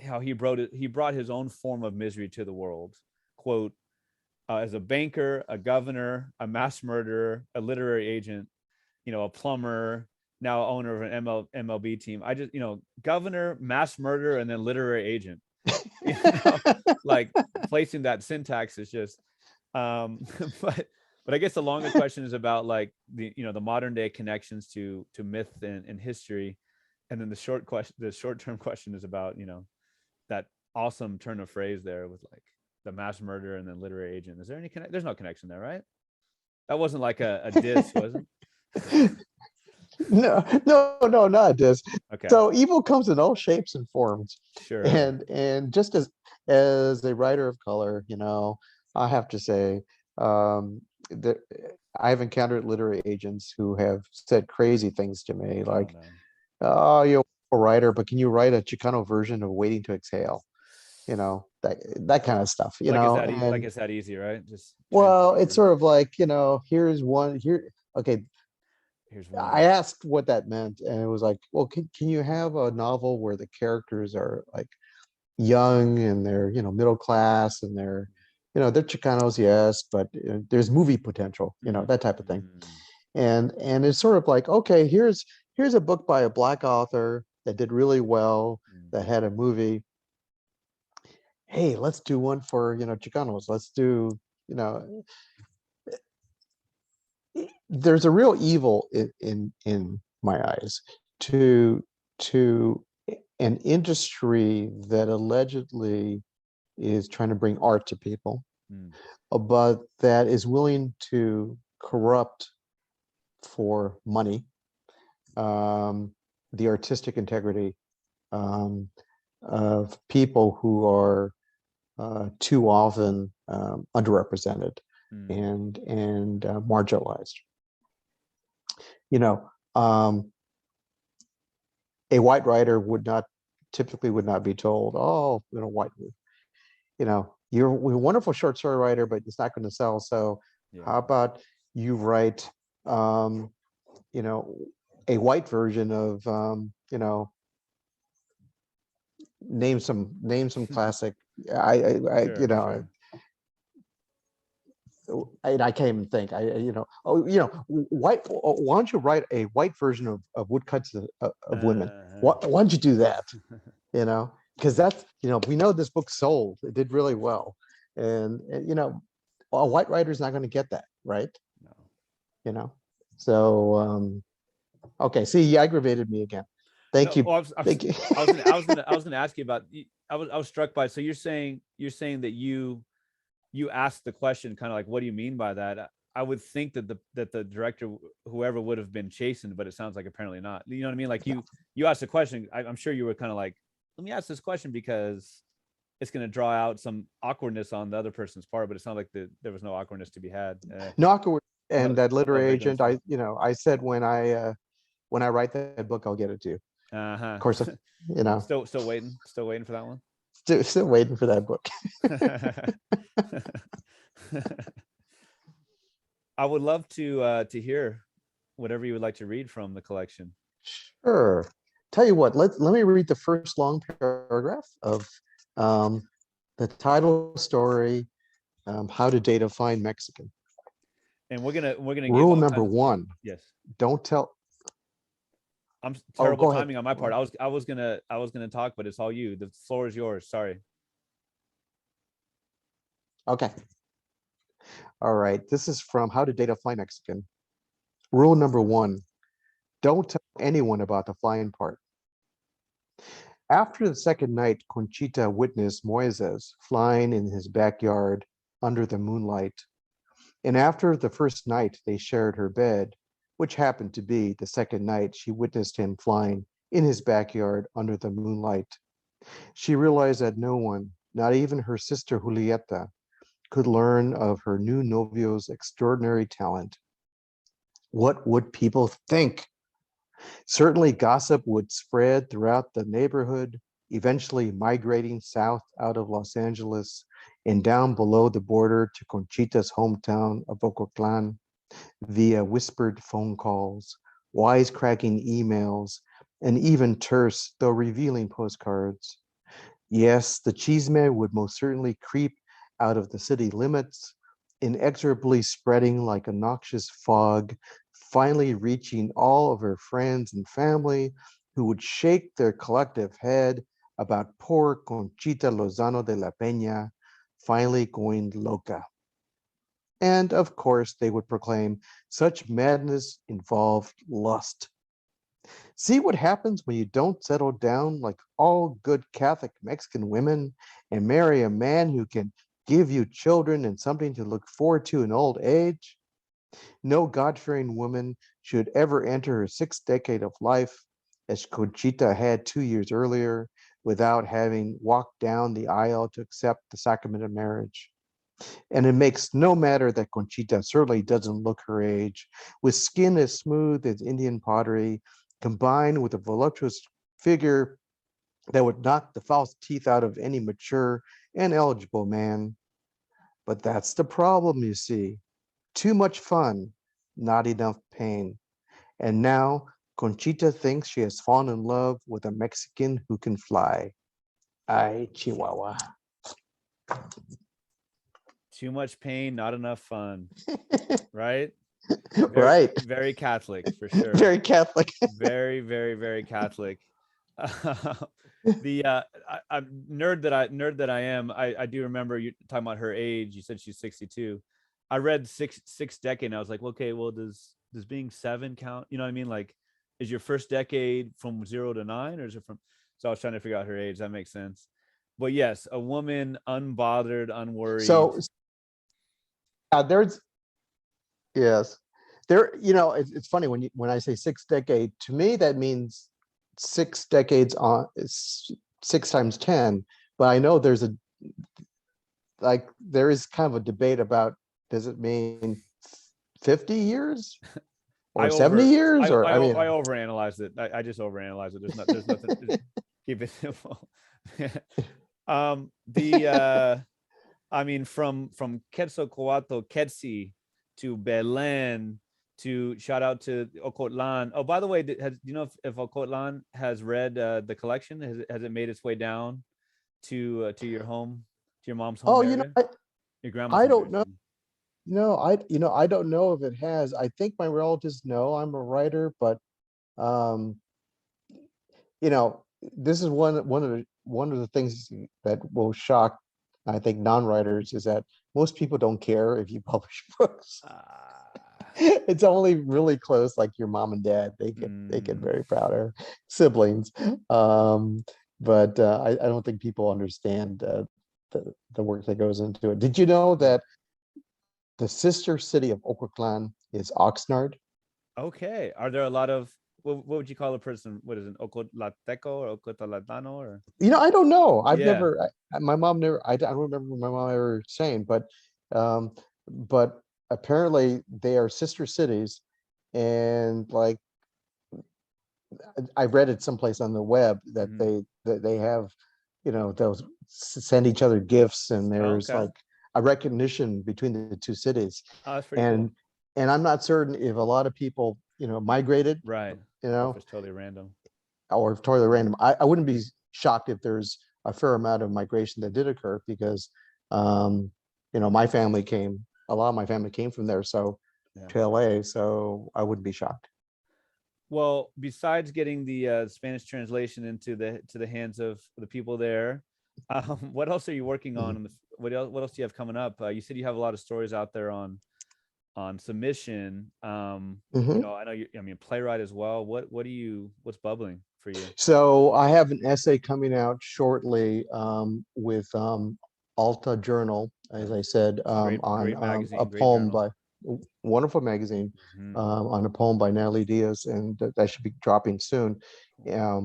how he brought his own form of misery to the world. Quote, as a banker, a governor, a mass murderer, a literary agent, a plumber, now owner of an MLB team. I just, governor, mass murderer, and then literary agent. You know, like placing that syntax is just, um, but I guess the longer question is about like the modern day connections to myth and history, and then the short term question is about that awesome turn of phrase there with like the mass murderer and then literary agent. Is there any There's no connection there, right? That wasn't like a diss, wasn't? No, no, no, not this. Okay, So evil comes in all shapes and forms, sure. and just as a writer of color, I have to say that I've encountered literary agents who have said crazy things to me, Oh like, no. "Oh, you're a writer, but can you write a Chicano version of Waiting to Exhale?" That kind of stuff, Like is that like and it's that easy, right? Just well, translate it's words. sort of like, here's one here. Okay, Here's I one. asked what that meant, and it was like, well, can you have a novel where the characters are like young and they're, middle class, and they're Chicanos, yes, but there's movie potential, Mm, that type of thing. mm, And it's sort of like, okay, here's a book by a Black author that did really well, mm. that had a movie. Hey, let's do one for, Chicanos. Let's do, you know, there's a real evil in my eyes to to an industry that allegedly is trying to bring art to people, Mm. but that is willing to corrupt for money the artistic integrity um, of people who are too often underrepresented Mm. and marginalized. You know, um, a white writer would not be told, oh, white, you're a wonderful short story writer, but it's not going to sell. So Yeah. how about you write, you know, a white version of, name some classic. I Sure, sure. and I can't even think. White. Why don't you write a white version of woodcuts of women? Why don't you do that? Because that's, we know this book sold. It did really well, and a white writer's not going to get that, right? No. So okay. See, you aggravated me again. Thank you. Thank you. I was gonna ask you about. I was struck by. So you're saying that you asked the question kind of like, what do you mean by that? I would think that the director, whoever, would have been chastened, but it sounds like apparently not. You know what I mean? Like you asked the question. I'm sure you were kind of like, let me ask this question because it's going to draw out some awkwardness on the other person's part. But it sounded like there was no awkwardness to be had. No awkward. And that literary agent, I said when I write that book, I'll get it to you. Of course, Still waiting for that one. Still waiting for that book. I would love to hear whatever you would like to read from the collection. Sure. Tell you what, let me read the first long paragraph of the title story, How to Date a Fine Mexican. And we're gonna rule number one. Yes. Don't tell. I'm terrible timing on my part. I was gonna talk, but it's all you. The floor is yours. Sorry. Okay. All right. This is from How to Date a Fine Mexican. Rule number one: don't tell anyone about the flying part. After the second night, Conchita witnessed Moises flying in his backyard under the moonlight. And after the first night they shared her bed, which happened to be the second night she witnessed him flying in his backyard under the moonlight, she realized that no one, not even her sister Julieta, could learn of her new novio's extraordinary talent. What would people think? Certainly gossip would spread throughout the neighborhood, eventually migrating south out of Los Angeles and down below the border to Conchita's hometown of Ocotlan via whispered phone calls, wisecracking emails, and even terse, though revealing postcards. Yes, the chisme would most certainly creep out of the city limits, inexorably spreading like a noxious fog, finally reaching all of her friends and family, who would shake their collective head about poor Conchita Lozano de la Peña finally going loca. And of course, they would proclaim such madness involved lust. See what happens when you don't settle down like all good Catholic Mexican women and marry a man who can give you children and something to look forward to in old age? No God-fearing woman should ever enter her sixth decade of life, as Conchita had 2 years earlier, without having walked down the aisle to accept the sacrament of marriage. And it makes no matter that Conchita certainly doesn't look her age, with skin as smooth as Indian pottery, combined with a voluptuous figure that would knock the false teeth out of any mature and eligible man. But that's the problem, you see. Too much fun, not enough pain. And now Conchita thinks she has fallen in love with a Mexican who can fly. Ay, Chihuahua. Too much pain, not enough fun. Right? Right. Very Catholic, for sure. Very Catholic. Very, very, very Catholic. The nerd that I am, I do remember you talking about her age. You said she's 62. I read six decade, and I was like, okay, well, does being 7 count? You know what I mean? Like, is your first decade from 0 to 9, or is it from? So I was trying to figure out her age. That makes sense. But yes, a woman, unbothered, unworried. So there's, yes, there. It's funny when I say 6 decade. To me, that means 6 decades on 6 times 10. But I know there is kind of a debate about, does it mean 50 years or 70 years? Or I overanalyzed it. I just overanalyzed it. There's nothing. Keep it simple. I mean, from Quetzalcoatl, Quetzi, to Belen, to shout out to Ocotlan. Oh, by the way, do you know if Ocotlan has read the collection? Has it made its way down to your home, to your mom's home area? Your grandma's I home don't area, know. I don't know if it has. I think my relatives know I'm a writer, but um, this is one of the things that will shock, I think, non-writers, is that most people don't care if you publish books. Ah, It's only really close, like your mom and dad. They get mm, very proud, or siblings. Um, but I don't think people understand the work that goes into it. Did you know mm. that the sister city of Ocotlan is Oxnard? Okay. Are there a lot of what would you call a person? What is it? Ocotlateco or Ocotalatano or I don't know. yeah. My mom never, I don't remember my mom ever saying, um, but apparently they are sister cities. And like, I read it someplace on the web that Mhm. they have, they'll send each other gifts, and Oh, there's okay. like a recognition between the two cities. Oh, that's pretty cool. And I'm not certain if a lot of people, migrated, Right. you Or if know, it's totally random. or totally random. I wouldn't be shocked if there's a fair amount of migration that did occur, because um, my family came, a lot of my family came from there, so Yeah. to LA, so I wouldn't be shocked. Well, besides getting the Spanish translation into the hands of the people there, what else are you working on? Mhm. What else do you have coming up? You said you have a lot of stories out there on submission. Mhm. I know you. I mean, playwright as well. What's bubbling for you? So I have an essay coming out shortly, with Alta Journal, as Okay. I said, on Great a magazine, great poem journal. by wonderful magazine, Hmm. on a poem by Natalie Diaz, and that should be dropping soon.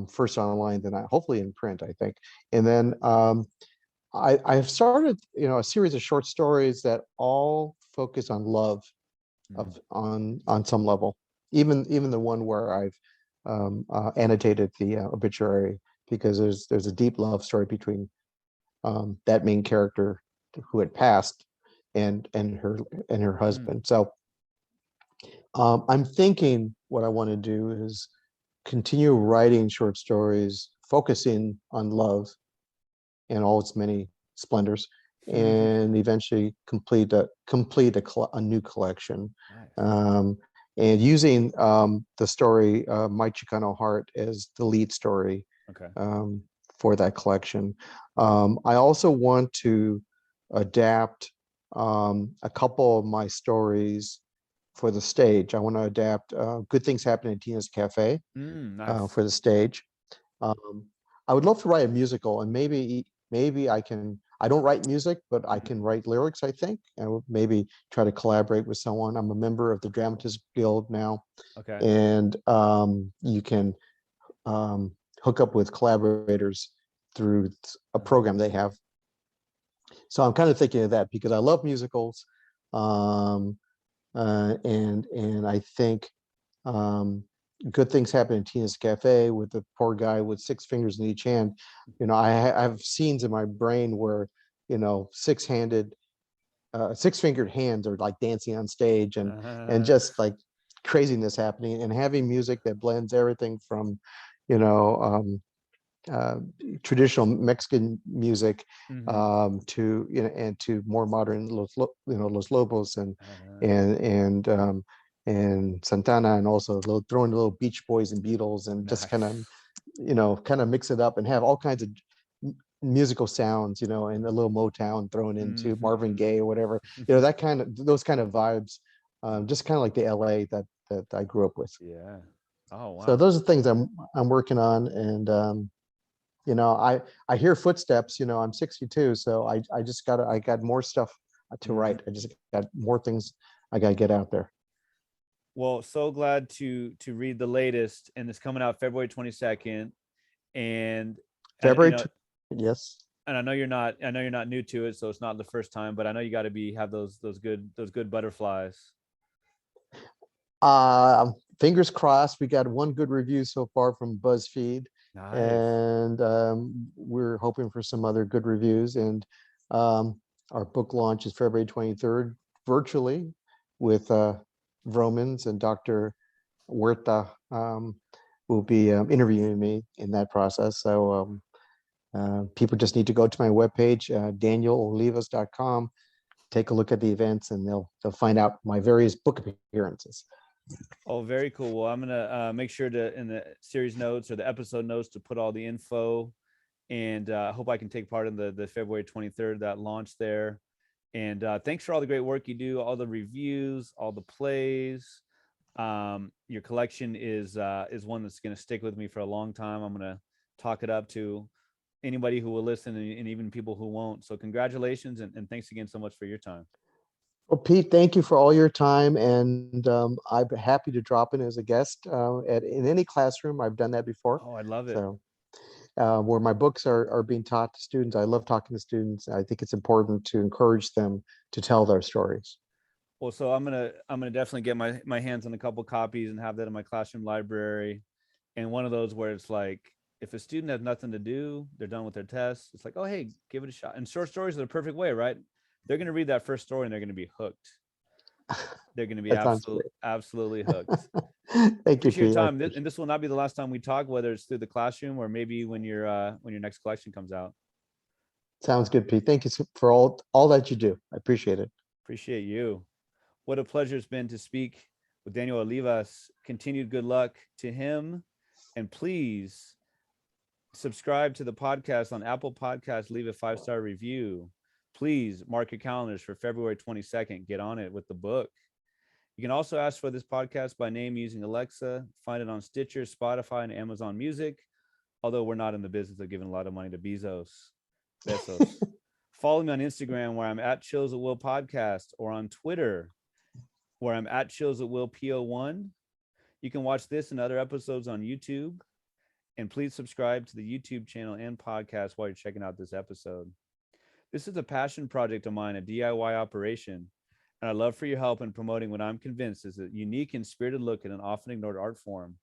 First online, then hopefully in print, I think. And then I have started, a series of short stories that all focus on love, Hmm. on some level. Even the one where I've annotated the obituary, because there's a deep love story between that main character who had passed, and her Hmm. husband. So I'm thinking what I want to do is continue writing short stories focusing on love and all its many splendors, and eventually complete a new collection, Nice. um, and using the story, My Chicano Heart, as the lead story, Okay. um, for that collection. I also want to adapt a couple of my stories for the stage. I want to adapt Good Things Happen in Tina's Cafe Nice. for the stage. um, I would love to write a musical, and maybe I can. I don't write music, but I Mhm. can write lyrics, I think, and would maybe try to collaborate with someone. I'm a member of the Dramatists Guild now, Okay. and you can um, hook up with collaborators through a Uh-huh. program they have. So I'm kind of thinking of that, because I love musicals, um, and I think um, Good Things Happen in Tina's Cafe, with the poor guy with six fingers in each hand. I have scenes in my brain where, six-fingered hands are like dancing on stage, and Uh-huh. just like craziness happening, and having music that blends everything from, you know, um, uh, traditional Mexican music, Mhm. and to more modern Los Lobos, Uh-huh. and Santana, and also throwing a little Beach Boys and Beatles, and just Nice. kind of mix it up and have all kinds of musical sounds, and a little Motown thrown into Marvin Mhm. Gaye or whatever, those kind of vibes, just kind of like the LA that I grew up with. Yeah. Oh, So wow. those are things I'm working on, and I hear footsteps. I'm 62, so I got more stuff to Mhm. write. I just got more things I got to get out there. Well, so glad to read the latest, and it's coming out February 22nd. And and February, yes. I know you're not new to it, so it's not the first time, but I know you got to be have those good butterflies. Fingers crossed. We got one good review so far from BuzzFeed, Nice. and we're hoping for some other good reviews. And um, our book launch is February 23rd, virtually, with Vromans, and Dr. Huerta will be interviewing me in that process. So people just need to go to my webpage, danielolivas.com, take a look at the events, and they'll find out my various book appearances. Oh, very cool. Well, I'm gonna make sure to, in the series notes or the episode notes, to put all the info, and I hope I can take part in the February 23rd, that launch there. And thanks for all the great work you do, all the reviews, all the plays. Your collection is one that's going to stick with me for a long time. I'm going to talk it up to anybody who will listen, and even people who won't. So congratulations, and thanks again so much for your time. Well, Pete, thank you for all your time, and I'm happy to drop in as a guest in any classroom. I've done that before. Oh, I love it. So where my books are being taught to students, I love talking to students. I think it's important to encourage them to tell their stories. Well, so I'm gonna definitely get my hands on a couple copies and have that in my classroom library. And one of those where it's like, if a student has nothing to do, they're done with their tests, it's like, oh, hey, give it a shot. And short stories are the perfect way, right? They're going to read that first story and they're going to be hooked. They're going to be That sounds great. absolutely hooked. Thank you, Appreciate your Pete. time. And this will not be the last time we talk, whether it's through the classroom or maybe when your next collection comes out. Sounds good, Pete. Thank you for all that you do. I appreciate it. Appreciate you. What a pleasure it's been to speak with Daniel Olivas. Continued good luck to him. And please subscribe to the podcast on Apple Podcasts. Leave a 5-star review. Please mark your calendars for February 22nd. Get on it with the book. You can also ask for this podcast by name using Alexa. Find it on Stitcher, Spotify, and Amazon Music. Although we're not in the business of giving a lot of money to Bezos. Follow me on Instagram, where I'm at Chills at Will Podcast, or on Twitter, where I'm at Chills at Will PO1. You can watch this and other episodes on YouTube. And please subscribe to the YouTube channel and podcast while you're checking out this episode. This is a passion project of mine, a DIY operation, and I'd love for your help in promoting what I'm convinced is a unique and spirited look at an often ignored art form.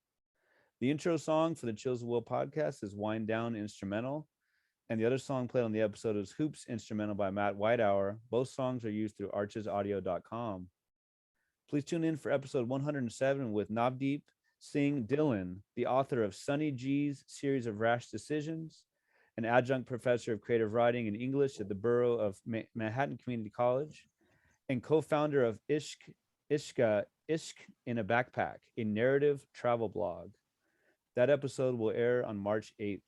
The intro song for the Chills of Will podcast is Wind Down instrumental, and the other song played on the episode is Hoops instrumental by Matt Whitehour. Both songs are used through archesaudio.com. Please tune in for episode 107 with Navdeep Singh Dillon, the author of Sunny G's series of Rash Decisions, an adjunct professor of creative writing and English at the Borough of Manhattan Community College, and co-founder of Ishq in a Backpack, a narrative travel blog. That episode will air on March 8th.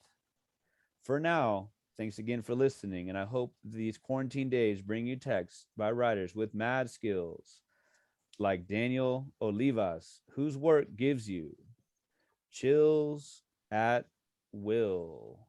For now, thanks again for listening, and I hope these quarantine days bring you texts by writers with mad skills like Daniel Olivas, whose work gives you chills at will.